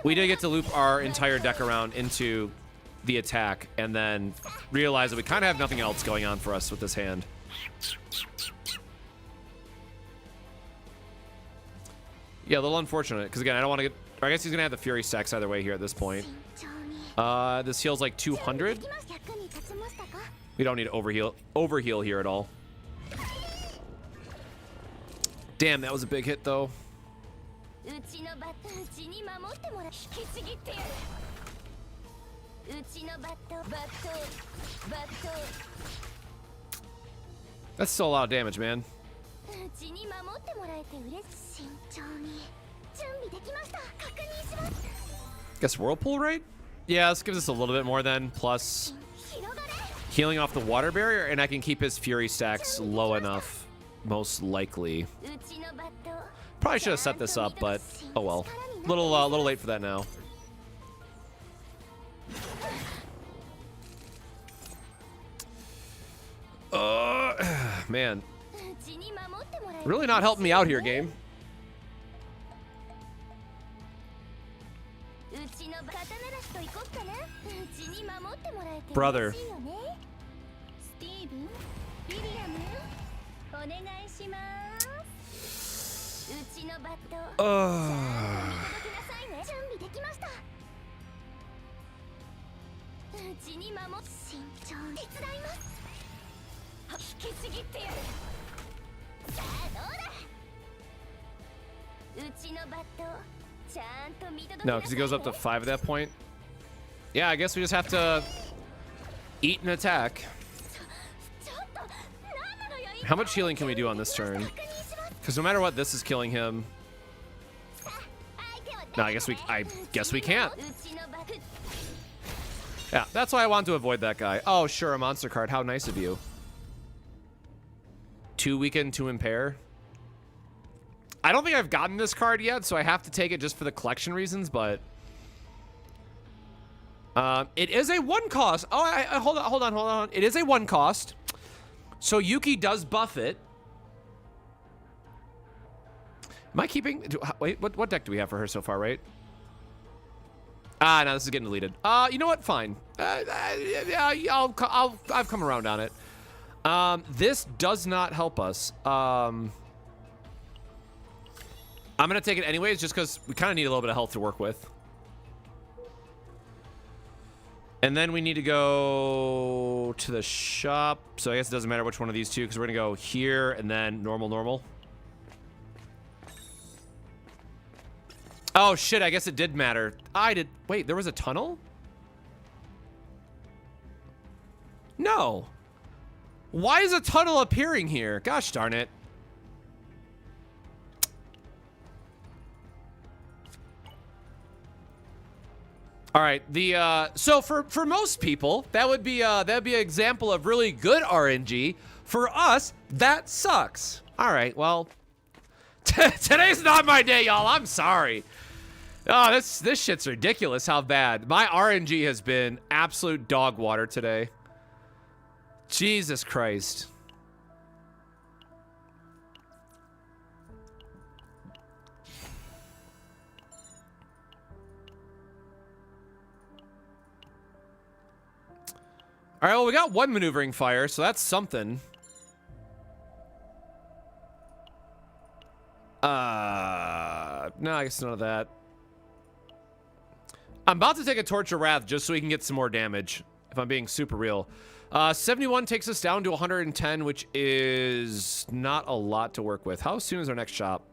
we did get to loop our entire deck around into the attack and then realize that we kind of have nothing else going on for us with this hand. Yeah, a little unfortunate because again, I don't want to get... I guess he's gonna have the fury stacks either way here at this point. This heals like 200. We don't need to overheal here at all. Damn, that was a big hit though. That's still a lot of damage, man. Guess Whirlpool, right? Yeah, this gives us a little bit more then, plus healing off the water barrier, and I can keep his fury stacks low enough, most likely. Probably should have set this up, but oh well. Little late for that now. Man. Really not helping me out here, game. Brother. No, because he goes up to 5 at that point. Yeah, I guess we just have to eat and attack. How much healing can we do on this turn? Because no matter what, this is killing him. No, I guess we can't. Yeah, that's why I want to avoid that guy. Oh, sure, a monster card. How nice of you. 2 weaken, 2 impair. I don't think I've gotten this card yet, so I have to take it just for the collection reasons, but it is a 1 cost. Oh, hold on. It is a 1 cost. So Yuki does buff it. Am I keeping? Wait, what deck do we have for her so far, right? Ah, no, this is getting deleted. You know what? Fine. Yeah, I've come around on it. This does not help us. I'm gonna take it anyways, just because we kind of need a little bit of health to work with. And then we need to go to the shop. So I guess it doesn't matter which one of these two, because we're gonna go here and then normal. Oh shit, I guess it did matter. Wait, there was a tunnel? No. Why is a tunnel appearing here? Gosh darn it. All right, so for most people, that'd be an example of really good RNG. For us, that sucks. All right, well, today's not my day, y'all. I'm sorry. Oh, this shit's ridiculous how bad. My RNG has been absolute dog water today. Jesus Christ. All right, well, we got 1 maneuvering fire, so that's something. No, I guess none of that. I'm about to take a Torch of Wrath just so we can get some more damage, if I'm being super real. 71 takes us down to 110, which is not a lot to work with. How soon is our next shop?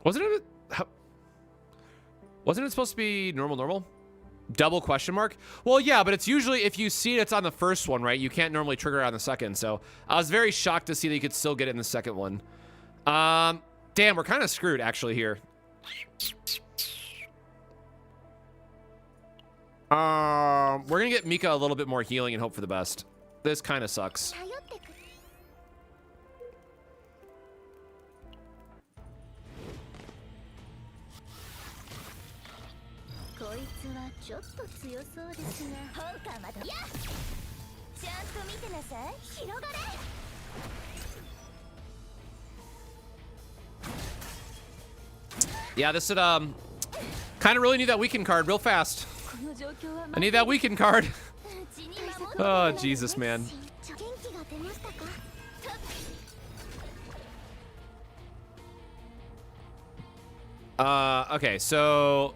Wasn't it supposed to be normal? Double question mark? Well, yeah, but it's usually, if you see it's on the first one, right? You can't normally trigger it on the second. So I was very shocked to see that you could still get it in the second one. Damn, we're kind of screwed actually here. We're gonna get Mika a little bit more healing and hope for the best. This kind of sucks. Yeah, this would kind of really need that weaken card real fast. I need that weaken card. Oh, Jesus, man. Okay, so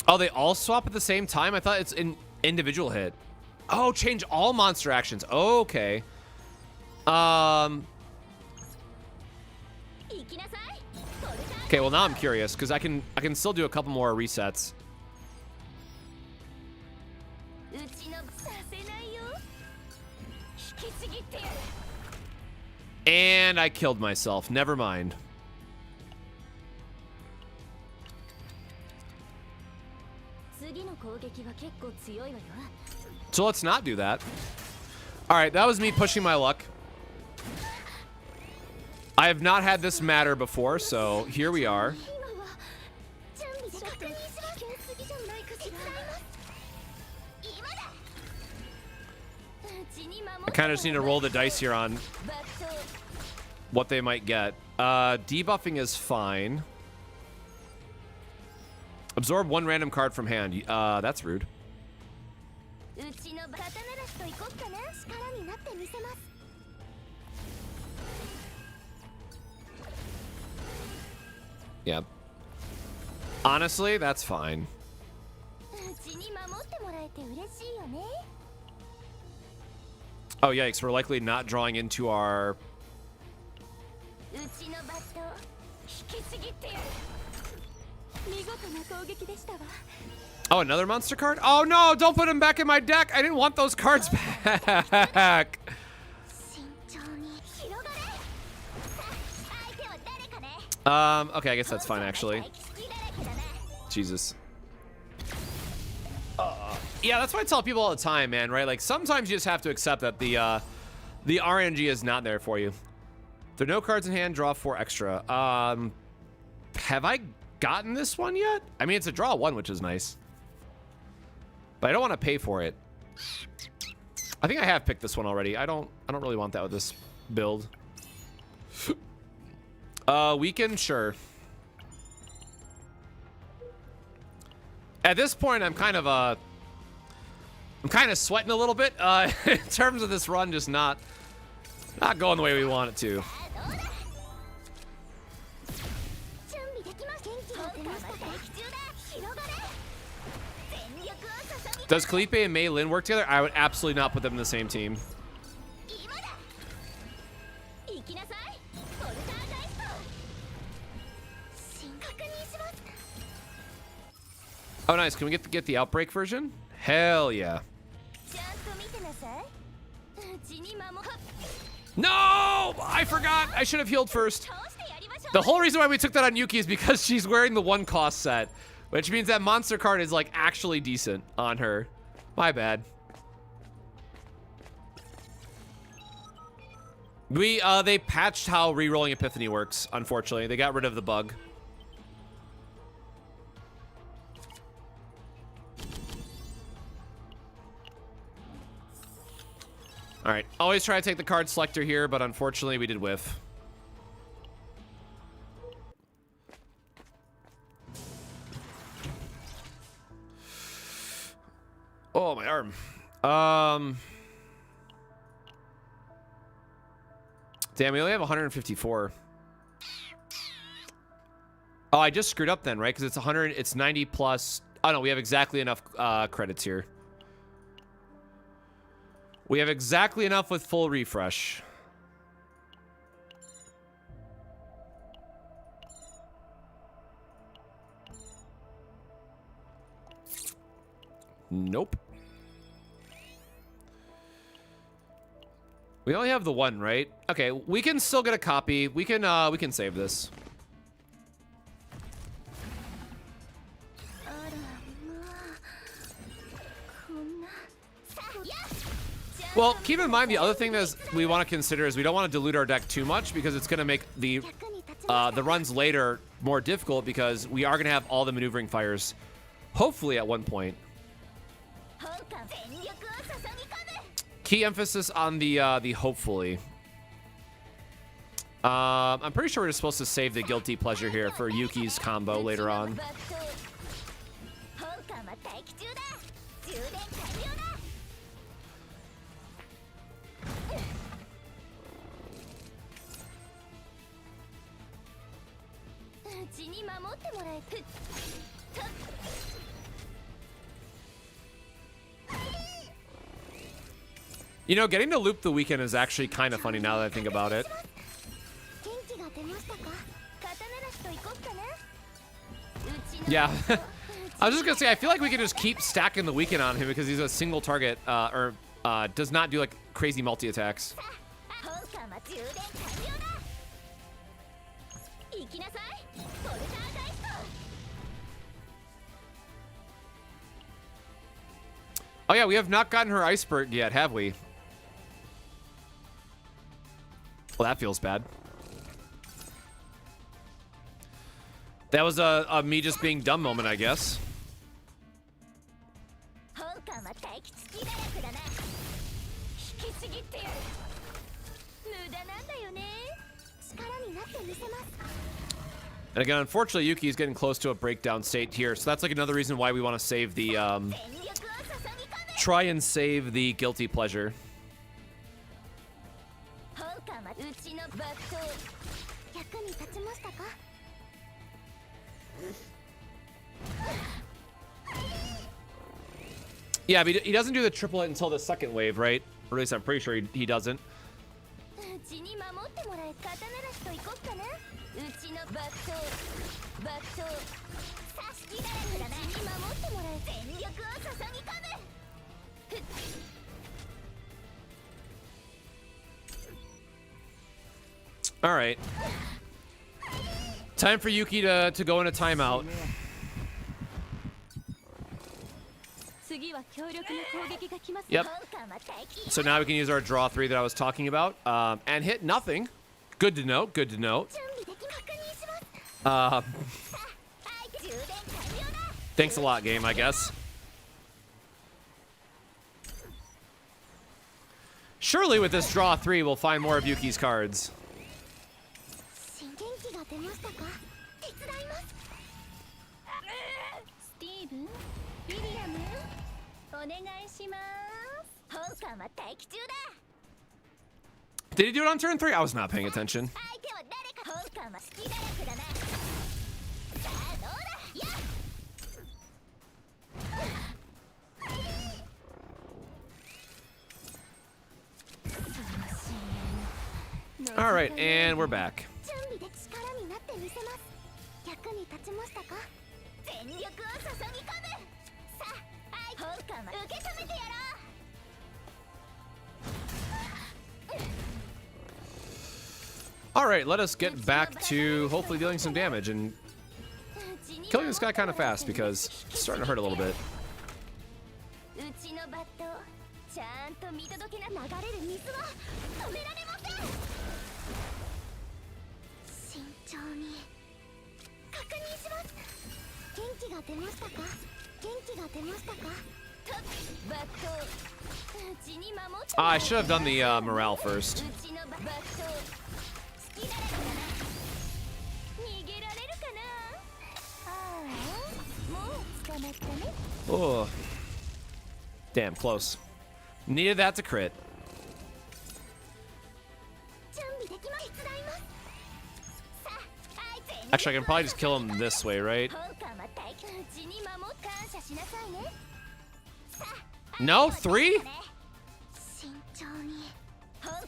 oh, they all swap at the same time? I thought it's an individual hit. Oh, change all monster actions. Okay. Okay, well now I'm curious because I can still do a couple more resets. And I killed myself. Never mind. So let's not do that. All right, that was me pushing my luck. I have not had this matter before, so here we are. I kind of just need to roll the dice here on what they might get. Debuffing is fine. Absorb one random card from hand. That's rude. Yeah. Honestly, that's fine. Oh, yikes. We're likely not drawing into our... Oh, another monster card? Oh, no. Don't put him back in my deck. I didn't want those cards back. Okay, I guess that's fine, actually. Jesus. Yeah, that's what I tell people all the time, man, right? Like, sometimes you just have to accept that the RNG is not there for you. If there are no cards in hand, draw 4 extra. Have I gotten this one yet? I mean, it's a draw 1, which is nice. But I don't want to pay for it. I think I have picked this one already. I don't really want that with this build. Weekend, sure. At this point, I'm kind of sweating a little bit in terms of this run, just not going the way we want it to. Does Felipe and Mei Lin work together? I would absolutely not put them in the same team. Oh, nice. Can we get the Outbreak version? Hell yeah. No! I forgot. I should have healed first. The whole reason why we took that on Yuki is because she's wearing the 1-cost set, which means that monster card is, like, actually decent on her. My bad. They patched how re-rolling Epiphany works, unfortunately. They got rid of the bug. All right, always try to take the card selector here, but unfortunately we did whiff. Oh, my arm. Damn, we only have 154. Oh, I just screwed up then, right? Because it's 100, it's 90 plus. Oh no, we have exactly enough credits here. We have exactly enough with full refresh. Nope. We only have the 1, right? Okay, we can still get a copy. We can save this. Well, keep in mind the other thing that we want to consider is we don't want to dilute our deck too much because it's going to make the runs later more difficult because we are going to have all the maneuvering fires, hopefully at one point. Key emphasis on the hopefully. I'm pretty sure we're just supposed to save the guilty pleasure here for Yuki's combo later on. You know, getting to loop the weekend is actually kind of funny now that I think about it. Yeah. I was just gonna say, I feel like we can just keep stacking the weekend on him because he's a single target, or does not do like crazy multi-attacks. Oh yeah, we have not gotten her iceberg yet, have we? Well, that feels bad. That was a me just being dumb moment, I guess. And again, unfortunately, Yuki is getting close to a breakdown state here, so that's like another reason why we want to save the try and save the guilty pleasure. Yeah, but he doesn't do the triple hit until the second wave, right? Or at least I'm pretty sure he doesn't. All right. Time for Yuki to go in a timeout. Yep. So now we can use our draw 3 that I was talking about and hit nothing. Good to know. Good to know. Thanks a lot, game, I guess. Surely with this draw 3, we'll find more of Yuki's cards. Did he do it on turn 3? I was not paying attention. All right, and we're back. All right, let us get back to hopefully dealing some damage and killing this guy kind of fast because it's starting to hurt a little bit. I should have done the morale first. Oh, damn, close. Needed that to crit. Actually, I can probably just kill him this way, right? No? 3?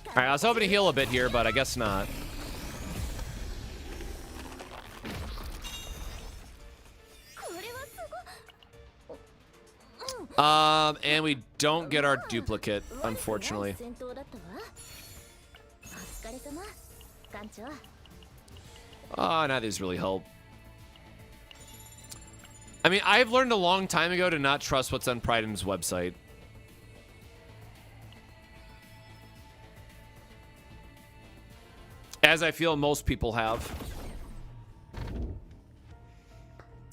Alright, I was hoping to heal a bit here, but I guess not. And we don't get our duplicate, unfortunately. Oh, now these really help. I mean, I've learned a long time ago to not trust what's on Pridem's website. As I feel most people have.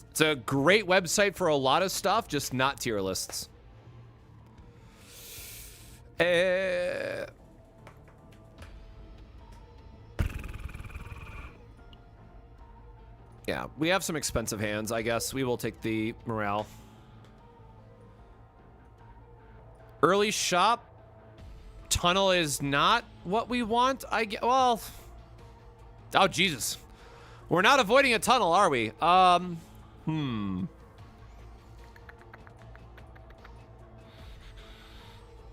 It's a great website for a lot of stuff, just not tier lists. Yeah, we have some expensive hands, I guess. We will take the morale. Early shop. Tunnel is not what we want. Well. Oh, Jesus. We're not avoiding a tunnel, are we?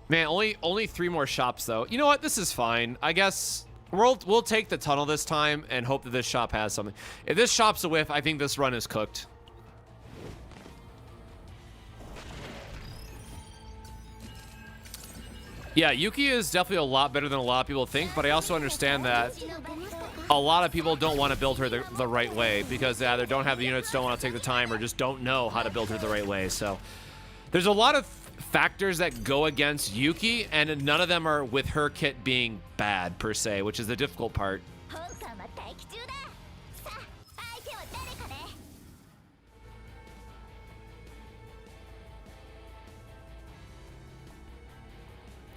Man, only 3 more shops, though. You know what? This is fine. I guess we'll take the tunnel this time and hope that this shop has something. If this shop's a whiff, I think this run is cooked. Yeah, Yuki is definitely a lot better than a lot of people think, but I also understand that a lot of people don't want to build her the right way because they either don't have the units, don't want to take the time, or just don't know how to build her the right way. So There's a lot of factors that go against Yuki, and none of them are with her kit being bad per se, which is the difficult part.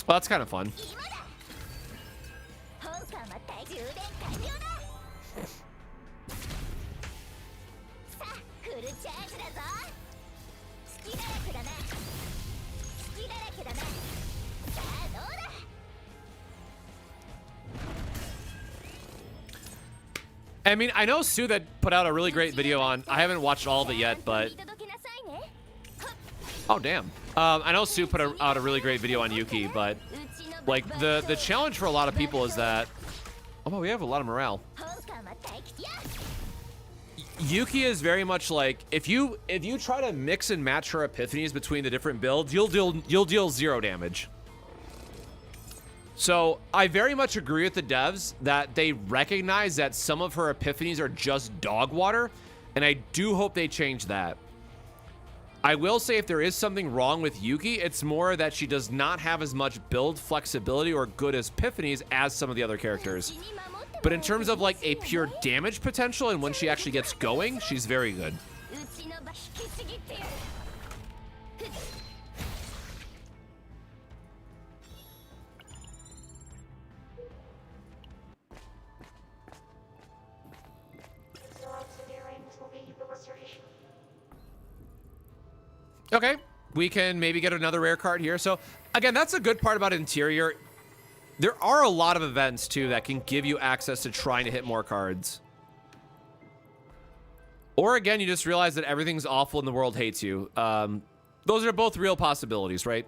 Well, that's kind of fun. I mean, I know Sue that put out a really great video on. I haven't watched all of it yet, but oh damn. I know Sue put out a really great video on Yuki, but like the challenge for a lot of people is that oh, we have a lot of morale. Yuki is very much like if you try to mix and match her epiphanies between the different builds, you'll deal 0 damage. So I very much agree with the devs that they recognize that some of her epiphanies are just dog water, and I do hope they change that. I will say if there is something wrong with Yuki, it's more that she does not have as much build flexibility or good epiphanies as some of the other characters. But in terms of like a pure damage potential and when she actually gets going, she's very good. Okay, we can maybe get another rare card here. So again, that's a good part about Interior. There are a lot of events too that can give you access to trying to hit more cards. Or again, you just realize that everything's awful and the world hates you. Those are both real possibilities, right?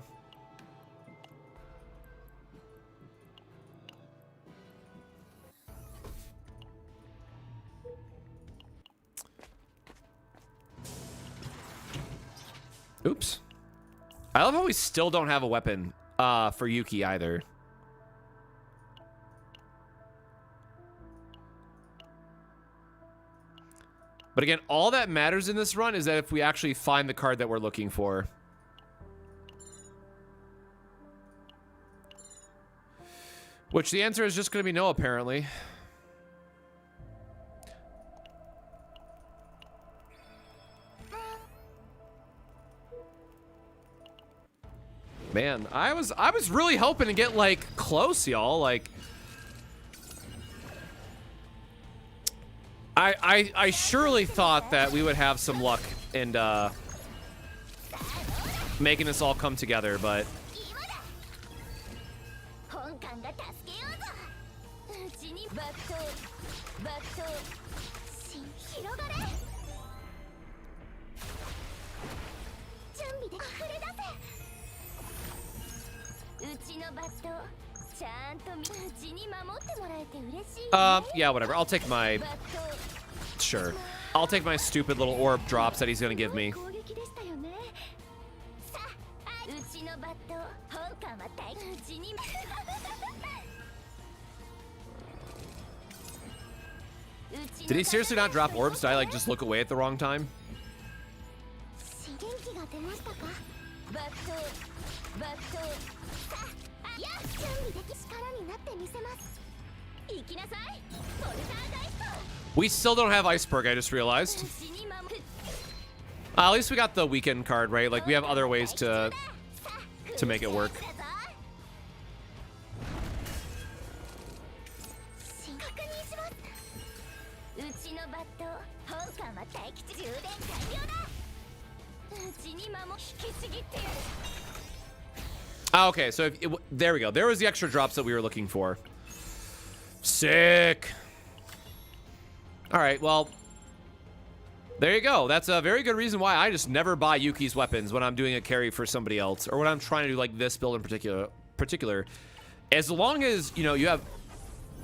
Oops. I love how we still don't have a weapon for Yuki either. But again, all that matters in this run is that if we actually find the card that we're looking for. Which the answer is just going to be no, apparently. Man, I was really hoping to get like close, y'all. Like I surely thought that we would have some luck in making this all come together, but yeah, whatever. I'll take my sure. I'll take my stupid little orb drops that he's gonna give me. Did he seriously not drop orbs? Did I like just look away at the wrong time? We still don't have Iceberg, I just realized. At least we got the weekend card, right? Like, we have other ways to make it work. Okay, so there we go. There was the extra drops that we were looking for. Sick. All right, well, there you go. That's a very good reason why I just never buy Yuki's weapons when I'm doing a carry for somebody else, or when I'm trying to do like this build in particular. As long as, you know, you have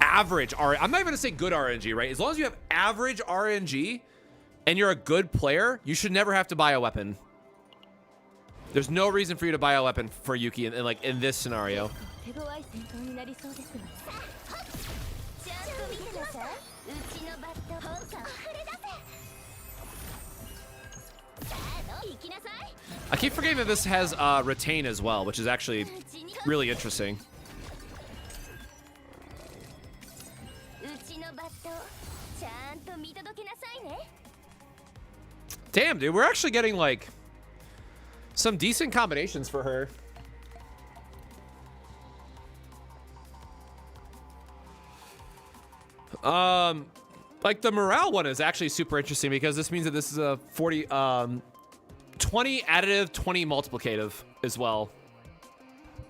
average I'm not even gonna say good RNG, right? As long as you have average RNG and you're a good player, you should never have to buy a weapon. There's no reason for you to buy a weapon for Yuki in like in this scenario. I keep forgetting that this has retain as well, which is actually really interesting. Damn, dude, we're actually getting like some decent combinations for her. Like the morale one is actually super interesting because this means that this is a 20 additive, 20 multiplicative as well.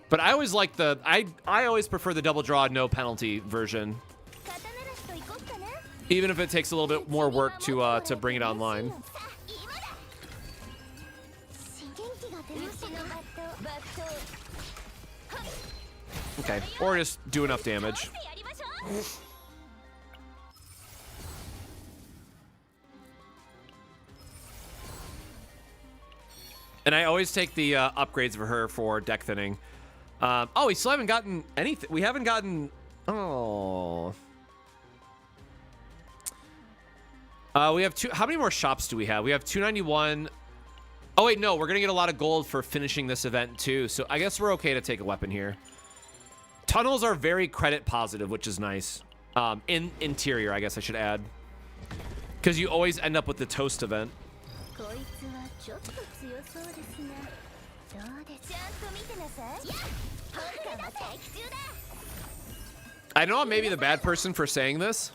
But I always like the I always prefer the double draw no penalty version, even if it takes a little bit more work to bring it online. Okay, or just do enough damage. And I always take the upgrades for her for deck thinning. Oh, we still haven't gotten anything. We haven't gotten... Oh. We have two... How many more shops do we have? We have 291. Oh, wait, no. We're going to get a lot of gold for finishing this event, too. So I guess we're okay to take a weapon here. Tunnels are very credit positive, which is nice. In interior, I guess I should add. Because you always end up with the toast event. I know I'm maybe the bad person for saying this,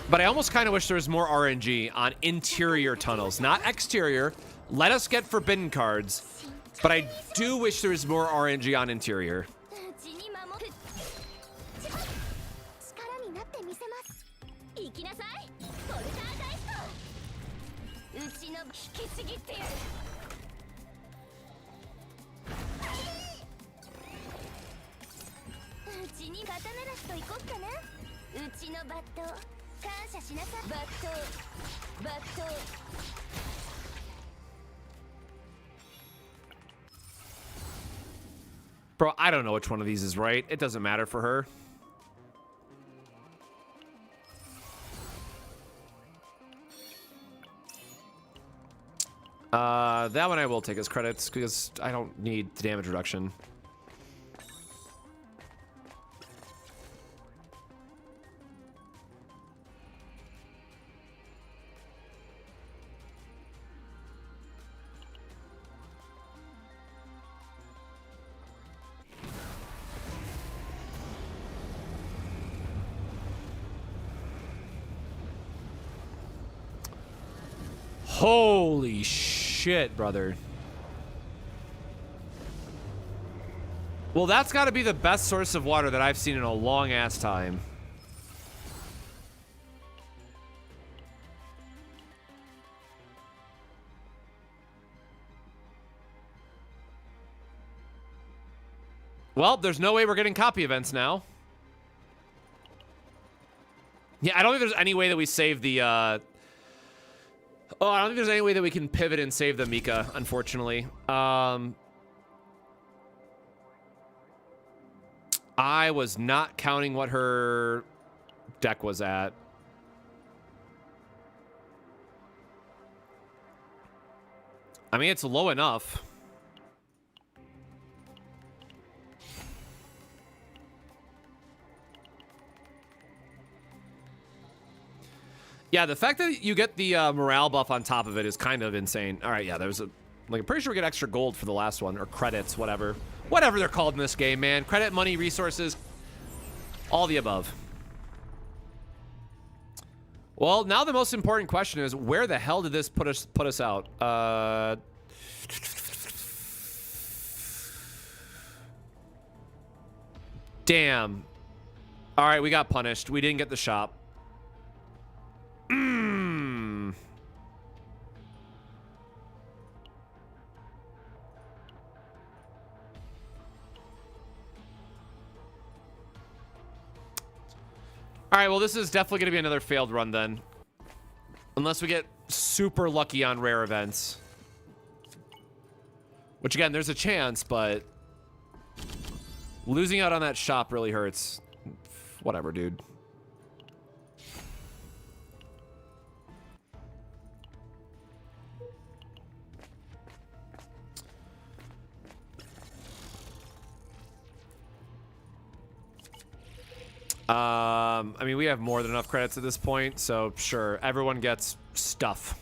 but I almost kind of wish there was more RNG on interior tunnels, not exterior. Let us get forbidden cards, but I do wish there was more RNG on interior. Bro, I don't know which one of these is right. It doesn't matter for her. That one I will take as credits because I don't need the damage reduction. Holy shit, brother. Well, that's got to be the best source of water that I've seen in a long ass time. Well, there's no way we're getting copy events now. Yeah, I don't think there's any way that we save the, Oh, I don't think there's any way that we can pivot and save the Mika, unfortunately. I was not counting what her deck was at. I mean, it's low enough. Yeah, the fact that you get the morale buff on top of it is kind of insane. All right, yeah, there's a... Like, I'm pretty sure we get extra gold for the last one, or credits, whatever. Whatever they're called in this game, man. Credit, money, resources, all the above. Well, now the most important question is, where the hell did this put us out? Damn. All right, we got punished. We didn't get the shop. All right, well, this is definitely going to be another failed run then. Unless we get super lucky on rare events. Which, again, there's a chance, but... losing out on that shop really hurts. Whatever, dude. I mean, we have more than enough credits at this point, so sure, everyone gets stuff.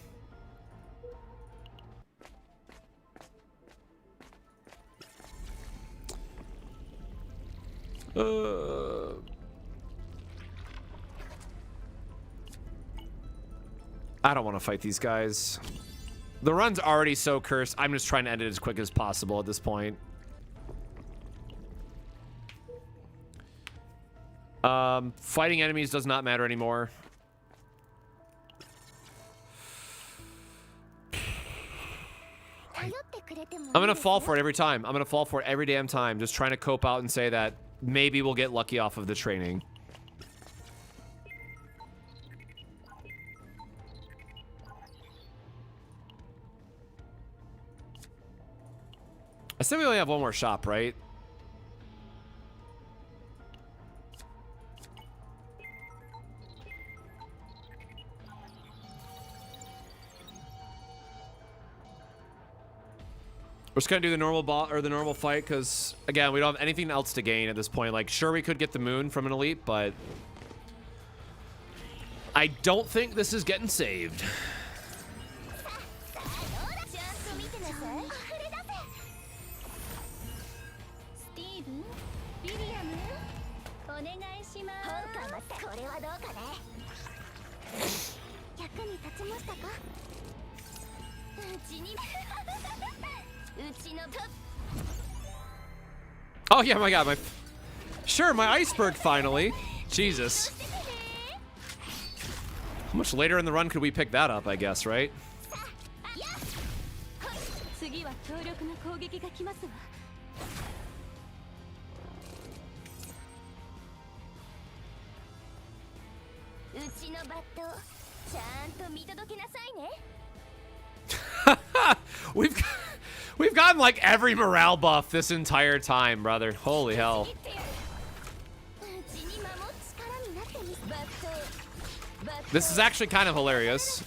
I don't want to fight these guys. The run's already so cursed. I'm just trying to end it as quick as possible at this point. Fighting enemies does not matter anymore. I'm gonna fall for it every time. I'm gonna fall for it every damn time. Just trying to cope out and say that maybe we'll get lucky off of the training. I said we only have one more shop, right? We're just gonna do the normal ball or the normal fight because again, we don't have anything else to gain at this point. Like, sure, we could get the moon from an elite, but I don't think this is getting saved. Oh yeah, my god, my iceberg finally. Jesus. How much later in the run could we pick that up, I guess, right? We've gotten like every morale buff this entire time, brother. Holy hell. This is actually kind of hilarious.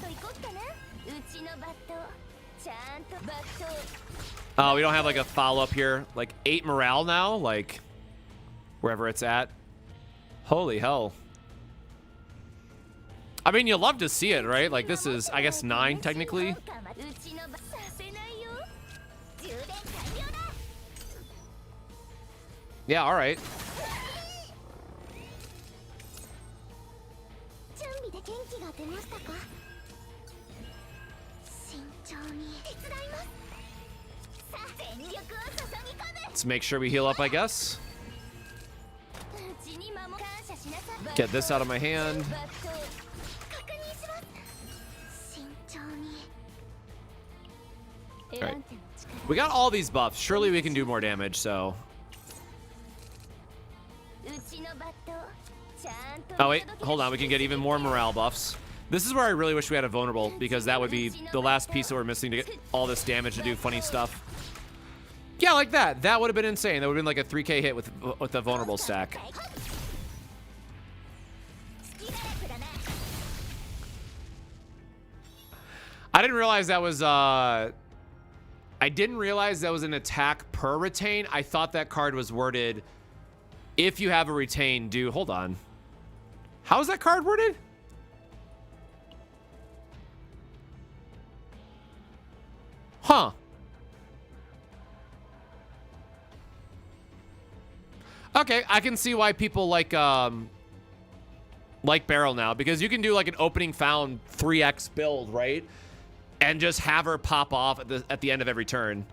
Oh, we don't have like a follow-up here. Like 8 morale now, like wherever it's at. Holy hell. I mean, you love to see it, right? Like this is, I guess, 9 technically. Yeah, all right. Let's make sure we heal up, I guess. Get this out of my hand. All right. We got all these buffs. Surely we can do more damage, so. Oh, wait. Hold on. We can get even more morale buffs. This is where I really wish we had a vulnerable, because that would be the last piece that we're missing to get all this damage to do funny stuff. Yeah, like that. That would have been insane. That would have been like a 3k hit with the vulnerable stack. I didn't realize that was I didn't realize that was an attack per retain. I thought that card was worded, if you have a retain, do... Hold on. How is that card worded? Huh. Okay, I can see why people like Barrel now, because you can do like an opening found 3x build, right? And just have her pop off at the end of every turn.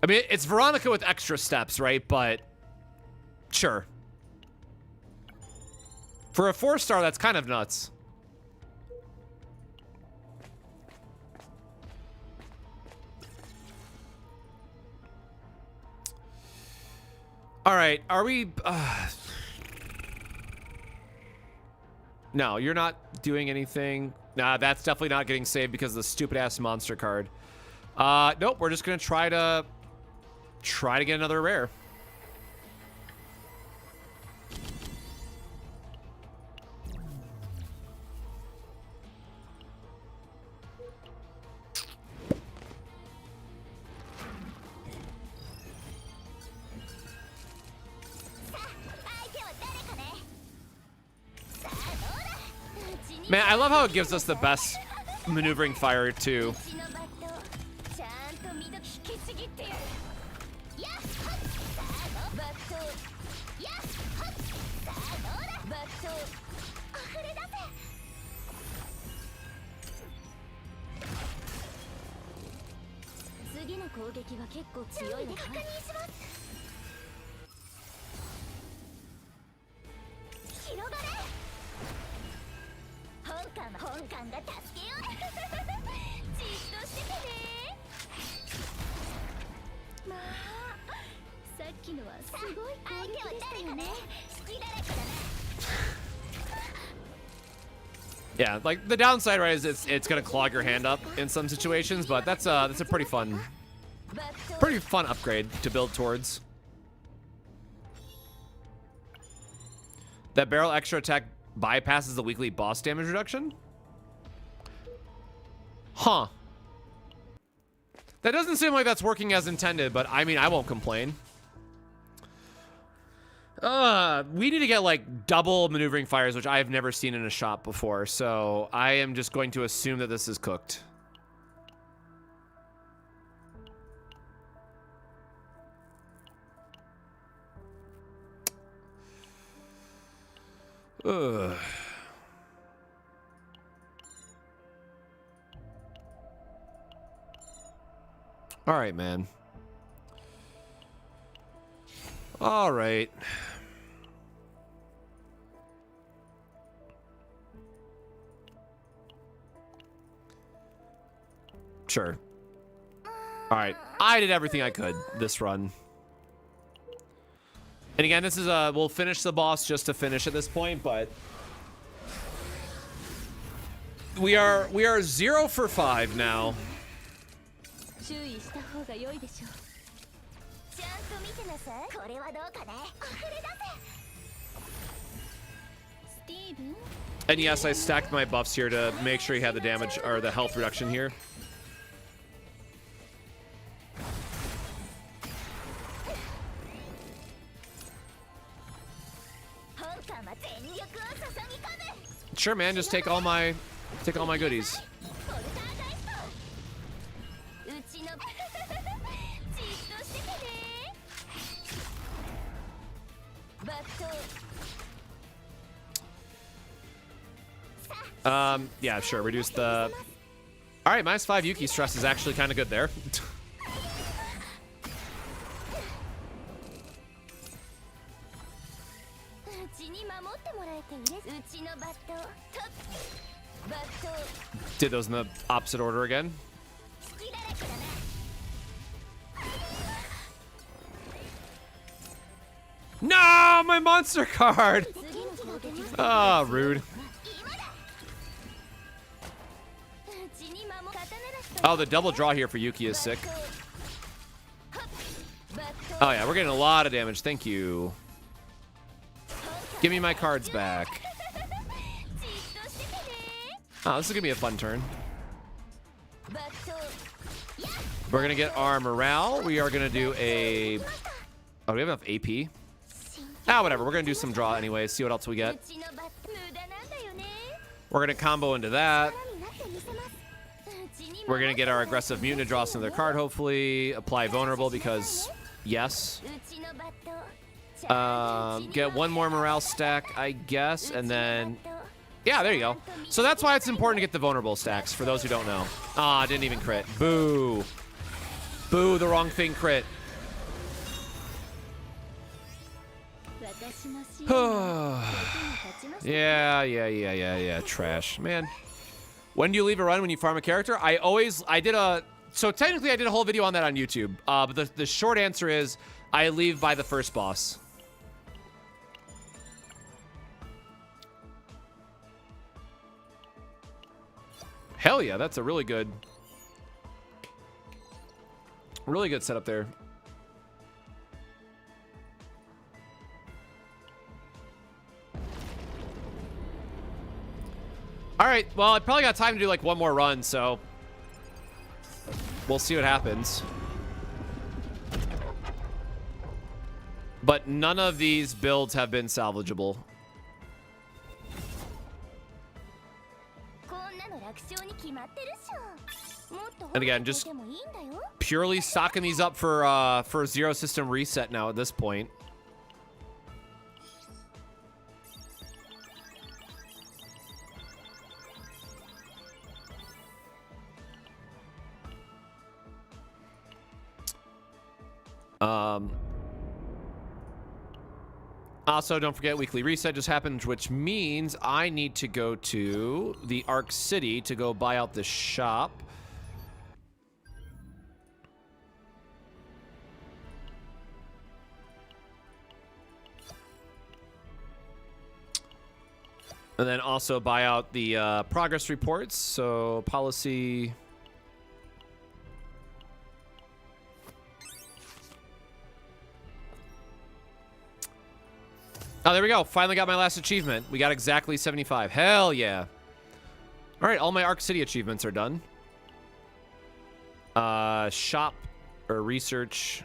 I mean, it's Veronica with extra steps, right? But sure. For a 4-star, that's kind of nuts. All right, are we... No, you're not doing anything. Nah, that's definitely not getting saved because of the stupid-ass monster card. Nope, we're just gonna try to get another rare. Man, I love how it gives us the best maneuvering fire too. Yeah, like the downside, right, is it's gonna clog your hand up in some situations, but that's a pretty fun upgrade to build towards. That barrel extra attack bypasses the weekly boss damage reduction? Huh. That doesn't seem like that's working as intended, but I mean, I won't complain. We need to get like double maneuvering fires, which I have never seen in a shop before, so I am just going to assume that this is cooked. Ugh. All right, man. All right. Sure. All right. I did everything I could this run. And again, this is we'll finish the boss just to finish at this point, but we are 0 for 5 now. And yes, I stacked my buffs here to make sure he had the damage or the health reduction here. Sure, man, just take all my goodies. Yeah, sure, reduce the... All right, -5 Yuki stress is actually kind of good there. Did those in the opposite order again. No, my monster card. Ah, oh, rude. Oh, the double draw here for Yuki is sick. Oh yeah, we're getting a lot of damage. Thank you. Give me my cards back. Oh, this is gonna be a fun turn. We're gonna get our morale. We are gonna do a... Oh, do we have enough AP? Ah, whatever. We're gonna do some draw anyway. See what else we get. We're gonna combo into that. We're gonna get our aggressive mutant to draw some of their card, hopefully. Apply vulnerable because yes. Get one more morale stack, I guess, and then... Yeah, there you go. So that's why it's important to get the vulnerable stacks, for those who don't know. Ah, didn't even crit. Boo. Boo, the wrong thing crit. Yeah. Trash. Man. When do you leave a run when you farm a character? So technically I did a whole video on that on YouTube. But the short answer is I leave by the first boss. Hell yeah, that's a really good setup there. All right, well, I probably got time to do like one more run, so we'll see what happens. But none of these builds have been salvageable. And again, just purely stocking these up for Zero System reset now at this point. Also, don't forget weekly reset just happened, which means I need to go to the Arc City to go buy out the shop. And then also buy out the progress reports. So policy. Oh, there we go. Finally got my last achievement. We got exactly 75. Hell yeah. All right, all my Arc City achievements are done. Shop or research.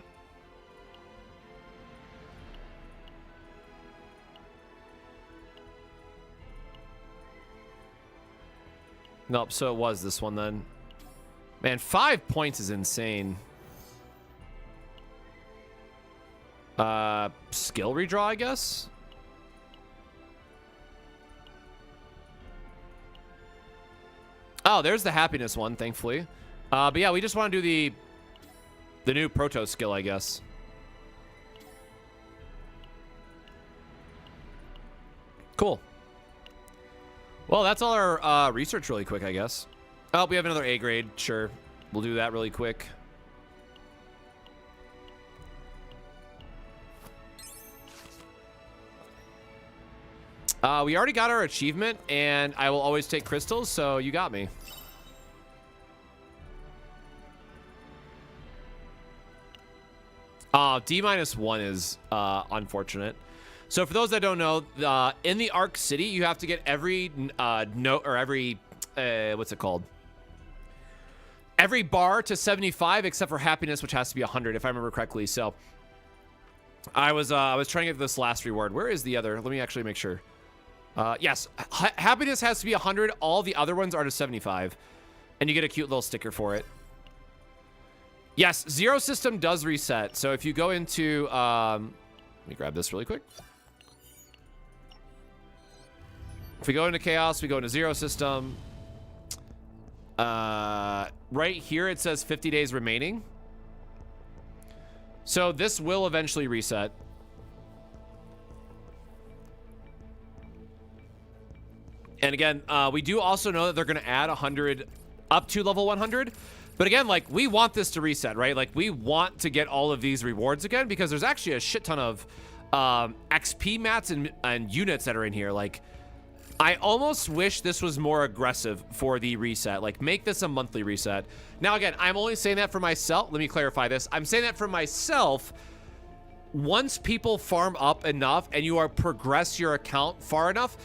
Nope, so it was this one then. Man, 5 points is insane. Skill redraw, I guess? Oh, there's the happiness one, thankfully. But yeah, we just want to do the new proto skill, I guess. Cool. Well, that's all our research really quick, I guess. Oh, we have another A grade. Sure. We'll do that really quick. We already got our achievement, and I will always take crystals, so you got me. D-1 is unfortunate. So for those that don't know, in the Arc City, you have to get every note or every what's it called? Every bar to 75, except for happiness, which has to be 100, if I remember correctly. So I was trying to get this last reward. Where is the other? Let me actually make sure. Yes, happiness has to be 100. All the other ones are to 75, and you get a cute little sticker for it. Yes, Zero System does reset. So if you go into, let me grab this really quick. If we go into Chaos, we go into Zero System. Right here, it says 50 days remaining. So this will eventually reset. And again, we do also know that they're going to add 100 up to level 100. But again, like, we want this to reset, right? Like, we want to get all of these rewards again because there's actually a shit ton of XP mats and units that are in here. Like, I almost wish this was more aggressive for the reset. Like, make this a monthly reset. Now, again, I'm only saying that for myself. Let me clarify this. I'm saying that for myself. Once people farm up enough and you are progress your account far enough,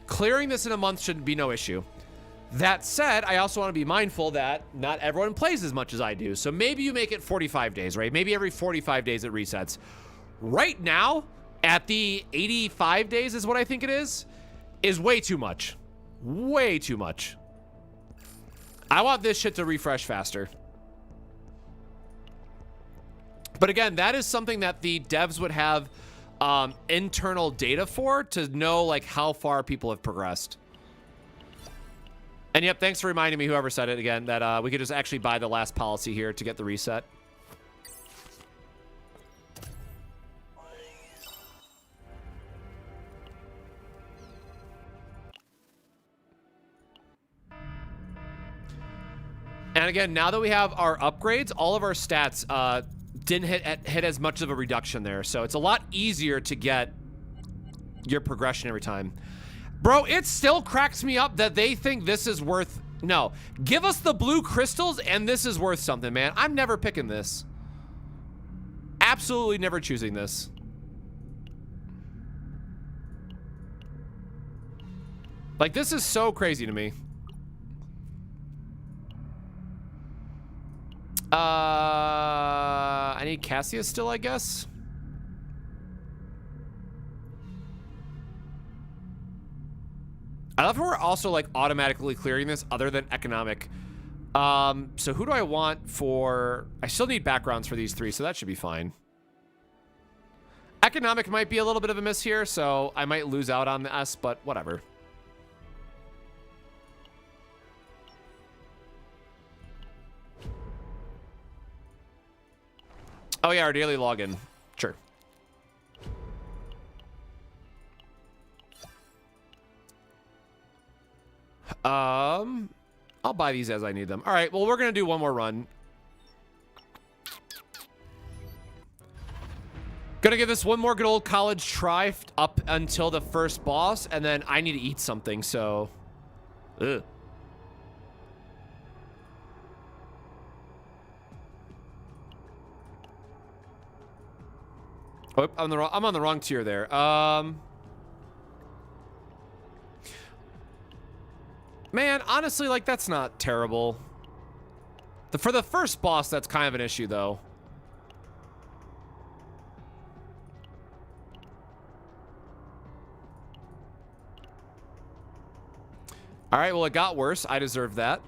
clearing this in a month should be no issue. That said, I also want to be mindful that not everyone plays as much as I do. So maybe you make it 45 days, right? Maybe every 45 days it resets. Right now, at the 85 days is what I think it is way too much. Way too much. I want this shit to refresh faster. But again, that is something that the devs would have internal data for to know like how far people have progressed. And yep, thanks for reminding me, whoever said it again, that we could just actually buy the last policy here to get the reset. And again, now that we have our upgrades, all of our stats didn't hit as much of a reduction there. So it's a lot easier to get your progression every time. Bro, it still cracks me up that they think this is worth... No. Give us the blue crystals and this is worth something, man. I'm never picking this. Absolutely never choosing this. Like, this is so crazy to me. I need Cassius still, I guess. I love how we're also like automatically clearing this other than economic. So who do I want for... I still need backgrounds for these 3, so that should be fine. Economic might be a little bit of a miss here, so I might lose out on the S, but whatever. Oh yeah, our daily login. Sure. I'll buy these as I need them. All right, well, we're going to do one more run. Gonna give this one more good old college try up until the first boss, and then I need to eat something, so... Ugh. Oh, I'm on the wrong tier there. Man, honestly, like, that's not terrible. For the first boss, that's kind of an issue, though. All right, well, it got worse. I deserve that.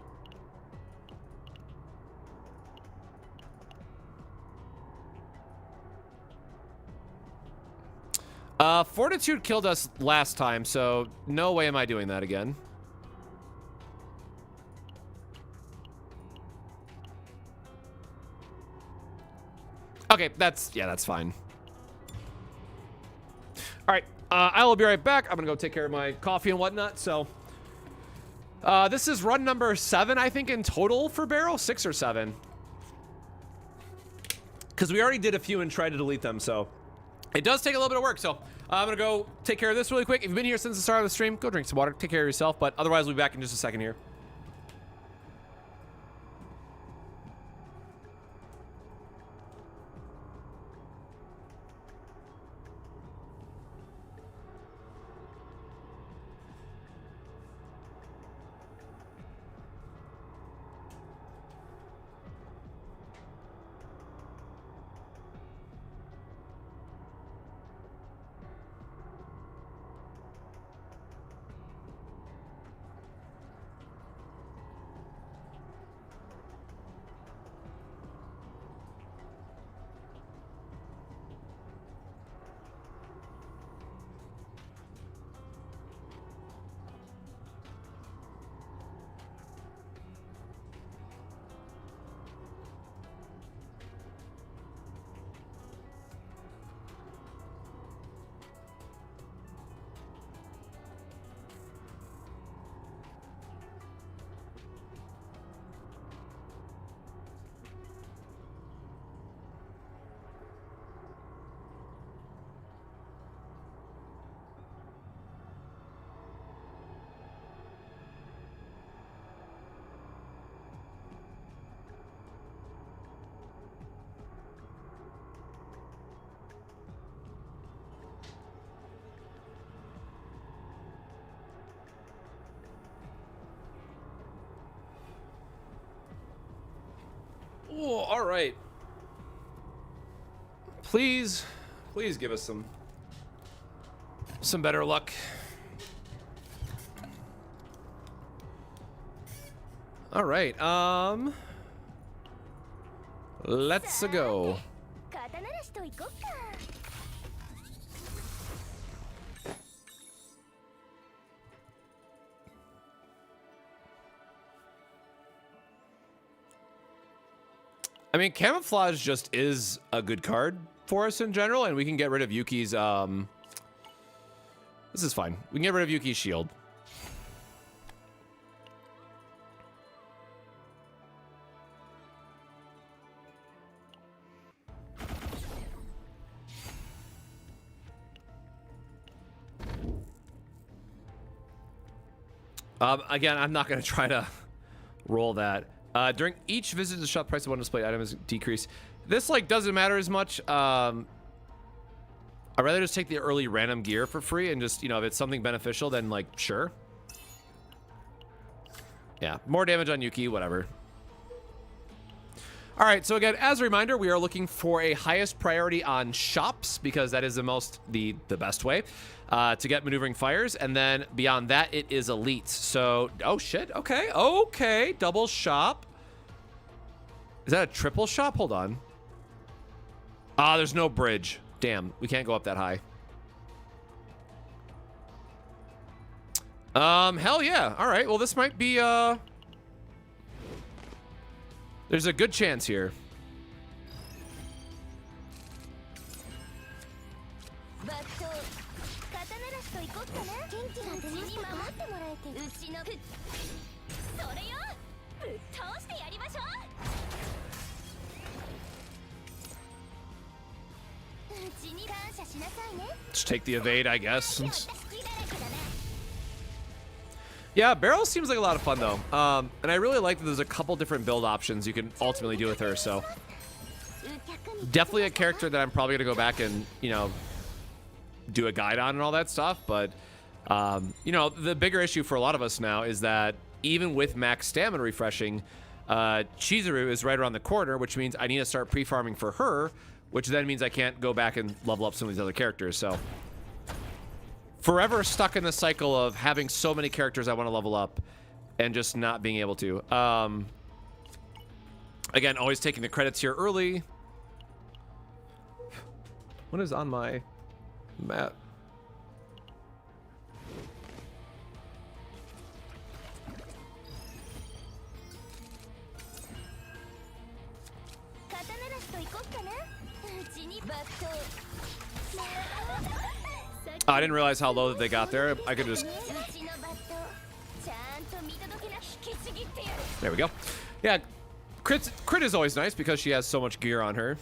Fortitude killed us last time, so no way am I doing that again. Okay, that's fine. All right, I will be right back. I'm gonna go take care of my coffee and whatnot, so... this is run number 7, I think, in total for Barrow. 6 or 7. Because we already did a few and tried to delete them, so... It does take a little bit of work, so I'm going to go take care of this really quick. If you've been here since the start of the stream, go drink some water, take care of yourself, but otherwise we'll be back in just a second here. Oh, all right. Please give us some better luck. All right. Let's go. I mean, Camouflage just is a good card for us in general, and we can get rid of Yuki's, this is fine. We can get rid of Yuki's shield. Again, I'm not going to try to roll that. During each visit to the shop, price of one display item is decreased. This, like, doesn't matter as much. I'd rather just take the early random gear for free and just, you know, if it's something beneficial, then, like, sure. Yeah, more damage on Yuki, whatever. All right, so again, as a reminder, we are looking for a highest priority on shops because that is the best way to get maneuvering fires. And then beyond that, it is elites. So, oh shit, okay, double shop. Is that a triple shop? Hold on. Ah, there's no bridge. Damn, we can't go up that high. Hell yeah. All right, well, this might be, there's a good chance here. Just take the evade, I guess. Yeah, Beryl seems like a lot of fun, though. And I really like that there's a couple different build options you can ultimately do with her, so. Definitely a character that I'm probably going to go back and, you know, do a guide on and all that stuff. But, you know, the bigger issue for a lot of us now is that even with max stamina refreshing, Chizuru is right around the corner, which means I need to start pre-farming for her, which then means I can't go back and level up some of these other characters, so. Forever stuck in the cycle of having so many characters I want to level up and just not being able to. Again, always taking the credits here early. What is on my map? I didn't realize how low that they got there. I could just... There we go. Yeah, crit is always nice because she has so much gear on her.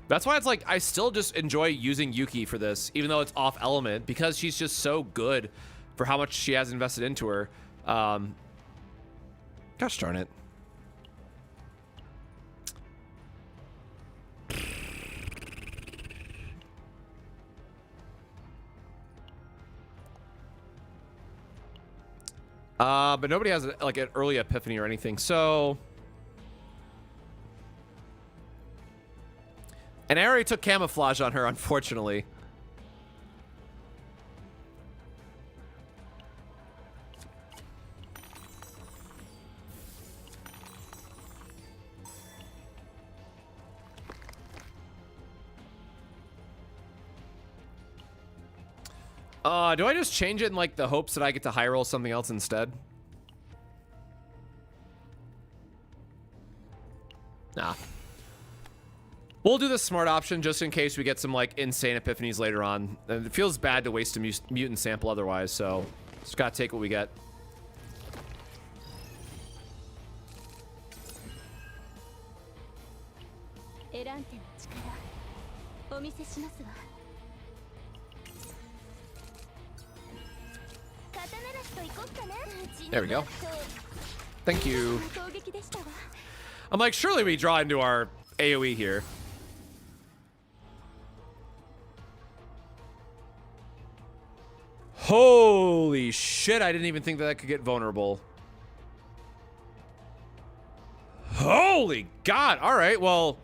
That's why it's like, I still just enjoy using Yuki for this, even though it's off element, because she's just so good for how much she has invested into her. Gosh darn it. But nobody has like an early epiphany or anything, so. And I already took camouflage on her, unfortunately. Do I just change it in like the hopes that I get to high roll something else instead? Nah. We'll do the smart option just in case we get some like insane epiphanies later on. And it feels bad to waste a mutant sample otherwise, so just gotta take what we get. There we go. Thank you. I'm like, surely we draw into our AoE here. Holy shit, I didn't even think that I could get vulnerable. Holy God. All right, well.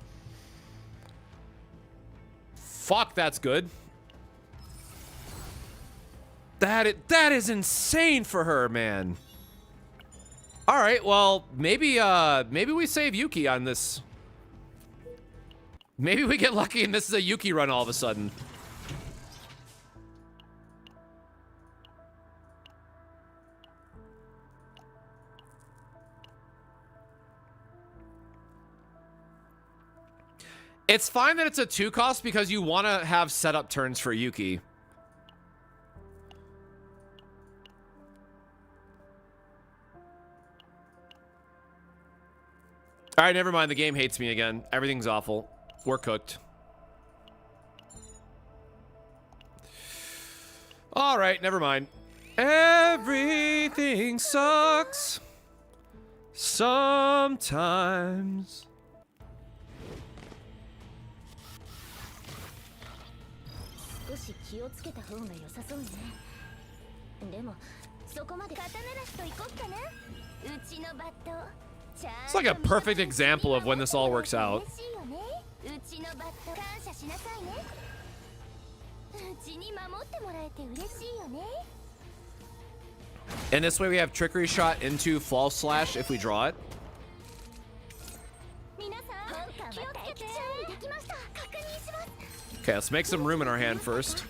Fuck, that's good. That is insane for her, man. All right, well, maybe we save Yuki on this. Maybe we get lucky and this is a Yuki run all of a sudden. It's fine that it's a 2 cost because you want to have setup turns for Yuki. All right, never mind. The game hates me again. Everything's awful. We're cooked. All right, never mind. Everything sucks sometimes. It's like a perfect example of when this all works out. And this way we have trickery shot into false slash if we draw it. Okay, let's make some room in our hand first.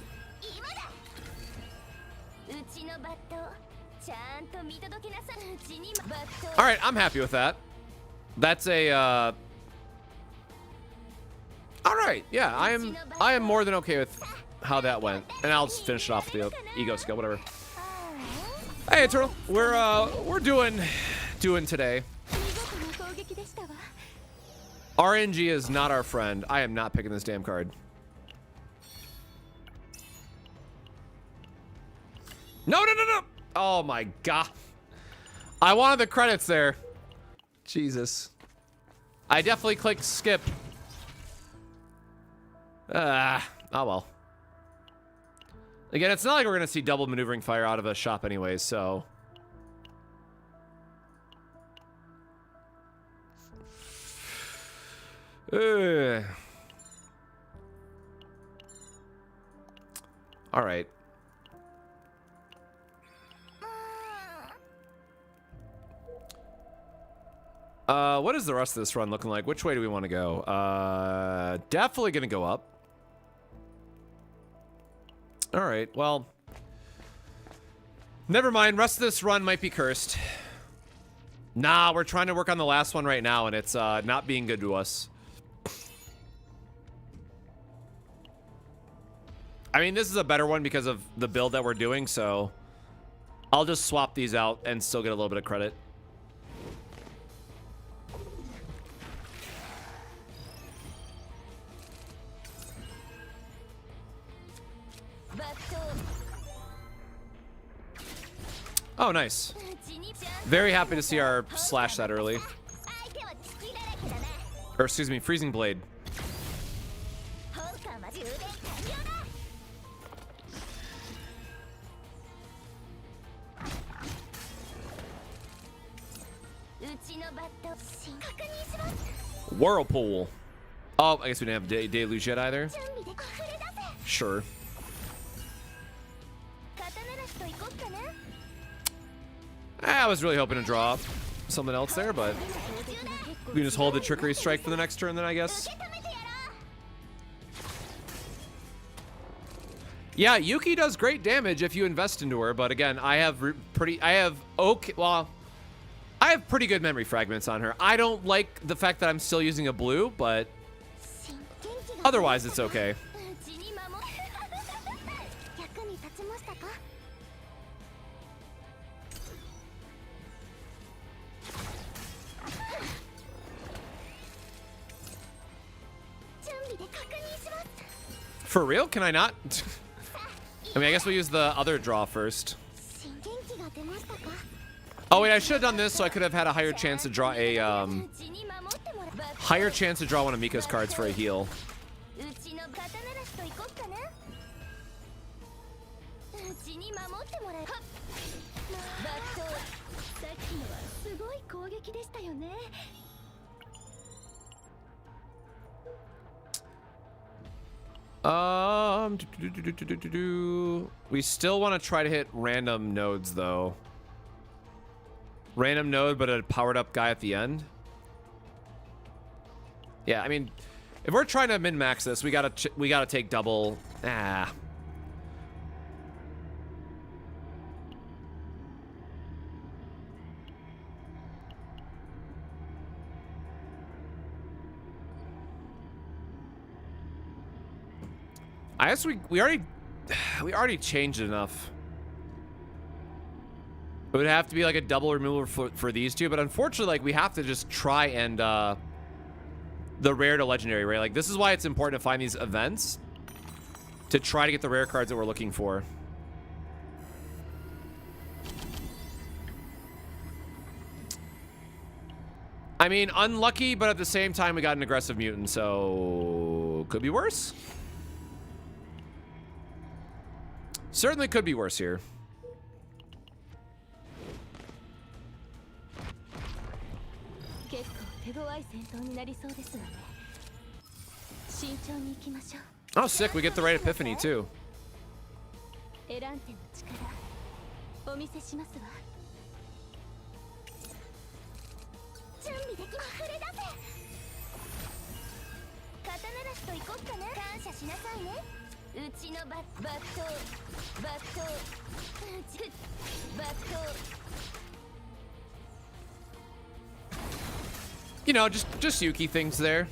All right, I'm happy with that. That's a all right, yeah, I am more than okay with how that went. And I'll just finish it off with the ego skill, whatever. Hey, Turtle, we're doing today. RNG is not our friend. I am not picking this damn card. No. Oh my god. I wanted the credits there. Jesus. I definitely clicked skip. Oh well. Again, it's not like we're gonna see double maneuvering fire out of a shop anyways, so. All right. What is the rest of this run looking like? Which way do we want to go? Definitely gonna go up. All right, well, never mind. Rest of this run might be cursed. Nah, we're trying to work on the last one right now, and it's not being good to us. I mean, this is a better one because of the build that we're doing, so I'll just swap these out and still get a little bit of credit. Oh, nice. Very happy to see our slash that early. Or, excuse me, freezing blade. Whirlpool. Oh, I guess we didn't have deluge yet either. Sure. I was really hoping to draw something else there, but we can just hold the trickery strike for the next turn then, I guess. Yeah, Yuki does great damage if you invest into her, but again, I have pretty good memory fragments on her. I don't like the fact that I'm still using a blue, but otherwise it's okay. For real? Can I not? I mean, I guess we'll use the other draw first. Oh wait, I should have done this so I could have had a higher chance to draw a one of Mika's cards for a heal. We still want to try to hit random nodes though. Random node, but a powered up guy at the end. Yeah, I mean, if we're trying to min max this, we gotta take double. I guess we already changed it enough. It would have to be like a double removal for these two, but unfortunately, like, we have to just try and the rare to legendary, right? Like, this is why it's important to find these events to try to get the rare cards that we're looking for. I mean, unlucky, but at the same time, we got an aggressive mutant, so could be worse. Certainly could be worse here. 結構手強い戦闘になりそうですわね。慎重に行きましょう。 Oh, sick. We get the right epiphany, too. エランテの力お見せしますわ。準備できまふれ出せ。刀なしと行こっかな。感謝しなさいね。うちのバットYou know, just Yuki things there.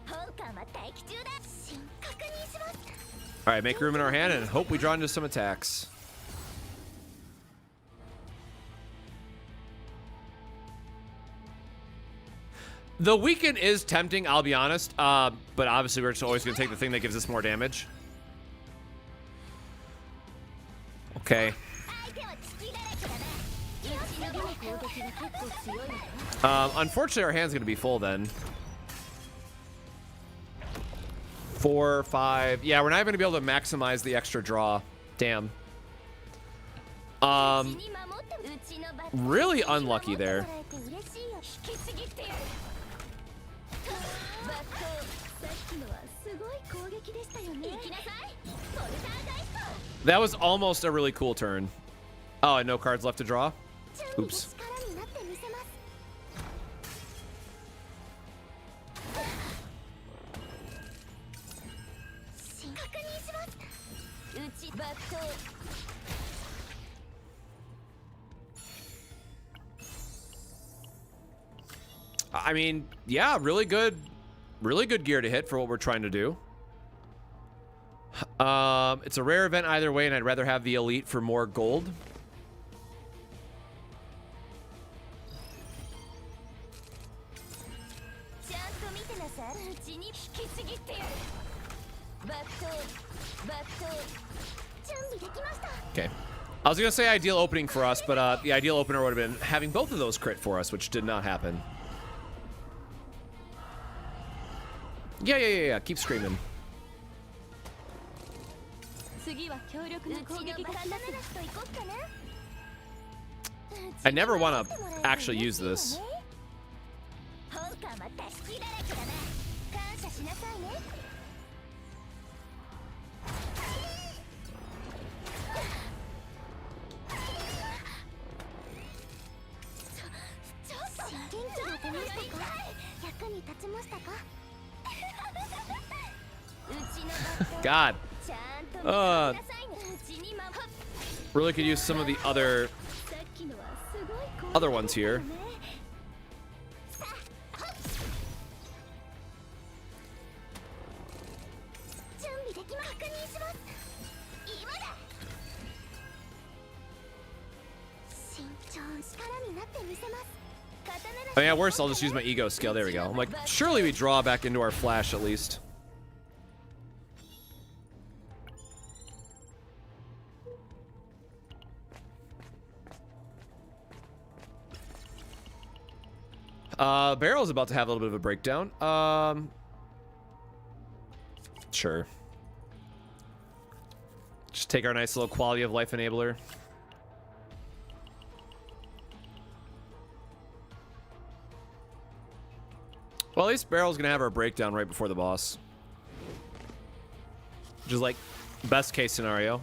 ホーカーは待機中だ。確認します。 All right, make room in our hand and hope we draw into some attacks. The weaken is tempting, I'll be honest. But obviously we're just always going to take the thing that gives us more damage. Okay. Unfortunately, our hand's going to be full then. 4, 5. Yeah, we're not even going to be able to maximize the extra draw. Damn. Really unlucky there. That was almost a really cool turn. Oh, and no cards left to draw? Oops. I mean, yeah, really good gear to hit for what we're trying to do. It's a rare event either way, and I'd rather have the elite for more gold. Okay. I was going to say ideal opening for us, but the ideal opener would have been having both of those crit for us, which did not happen. Yeah. Keep screaming. I never want to actually use this. God. Really could use some of the other ones here. I mean, at worst, I'll just use my ego skill. There we go. I'm like, surely we draw back into our flash at least. Barrel's about to have a little bit of a breakdown. Sure. Just take our nice little quality of life enabler. Well, at least Barrel's gonna have our breakdown right before the boss. Which is like best case scenario.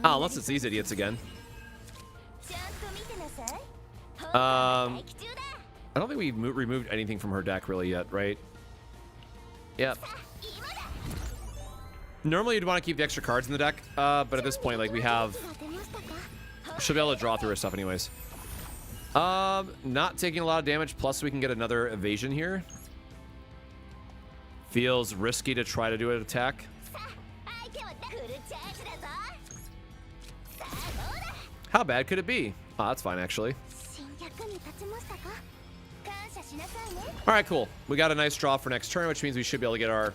Oh, unless it's these idiots again. I don't think we've removed anything from her deck really yet, right? Yep. Normally you'd want to keep the extra cards in the deck, but at this point, like, we have... She'll be able to draw through her stuff anyways. Not taking a lot of damage, plus we can get another evasion here. Feels risky to try to do an attack. How bad could it be? Oh, that's fine, actually. All right, cool. We got a nice draw for next turn, which means we should be able to get our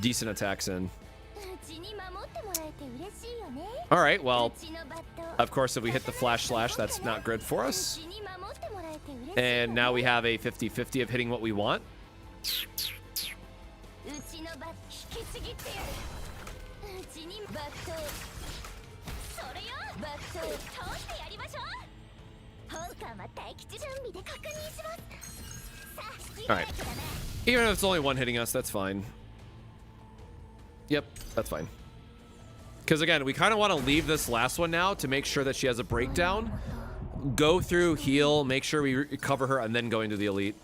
decent attacks in. All right, well, of course, if we hit the flash slash, that's not good for us. And now we have a 50-50 of hitting what we want. Alright. Even if it's only one hitting us, that's fine. Yep, that's fine. Because again, we kind of want to leave this last one now to make sure that she has a breakdown. Go through, heal, make sure we recover her, and then go into the elite.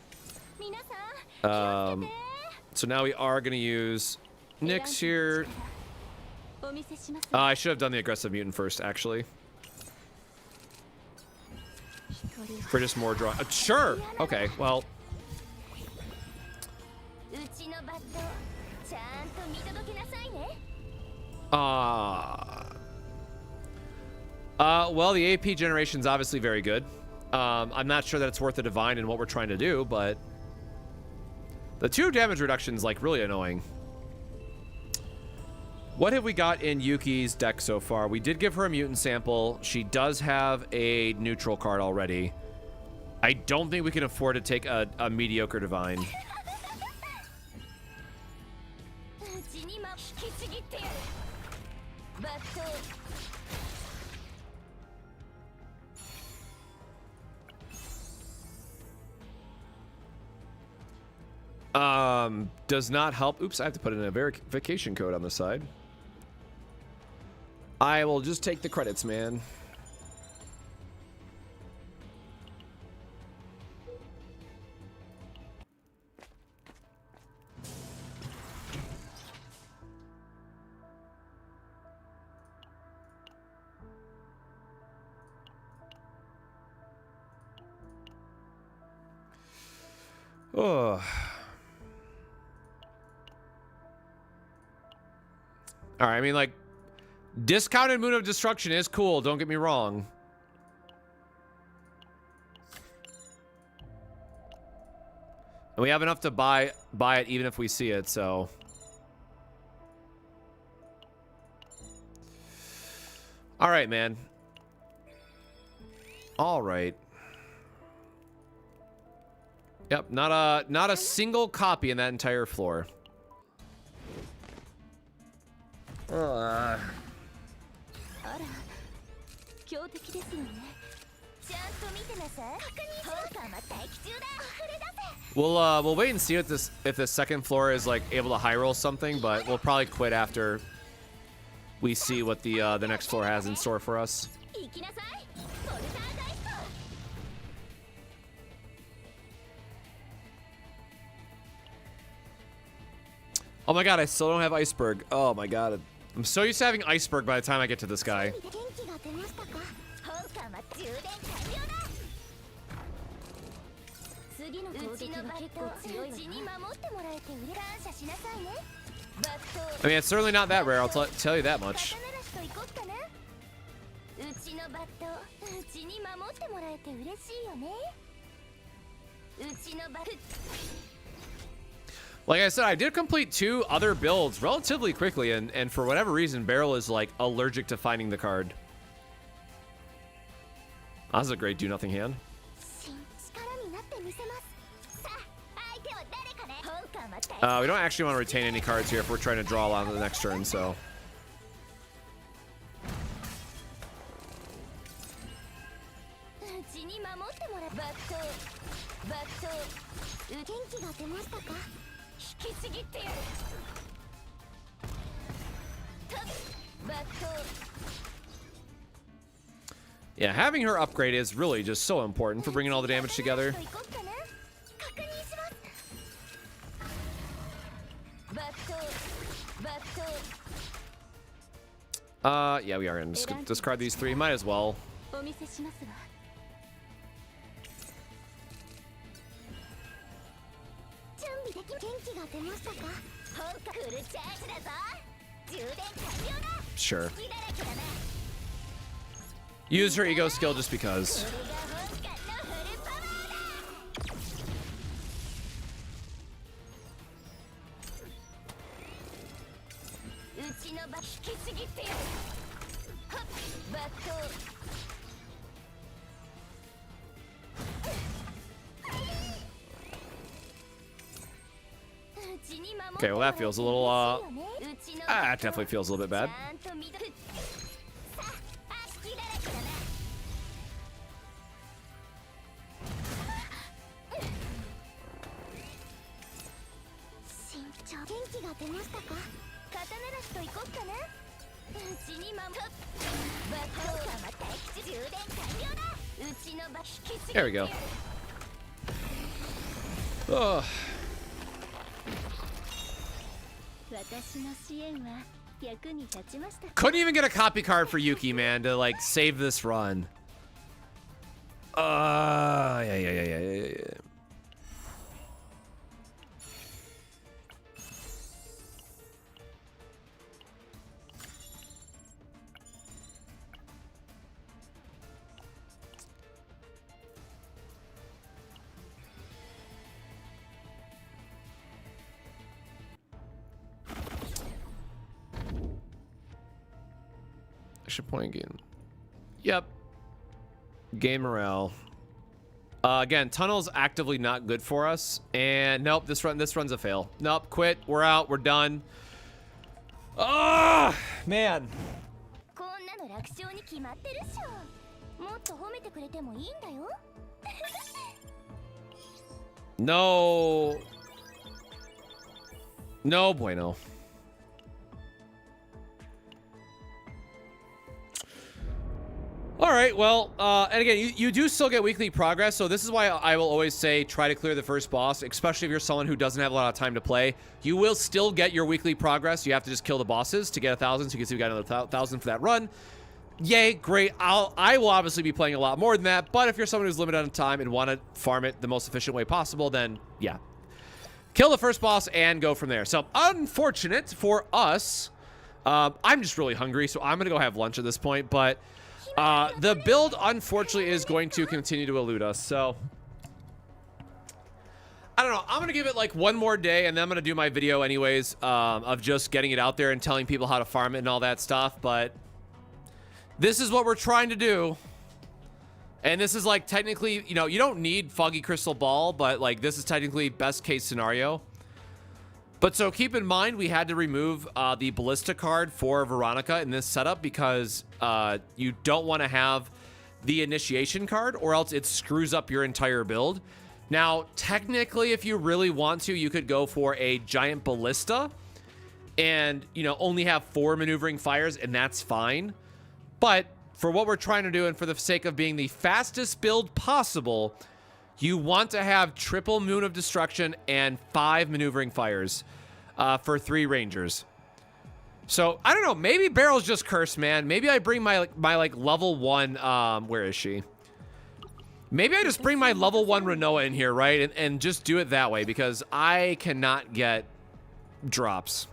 So now we are going to use Nyx here. I should have done the aggressive mutant first, actually. For just more draw. Sure. Okay. Well. Well, the AP generation's obviously very good. I'm not sure that it's worth the divine in what we're trying to do, but the 2 damage reduction's like really annoying. What have we got in Yuki's deck so far? We did give her a mutant sample. She does have a neutral card already. I don't think we can afford to take a mediocre divine. Does not help. Oops, I have to put in a verification code on the side. I will just take the credits, man. Oh. All right, I mean, like, discounted Moon of Destruction is cool, don't get me wrong. And we have enough to buy it even if we see it, so. All right, man. All right. Yep, not a single copy in that entire floor. We'll wait and see if the second floor is like able to high roll something, but we'll probably quit after we see what the next floor has in store for us. Oh my god, I still don't have Iceberg. Oh my god. I'm so used to having Iceberg by the time I get to this guy. I mean, it's certainly not that rare, I'll tell you that much. Like I said, I did complete 2 other builds relatively quickly, and for whatever reason, Beryl is like allergic to finding the card. That's a great do-nothing hand. We don't actually want to retain any cards here if we're trying to draw a lot on the next turn, so. Yeah, having her upgrade is really just so important for bringing all the damage together. Yeah, we are gonna discard these 3. Might as well. Sure. Use her ego skill just because. Okay, well that feels a little, it definitely feels a little bit bad. 気が出ましたか。刀なしと行こっかな。うちにバットがまた充電完了だ。うちのバ引きちぎってやる。 There we go. Ugh. 私の支援は役に立ちました。 Couldn't even get a copy card for Yuki, man, to like save this run. Yeah. Extra point game. Yep. Game morale. Again, tunnel's actively not good for us. And nope, this run's a fail. Nope, quit. We're out. We're done. Ah, man. こんなの楽勝に決まってるっしょ。もっと褒めてくれてもいいんだよ。No. No bueno. All right, well, and again, you do still get weekly progress, so this is why I will always say try to clear the first boss, especially if you're someone who doesn't have a lot of time to play. You will still get your weekly progress. You have to just kill the bosses to get 1,000, so you can see we got another 1,000 for that run. Yay, great. I will obviously be playing a lot more than that, but if you're someone who's limited on time and want to farm it the most efficient way possible, then yeah. Kill the first boss and go from there. So, unfortunate for us. I'm just really hungry, so I'm going to go have lunch at this point, but... the build, unfortunately, is going to continue to elude us, so... I don't know. I'm going to give it, like, one more day, and then I'm going to do my video anyways, of just getting it out there and telling people how to farm it and all that stuff, but... This is what we're trying to do. And this is, like, technically, you know, you don't need Foggy Crystal Ball, but, like, this is technically best-case scenario. But so keep in mind, we had to remove the Ballista card for Veronica in this setup because you don't want to have the initiation card or else it screws up your entire build. Now, technically, if you really want to, you could go for a giant Ballista and, you know, only have 4 maneuvering fires, and that's fine. But for what we're trying to do and for the sake of being the fastest build possible, you want to have triple Moon of Destruction and 5 maneuvering fires for 3 Rangers. So, I don't know. Maybe Barrel's just cursed, man. Maybe I bring my level 1... where is she? Maybe I just bring my level 1 Renoa in here, right? And just do it that way because I cannot get drops.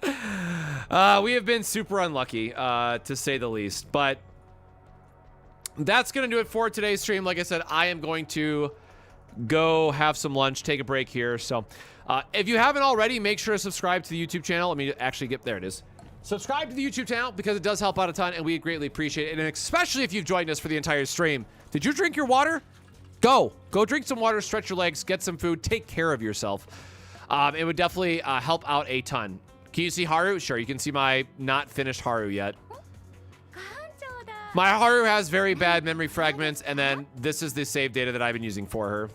We have been super unlucky, to say the least. But... that's going to do it for today's stream. Like I said, I am going to go have some lunch, take a break here. So if you haven't already, make sure to subscribe to the YouTube channel. Let me actually get there. It is. Subscribe to the YouTube channel because it does help out a ton and we greatly appreciate it. And especially if you've joined us for the entire stream. Did you drink your water? Go drink some water, stretch your legs, get some food, take care of yourself. It would definitely help out a ton. Can you see Haru? Sure, you can see my not finished Haru yet. My Haru has very bad memory fragments, and then this is the save data that I've been using for her.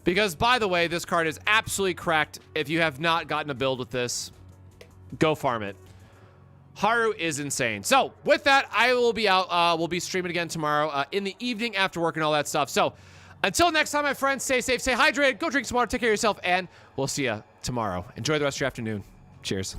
Because, by the way, this card is absolutely cracked. If you have not gotten a build with this, go farm it. Haru is insane. So, with that, I will be out. We'll be streaming again tomorrow in the evening after work and all that stuff. So, until next time, my friends, stay safe, stay hydrated, go drink some water, take care of yourself, and we'll see you tomorrow. Enjoy the rest of your afternoon. Cheers.